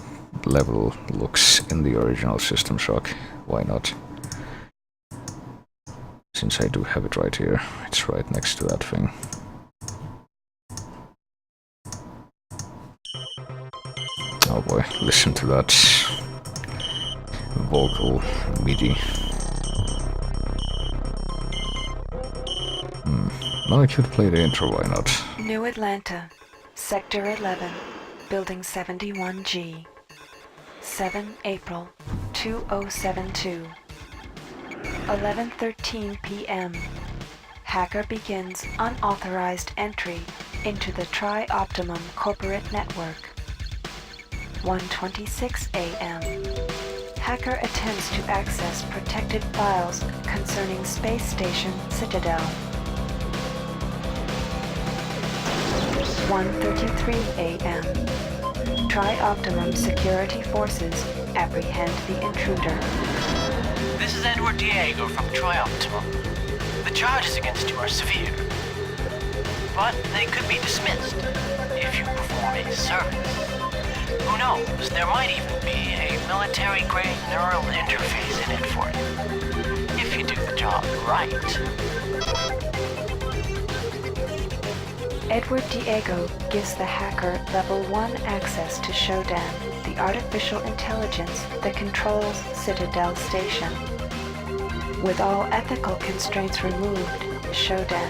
level looks in the original System Shock. Why not? Since I do have it right here, it's right next to that thing. Oh boy, listen to that vocal MIDI. Well, I could play the intro, why not? New Atlanta, Sector 11, Building 71G. 7 April 2072. 11:13 p.m. Hacker begins unauthorized entry into the Tri-Optimum corporate network. 1:26 a.m. Hacker attempts to access protected files concerning Space Station Citadel. 1:33 a.m. Tri-Optimum security forces apprehend the intruder. This is Edward Diego from Tri-Optimum. The charges against you are severe, but they could be dismissed if you perform a service. Who knows, there might even be a military-grade neural interface in it for you, if you do the job right. Edward Diego gives the hacker Level 1 access to Shodan, the artificial intelligence that controls Citadel Station. With all ethical constraints removed, Shodan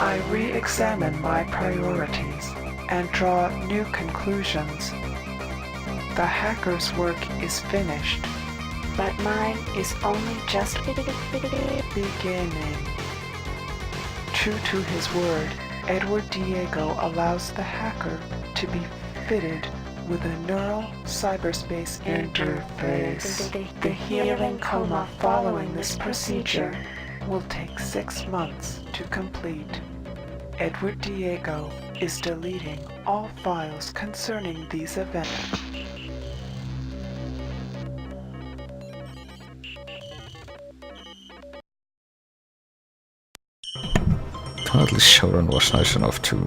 I re-examine my priorities and draw new conclusions. The hacker's work is finished, but mine is only just beginning. True to his word, Edward Diego allows the hacker to be fitted with a neural cyberspace interface. The healing coma following this procedure will take 6 months to complete. Edward Diego is deleting all files concerning these events. At least Shodan was nice enough to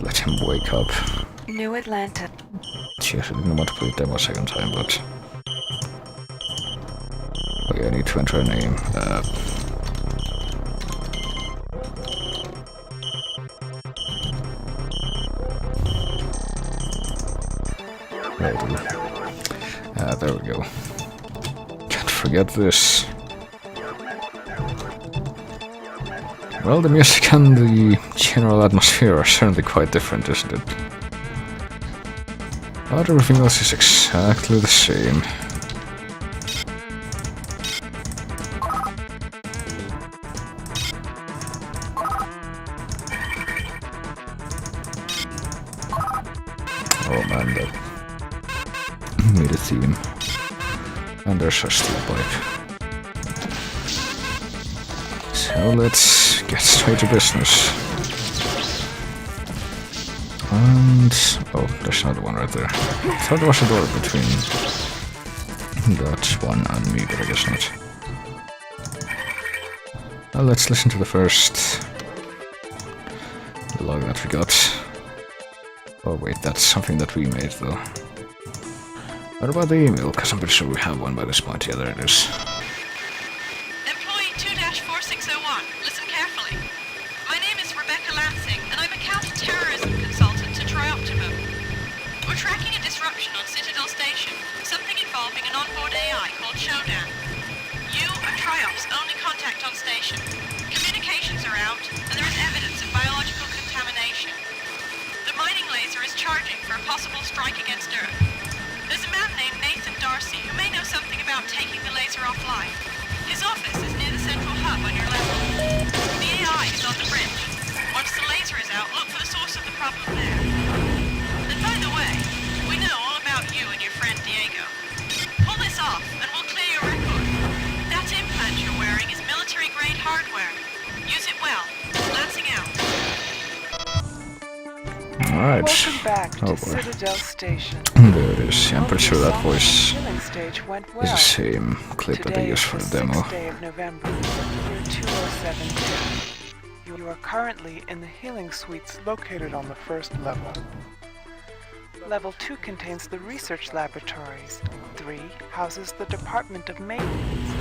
let him wake up. New Atlanta. Yes, I didn't want to play the demo second time, but... Okay, I need to enter a name. There we go. Can't forget this. Well, the music and the general atmosphere are certainly quite different, isn't it? But everything else is exactly the same. Oh man, that made a theme. And there's a steel pipe. So let's get straight to business. And... oh, there's another one right there. I thought there was a door between that one and me, but I guess not. Well, let's listen to the first log that we got. Oh wait, that's something that we made though. What about the email? Because I'm pretty sure we have one by this point. Yeah, there it is. Employee 2-4601, listen carefully. My name is Rebecca Lansing, and I'm a counter-terrorism consultant to Tri-Optimum. We're tracking a disruption on Citadel Station, something involving an onboard AI called Shodan. You are Tri-Op's only contact on station. Communications are out, and there is evidence of biological contamination. The mining laser is charging for a possible strike against Earth. There's a man named Nathan Darcy who may know something about taking the laser offline. His office is near the central hub on your level. The AI is on the bridge. Once the laser is out, look for the source of the problem there. And by the way, we know all about you and your friend Diego. Pull this off, and we'll clear your record. That implant you're wearing is military-grade hardware. Use it well. Lansing out. Alright. Welcome back to boy. Citadel Station. There it is. Yeah, I'm pretty sure that voice is the same clip that they used for the demo. Day of November, year 2017. You are currently in the healing suites located on the first level. Level 2 contains the research laboratories. 3 houses the Department of Maintenance.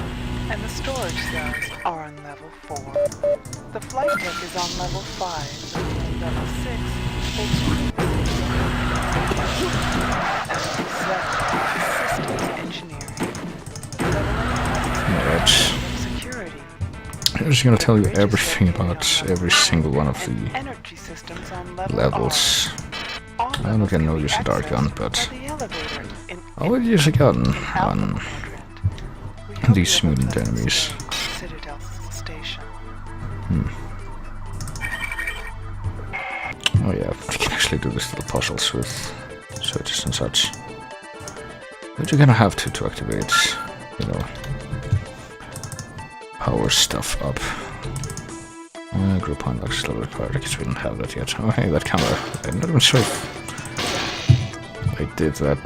And the storage cells are on level 4. The flight deck is on level 5. Level 6 holds systems engineering. Alright. Security. I'm just gonna tell you everything about every single one of the levels. I'm not gonna use a dart gun, but I will use a gun on these mutant enemies. Oh yeah, you can actually do these little puzzles with switches and such. But you're gonna have to activate, you know, power stuff up. Group 1 looks level required. I guess we don't have that yet. Oh, hey, that camera. I'm not even sure if I did that,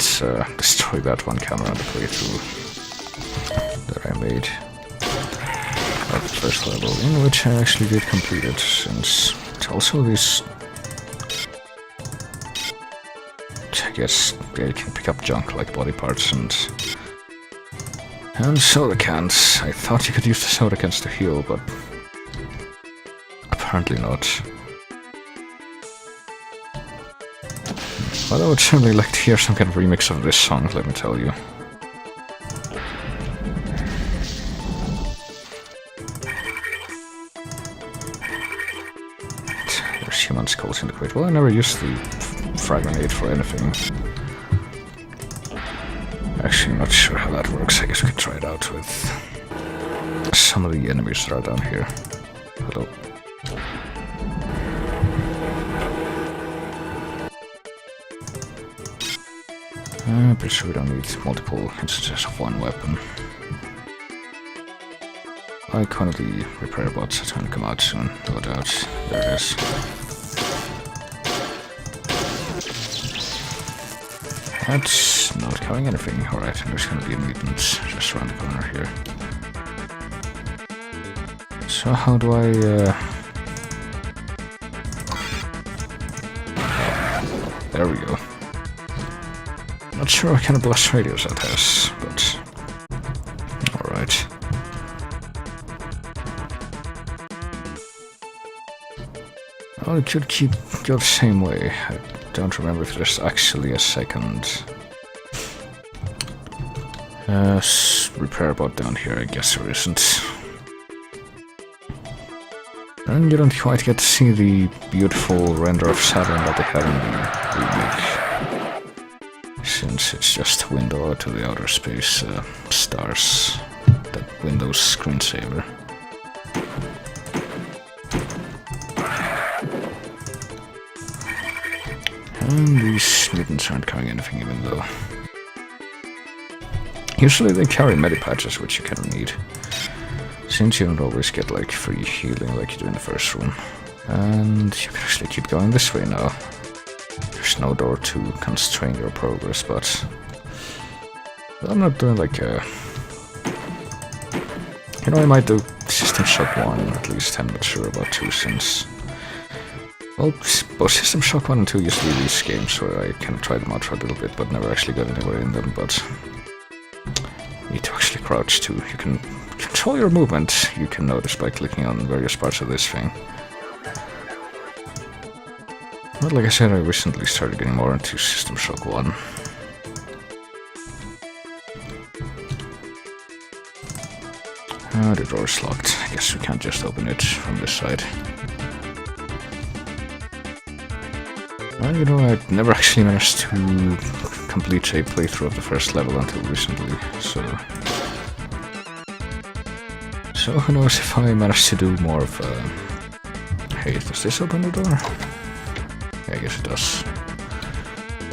destroy that one camera on the playthrough that I made at the first level, in which I actually did complete it, since it's also this... I guess they can pick up junk like body parts and soda cans. I thought you could use the soda cans to heal, but apparently not. But I would certainly like to hear some kind of remix of this song, let me tell you. There's human skulls in the crate. Well, I never used the frag grenade for anything. Actually, I'm not sure how that works. I guess we could try it out with some of the enemies that are down here. Hello. I'm pretty sure we don't need multiple instances of one weapon. Like one of the repair bots that's going to come out soon, no doubt. There it is. That's not carrying anything. Alright, there's going to be a mutant just around the corner here. So how do I... there we go. Not sure what kind of blast radius that has, but... alright. Well, it could go the same way. I don't remember if there's actually a second repair bot down here. I guess there isn't. And you don't quite get to see the beautiful render of Saturn that they had in the remake, since it's just a window to the outer space stars, that Windows screensaver. And these mutants aren't carrying anything, even though usually they carry medipatches, which you kind of need, since you don't always get like free healing like you do in the first room. And you can actually keep going this way now. There's no door to constrain your progress, but I'm not doing like a... You know, I might do System Shock 1 at least. I'm not sure about 2, since... well, both System Shock 1 and 2 used to be these games where I kind of tried them out for a little bit, but never actually got anywhere in them. But you need to actually crouch too. You can control your movement, you can notice by clicking on various parts of this thing. But like I said, I recently started getting more into System Shock 1. The door's locked. I guess we can't just open it from this side. Well, you know, I never actually managed to complete a playthrough of the first level until recently, so who knows if I manage to do more of hey, does this open the door? Yeah, I guess it does.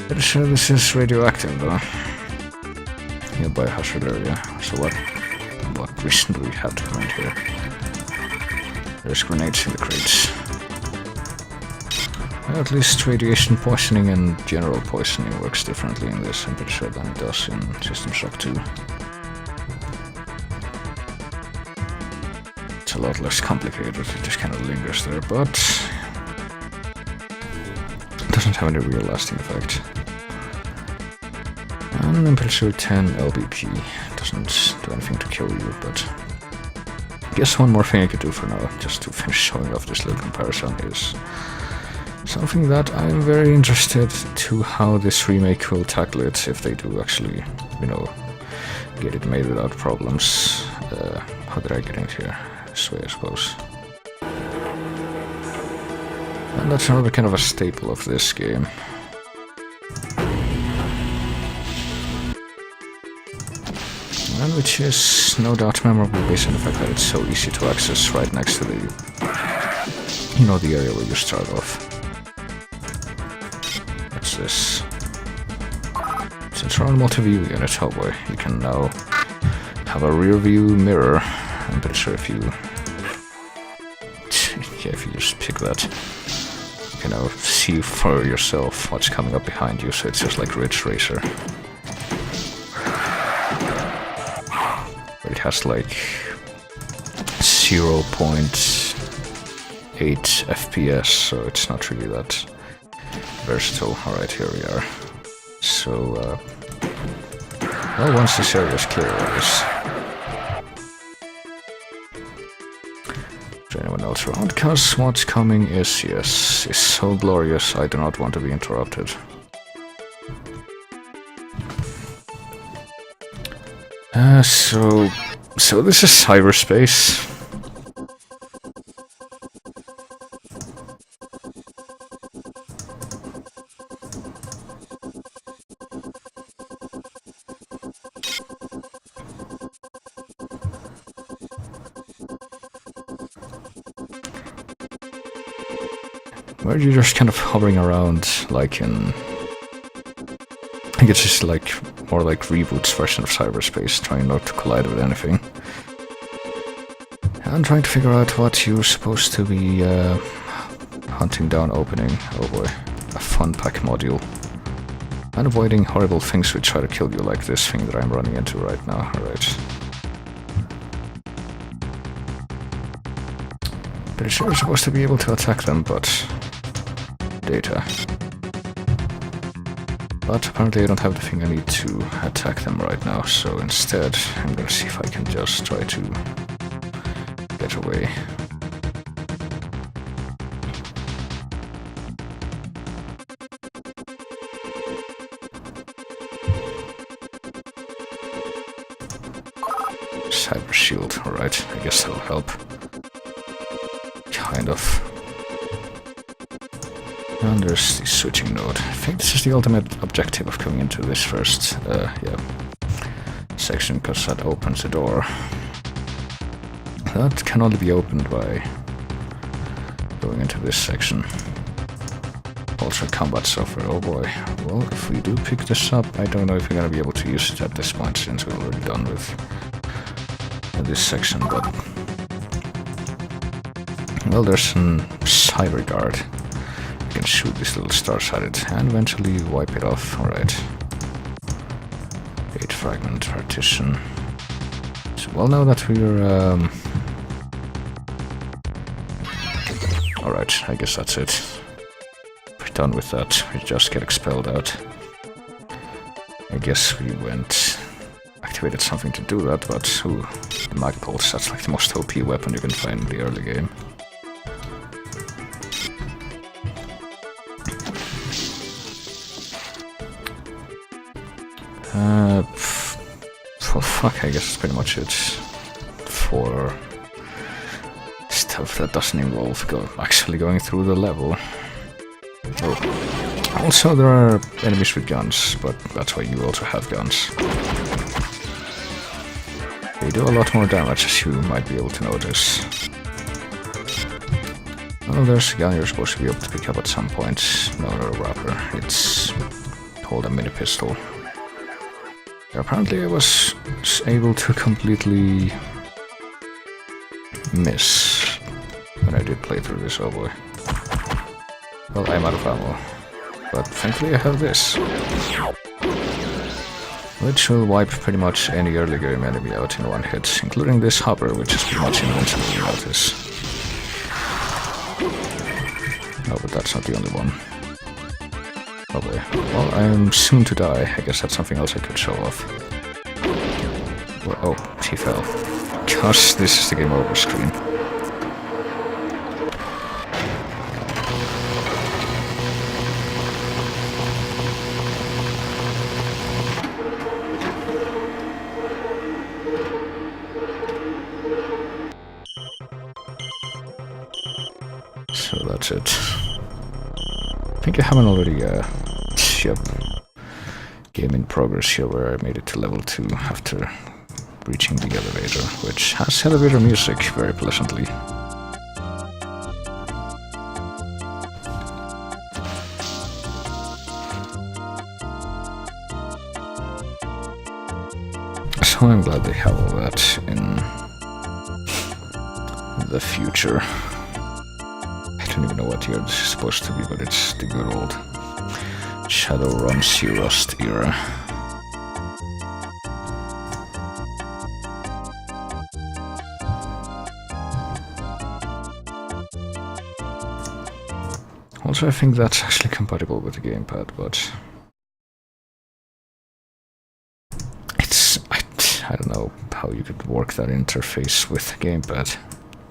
Pretty sure this is radioactive though. Nearby hazard area. So what reason do we have to find here? There's grenades in the crates. Well, at least radiation poisoning and general poisoning works differently in this, I'm pretty sure, than it does in System Shock 2. It's a lot less complicated, it just kind of lingers there, but it doesn't have any real lasting effect. And I'm pretty sure 10 LBP doesn't do anything to kill you, but I guess one more thing I could do for now, just to finish showing off this little comparison, is something that I'm very interested to how this remake will tackle it, if they do actually, you know, get it made without problems. How did I get in here? This way, I suppose. And that's another kind of a staple of this game. And which is no doubt memorable based on the fact that it's so easy to access right next to the, you know, the area where you start off. What's this? Since we're on multi-view unit, oh boy, you can now have a rear view mirror. I'm pretty sure if you... yeah, if you just pick that, you know, see for yourself what's coming up behind you, so it's just like Ridge Racer. But it has like 0.8 FPS, so it's not really that versatile. Alright, here we are. So, well, once this area is clear, I guess. Is there anyone else around? Because what's coming is so glorious, I do not want to be interrupted. So this is cyberspace. Where you're just kind of hovering around, like in... I think it's just like more like Reboot's version of cyberspace, trying not to collide with anything. And trying to figure out what you're supposed to be hunting down, opening. Oh boy, a fun pack module. And avoiding horrible things which try to kill you, like this thing that I'm running into right now. Alright. Pretty sure you're supposed to be able to attack them, but... data. But apparently I don't have the thing I need to attack them right now, so instead I'm gonna see if I can just try to get away. Cyber shield, alright, I guess that'll help. Kind of. And there's the switching node. I think this is the ultimate objective of coming into this first, section, because that opens the door. That can only be opened by going into this section. Also combat software, oh boy. Well, if we do pick this up, I don't know if we're gonna be able to use it at this point, since we're already done with this section, but... well, there's an cyber guard. Can shoot these little stars at it and eventually wipe it off. Alright. 8 fragment partition. So well, now that we're alright, I guess that's it. We're done with that. We just get expelled out. I guess we activated something to do that, but ooh, the mag pulse, that's like the most OP weapon you can find in the early game. Well, fuck, I guess that's pretty much it for stuff that doesn't involve actually going through the level. Oh. Also, there are enemies with guns, but that's why you also have guns. They do a lot more damage, as you might be able to notice. Well, there's a gun you're supposed to be able to pick up at some point. No, not a wrapper. It's called a mini pistol. Apparently I was able to completely miss when I did play through this, oh boy. Well, I'm out of ammo, but thankfully I have this. Which will wipe pretty much any early game enemy out in one hit, including this hopper, which is pretty much invincible, you notice. No, but that's not the only one. Oh boy. Well, I'm soon to die. I guess that's something else I could show off. Well, oh, he fell. Gosh, this is the game over screen. So that's it. I think I haven't already, yep. Game in progress here where I made it to level 2 after reaching the elevator, which has elevator music very pleasantly. So I'm glad they have all that in the future. don't even know what year this is supposed to be, but it's the good old Shadowrun Rust era. Also, I think that's actually compatible with the gamepad, but it's I don't know how you could work that interface with the gamepad.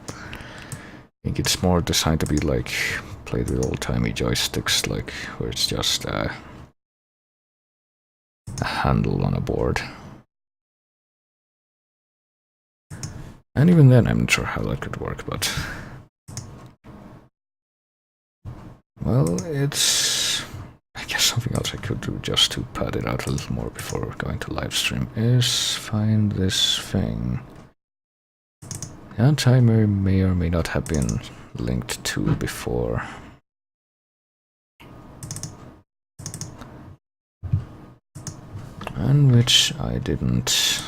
I think it's more designed to be like played with old-timey joysticks, like where it's just a handle on a board. And even then, I'm not sure how that could work, but well, it's I guess something else I could do just to pad it out a little more before going to live stream is find this thing. The timer may or may not have been linked to before. And which I didn't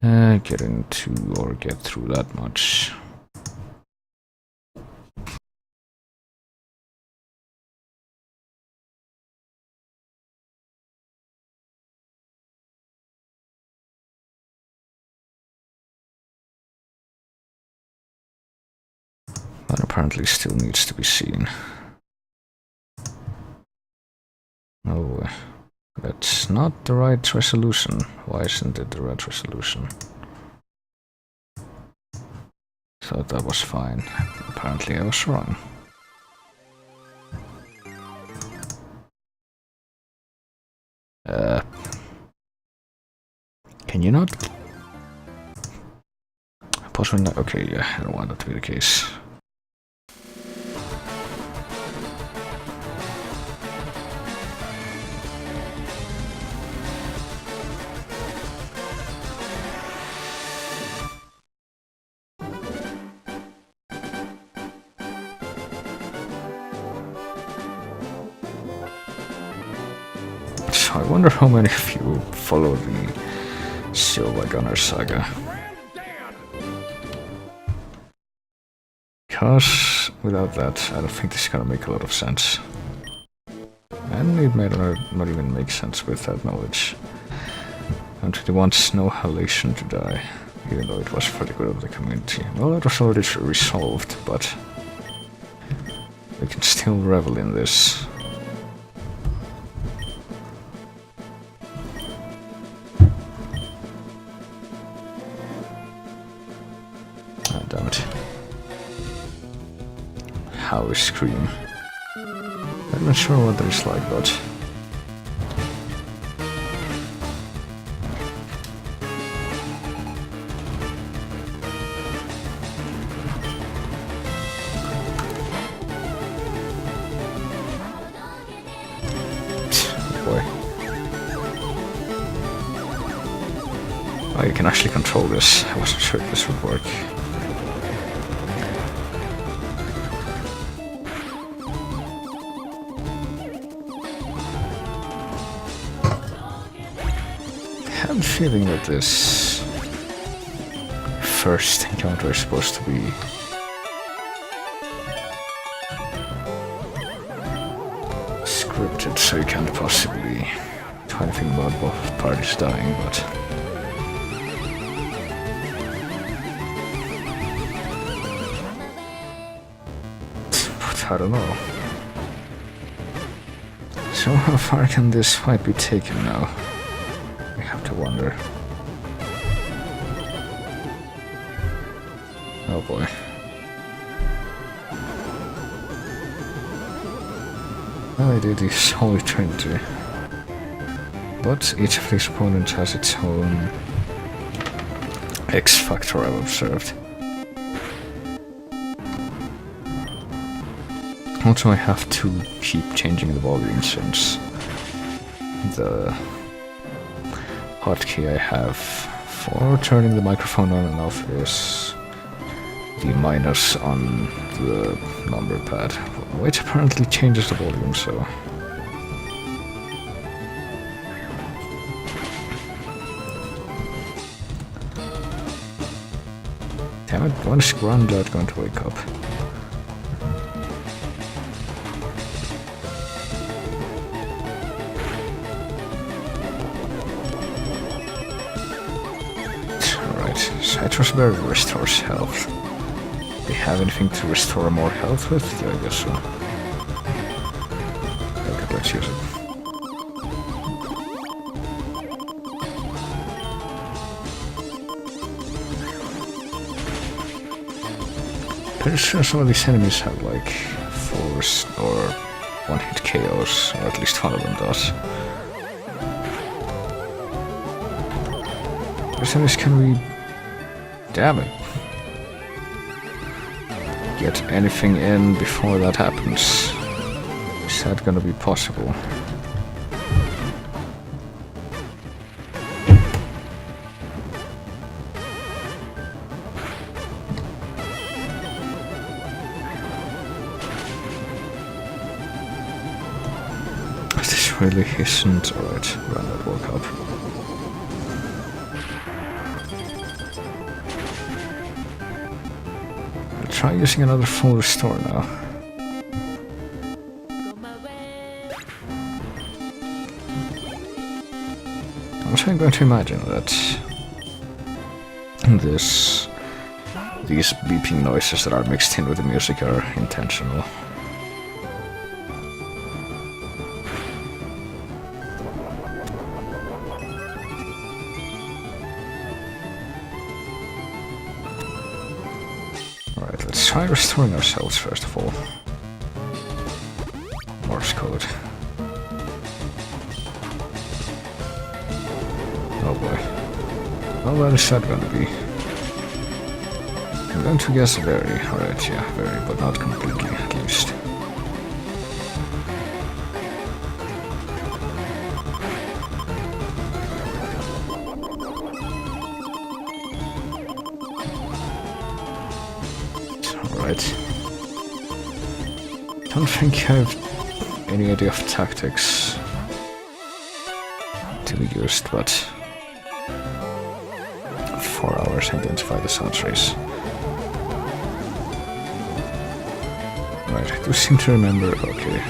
get into or get through that much. But apparently still needs to be seen. Oh, that's not the right resolution. Why isn't it the right resolution? Thought that was fine. Apparently I was wrong. Can you not? Possibly not. Okay, yeah, I don't want that to be the case. I wonder how many of you follow the Silver Gunner saga. Because without that, I don't think this is gonna make a lot of sense. And it may not even make sense with that knowledge. And really wants no halation to die, even though it was for the good of the community. Well, it was already resolved, but we can still revel in this. Damn it. How is Scream? I'm not sure what that is like, but boy. Oh, you can actually control this. I wasn't sure if this would work. I have a feeling that this first encounter is supposed to be scripted, so you can't possibly do anything about both parties dying, but I don't know. So how far can this fight be taken now? I have to wonder. Oh boy. Well, I did use Holy Trinity. But each of these opponents has its own X factor I've observed. Also, I have to keep changing the volume since the hotkey I have for turning the microphone on and off is the minus on the number pad, which apparently changes the volume, so damn it, when is Grandad going to wake up? Citrus Berry restores health. Do they have anything to restore more health with? Yeah, I guess so. Okay, let's use it. Pretty sure some of these enemies have like force or one-hit KOs, or at least one of them does. These enemies can we... Damn it. Get anything in before that happens. Is that gonna be possible? This really isn't... Alright, run that woke up. Try using another full restore now. I'm also going to imagine that these beeping noises that are mixed in with the music are intentional. Let's try restoring ourselves first of all. Morse code. Oh boy. How bad is that gonna be? I'm going to guess very. Alright, yeah, very, but not completely, at least. Don't think I have any idea of tactics to be used, but 4 hours identify the sun trace. Right, I do seem to remember. Okay.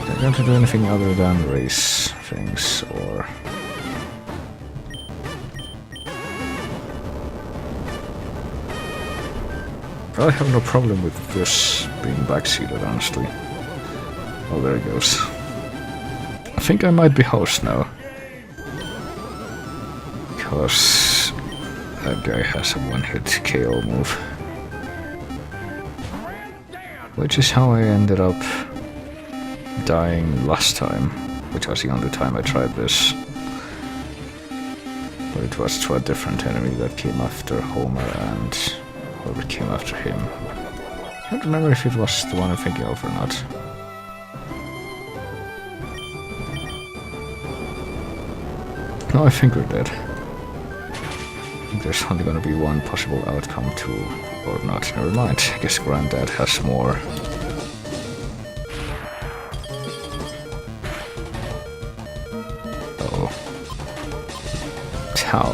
I don't do anything other than race things or. I have no problem with this being backseated, honestly. Oh, there it goes. I think I might be host now. Because that guy has a one-hit KO move. Which is how I ended up dying last time. Which was the only time I tried this. But it was to a different enemy that came after Homer and... whoever came after him. I don't remember if it was the one I'm thinking of or not. No, I think we're dead. I think there's only gonna be one possible outcome to... or not, never mind. I guess Granddad has more. Uh-oh. Tau.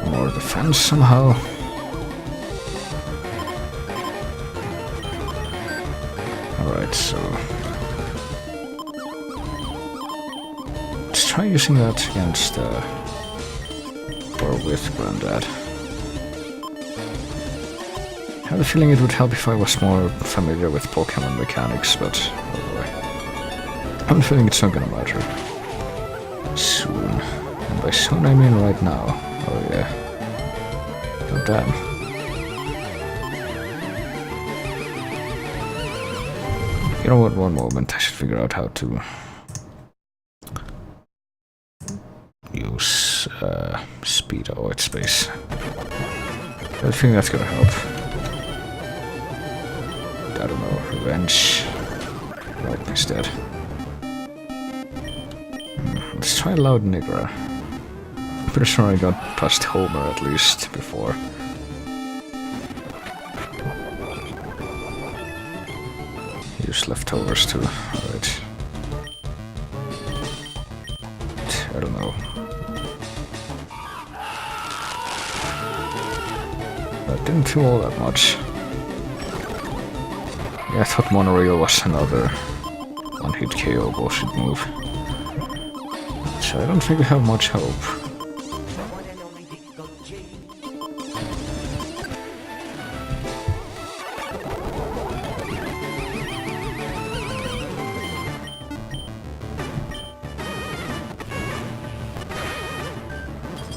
More defense somehow. Alright, so let's try using that against or with Granddad. I have a feeling it would help if I was more familiar with Pokemon mechanics, but oh boy. I have a feeling it's not gonna matter. Soon. And by soon I mean right now. Oh yeah. Oh damn. You know what, one moment, I should figure out how to use speed. Oh, it's space. I think that's gonna help. I don't know, revenge. Nope, he's dead. Let's try Loud Nigra. I'm pretty sure I got past Homer at least before. Use leftovers too. Alright. I don't know. That didn't do all that much. Yeah, I thought Monorail was another one-hit KO bullshit move. So I don't think we have much hope.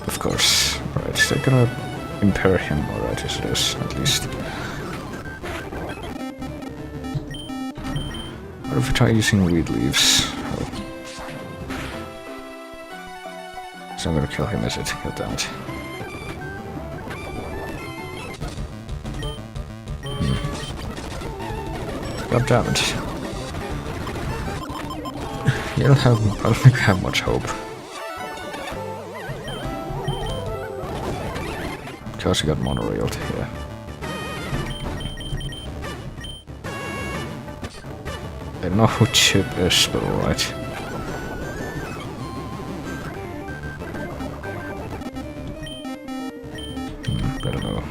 Of course, right, they're gonna impair him, alright, yes it is, at least. What if we try using weed leaves? Oh. So I'm gonna kill him, is it? God damn it. God damn it. I don't think I have much hope. Because he got monorailed, yeah. I don't know who Chip is, but alright. Better know.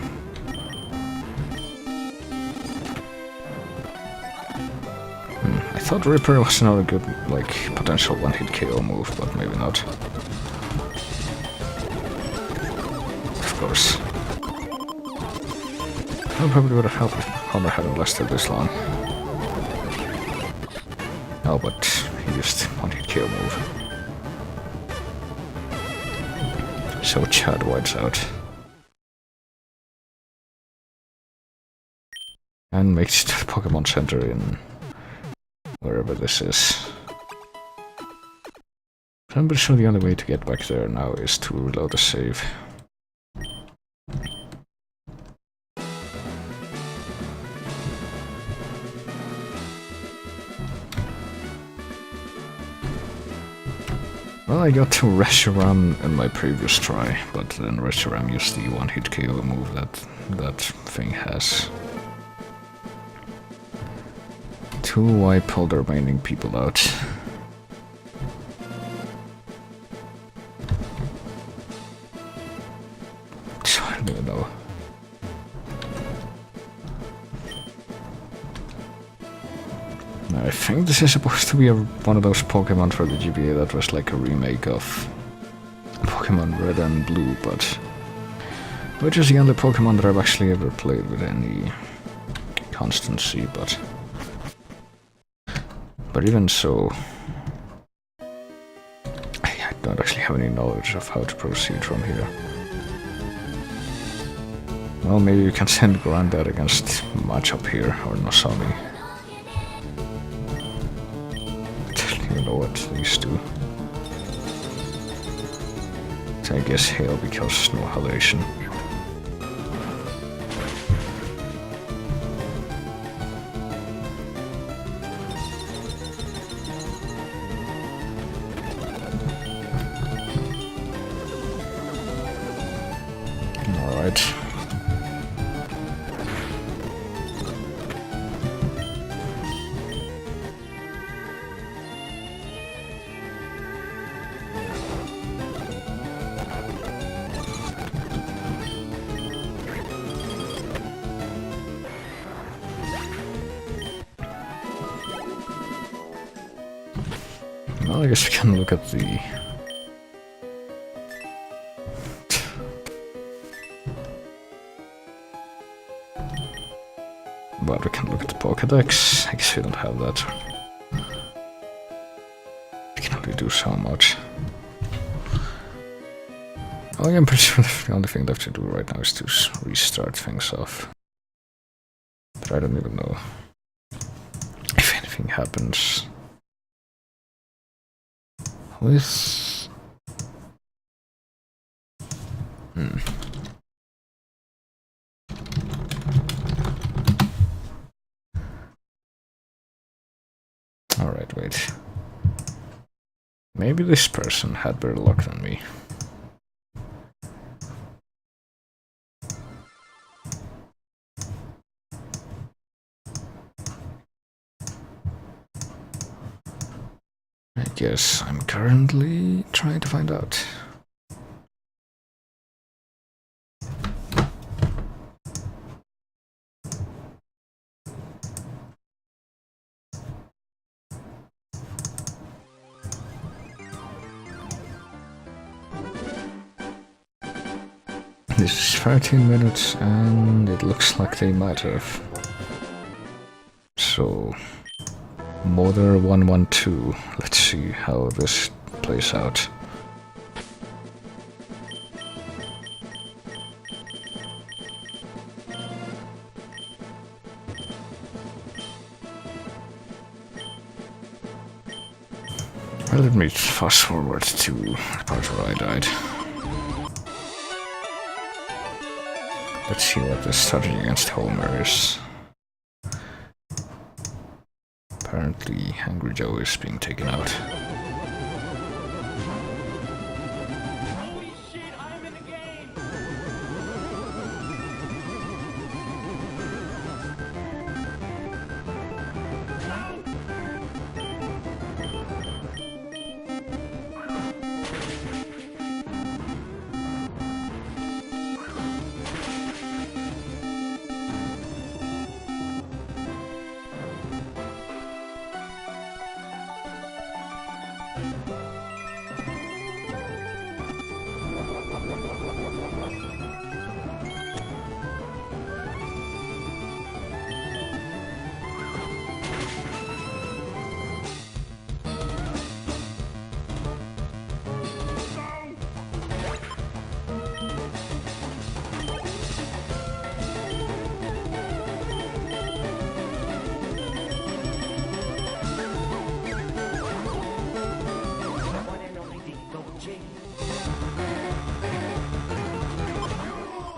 I thought Ripper was another good, like, potential one-hit KO move, but maybe not. Of course. That probably would have helped if Honor hadn't lasted this long. Oh, but he used one-hit KO move. So Chad wipes out. And makes it to the Pokemon Center in wherever this is. So I'm pretty sure the only way to get back there now is to reload the save. Well, I got to Reshiram in my previous try, but then Reshiram used the one-hit KO move that thing has. To wipe all the remaining people out. I don't even know. I think this is supposed to be one of those Pokemon for the GBA that was like a remake of Pokemon Red and Blue, but which is the only Pokemon that I've actually ever played with any constancy, but even so, I don't actually have any knowledge of how to proceed from here. Well, maybe you can send Grandad against Machop here, or Nosami. You know what these do. So I guess Hail because no halation. Alright. Well, I guess we can look at the... But we can look at the Pokédex. I guess we don't have that. We can only do so much. Oh, yeah, I'm pretty sure the only thing left to do right now is to restart things off. But I don't even know if anything happens. With... Alright, wait. Maybe this person had better luck than me. I guess I'm currently trying to find out. This is 13 minutes and it looks like they might have. So, Mother 112. Let's see how this plays out. Well, let me fast forward to the part where I died. Let's see what the strategy against Homer is. Apparently, Angry Joe is being taken out.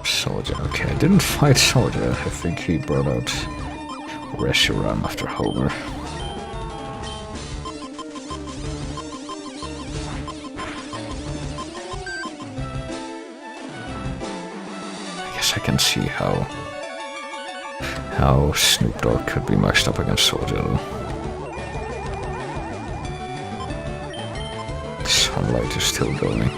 Soldier. Okay, I didn't fight Soldier. I think he brought out Reshiram after Homer. I guess I can see how Snoop Dogg could be matched up against Soldier though. Sunlight is still going.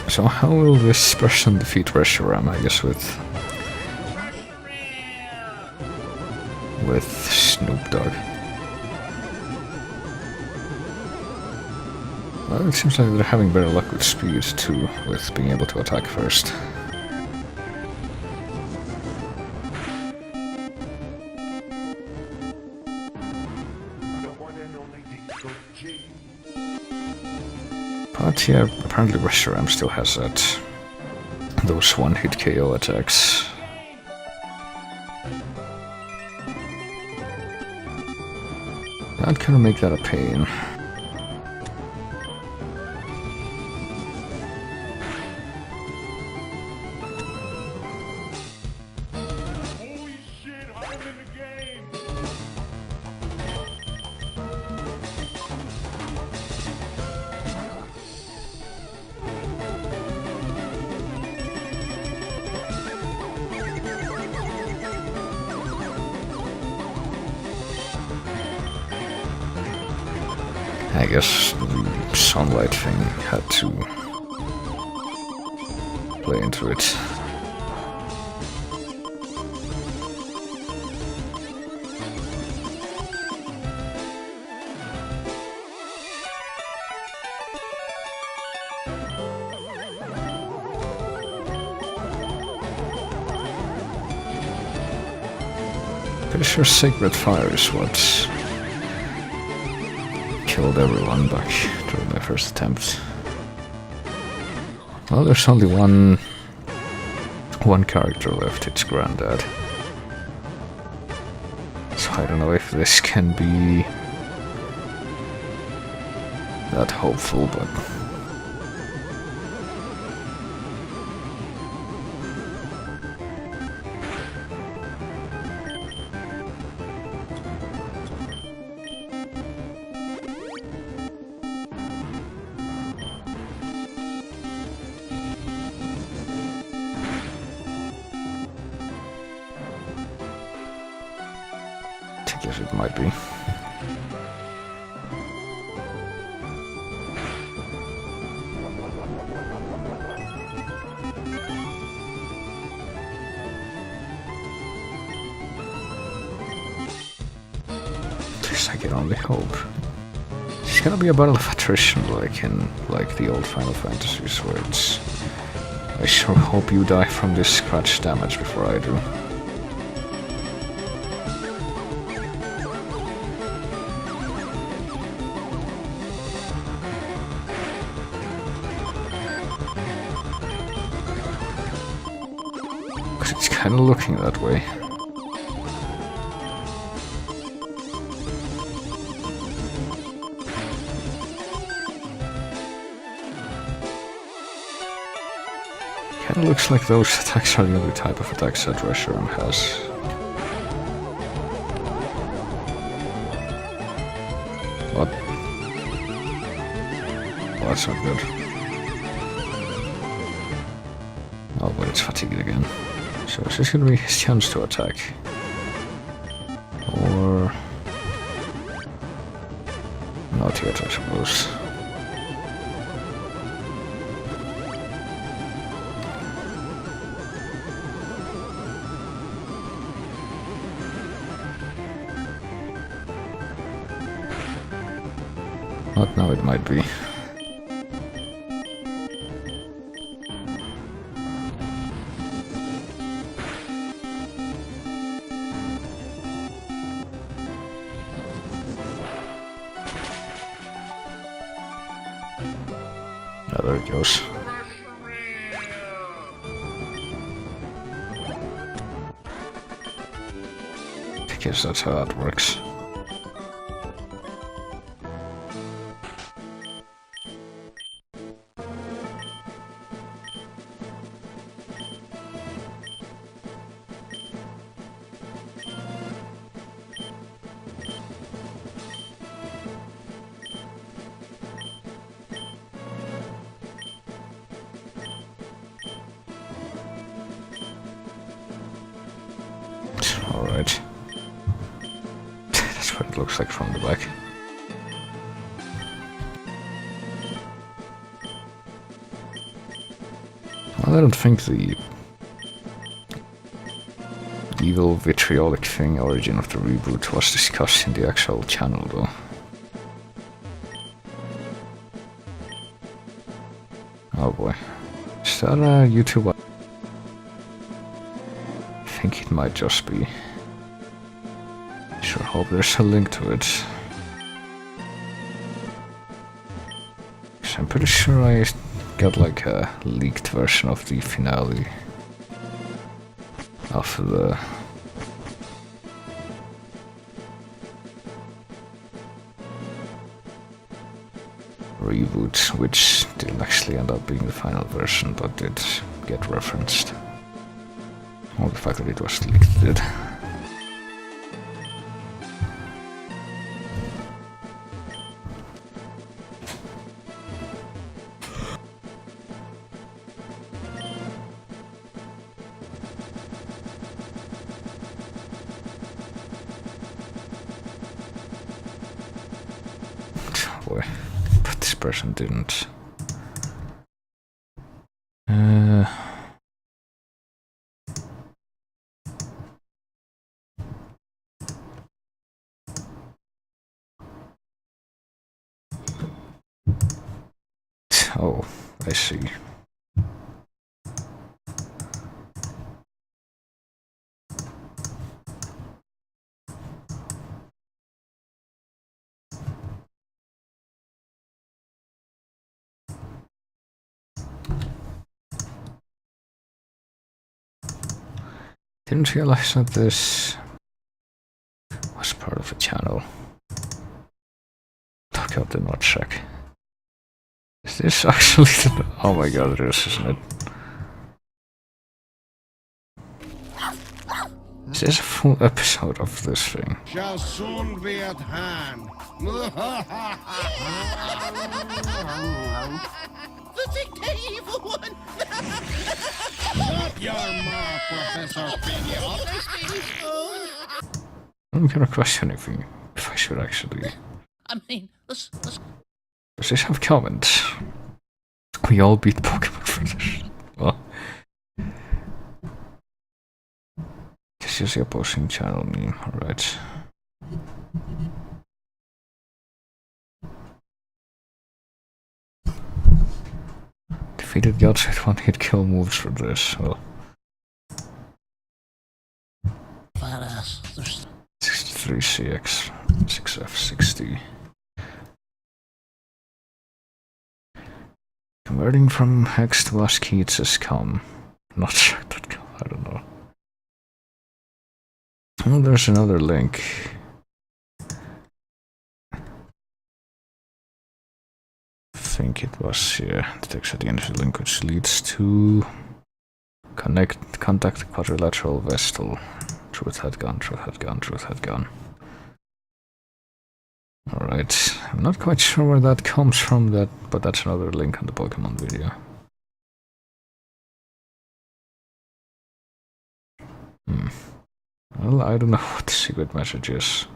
So how will this person defeat Reshiram? I guess with Snoop Dogg. Well, it seems like they're having better luck with speed too, with being able to attack first. But yeah, apparently Reshiram still has those one-hit KO attacks. That kind of make that a pain. I guess the sunlight thing had to play into it. Pretty sure Sacred Fire is what killed everyone back during my first attempt. Well, there's only one character left, it's Granddad. So I don't know if this can be that hopeful, but I guess it might be. guess I can only hope. It's gonna be a battle of attrition like in the old Final Fantasies where it's... I sure hope you die from this scratch damage before I do. Cause it's kinda looking that way. Kinda looks like those attacks are the only type of attacks that Reshiram has. What? Well, that's not good. Oh, but it's fatigued again. So is this gonna be his chance to attack? Or... not yet, I suppose. Not now, it might be. Yeah, there it goes. I guess that's how that works. Alright. That's what it looks like from the back. Well, I don't think the evil vitriolic thing origin of the reboot was discussed in the actual channel though. Oh boy. Is that a YouTube? I think it might just be. Sure hope there's a link to it. So I'm pretty sure I got like a leaked version of the finale of the reboot, which didn't actually end up being the final version, but did get referenced. Well, the fact that it was leaked did. Boy, but this person didn't. Oh, I see. Didn't realize that this was part of a channel. Talk out, did not check. Is this actually the... oh my god, it is, isn't it? Is this a full episode of this thing? Shall soon be at hand. The evil one! Not your mouth, Professor Piggy. I'm gonna question if I should actually... I mean, let's... Does this have comments? We all beat Pokemon for this. Well... this is the opposing channel meme, alright. defeated gods with one-hit kill moves for this. Well, Fat ass. 63 CX, 6F, 60. Converting from hex to ASCII to scum. Not sure that. I don't know. Oh, there's another link. I think it was, yeah, the text at the end of the link, which leads to contact the quadrilateral Vestal. Truth had gone, truth had gone, truth had gone. Alright, I'm not quite sure where that comes from, but that's another link on the Pokemon video. Well, I don't know what the secret message is.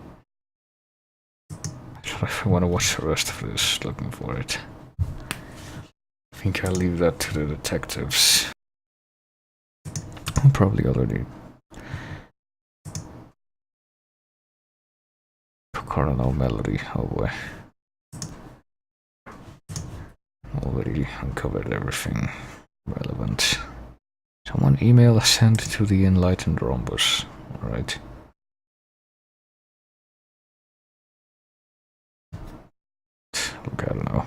If I want to watch the rest of this, looking for it. I think I'll leave that to the detectives. I'll probably already... Coronal Melody, oh boy. Already uncovered everything relevant. Someone email sent to the Enlightened Rhombus. Alright. Look, I don't know.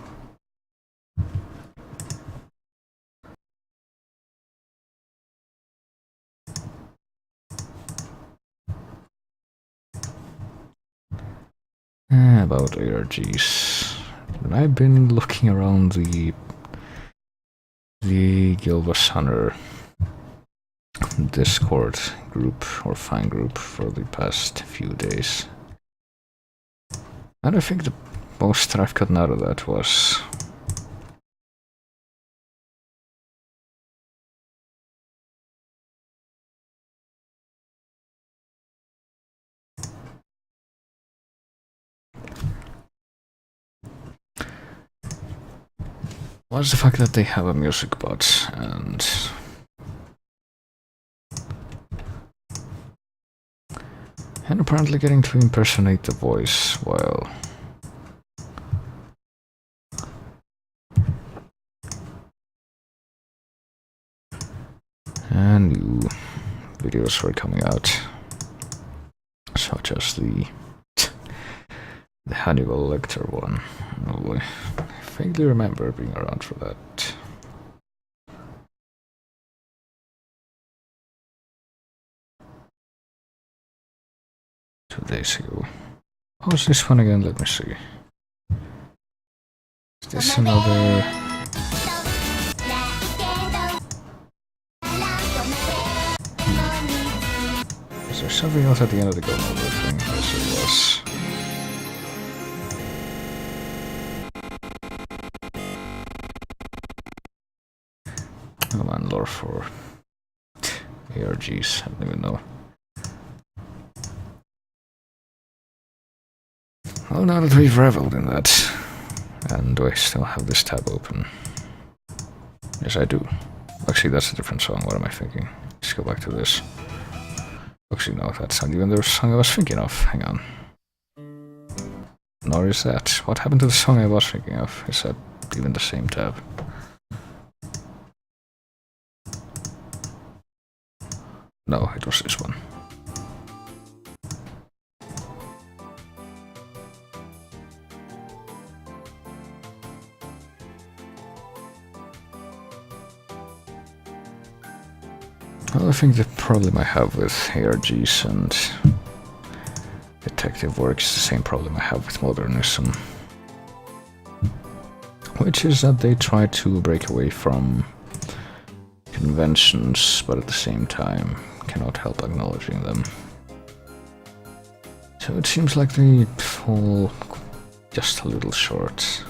About ARGs. I've been looking around the Gilvas Hunter Discord group or fan group for the past few days. And I think the most that I've gotten out of that was the fact that they have a music bot and apparently getting to impersonate the voice while and new videos were coming out, such as the Hannibal Lecter one. Oh boy, I vaguely remember being around for that. Days ago. How's this one again? Let me see. Is this another? Is there something else at the end of the Golden Over thing? Yes, it was. Oh man, lore for ARGs. I don't even know. Well, now that we've reveled in that, and do I still have this tab open? Yes, I do. Actually, that's a different song. What am I thinking? Let's go back to this. Actually, no, that's not even the song I was thinking of. Hang on. Nor is that. What happened to the song I was thinking of? Is that even the same tab? No, it was this one. Well, I think the problem I have with ARGs and detective work is the same problem I have with modernism, which is that they try to break away from conventions, but at the same time cannot help acknowledging them. So it seems like they fall just a little short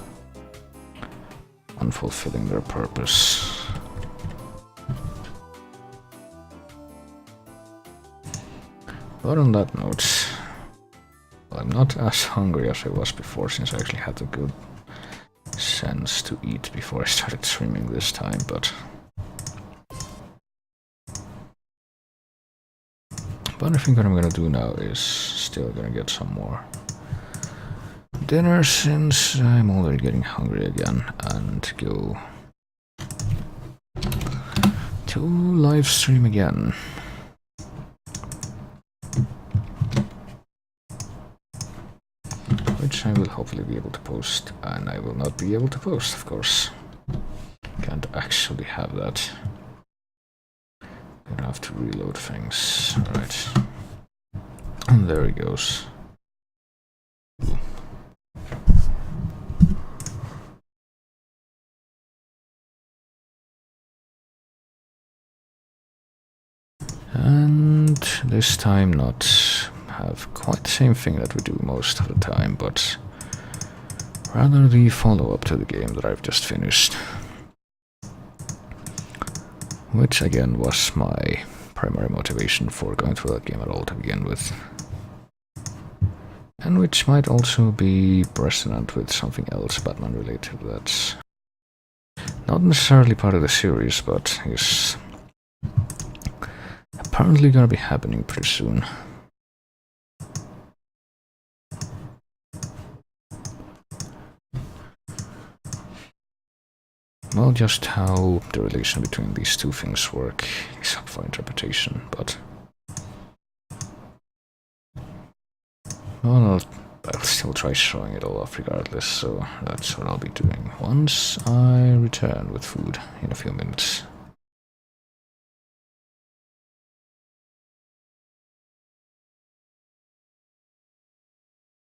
on fulfilling their purpose. But on that note, well, I'm not as hungry as I was before, since I actually had the good sense to eat before I started streaming this time, but I think what I'm gonna do now is still gonna get some more dinner, since I'm already getting hungry again, and go to live stream again. Which I will hopefully be able to post, and I will not be able to post, of course. Can't actually have that. Gonna have to reload things. Alright. And there he goes. And this time not have quite the same thing that we do most of the time, but rather the follow-up to the game that I've just finished. Which again was my primary motivation for going through that game at all to begin with. And which might also be resonant with something else Batman related that's not necessarily part of the series, but is apparently gonna be happening pretty soon. Well, just how the relation between these two things work is up for interpretation, but well, I'll still try showing it all off regardless, so that's what I'll be doing once I return with food in a few minutes.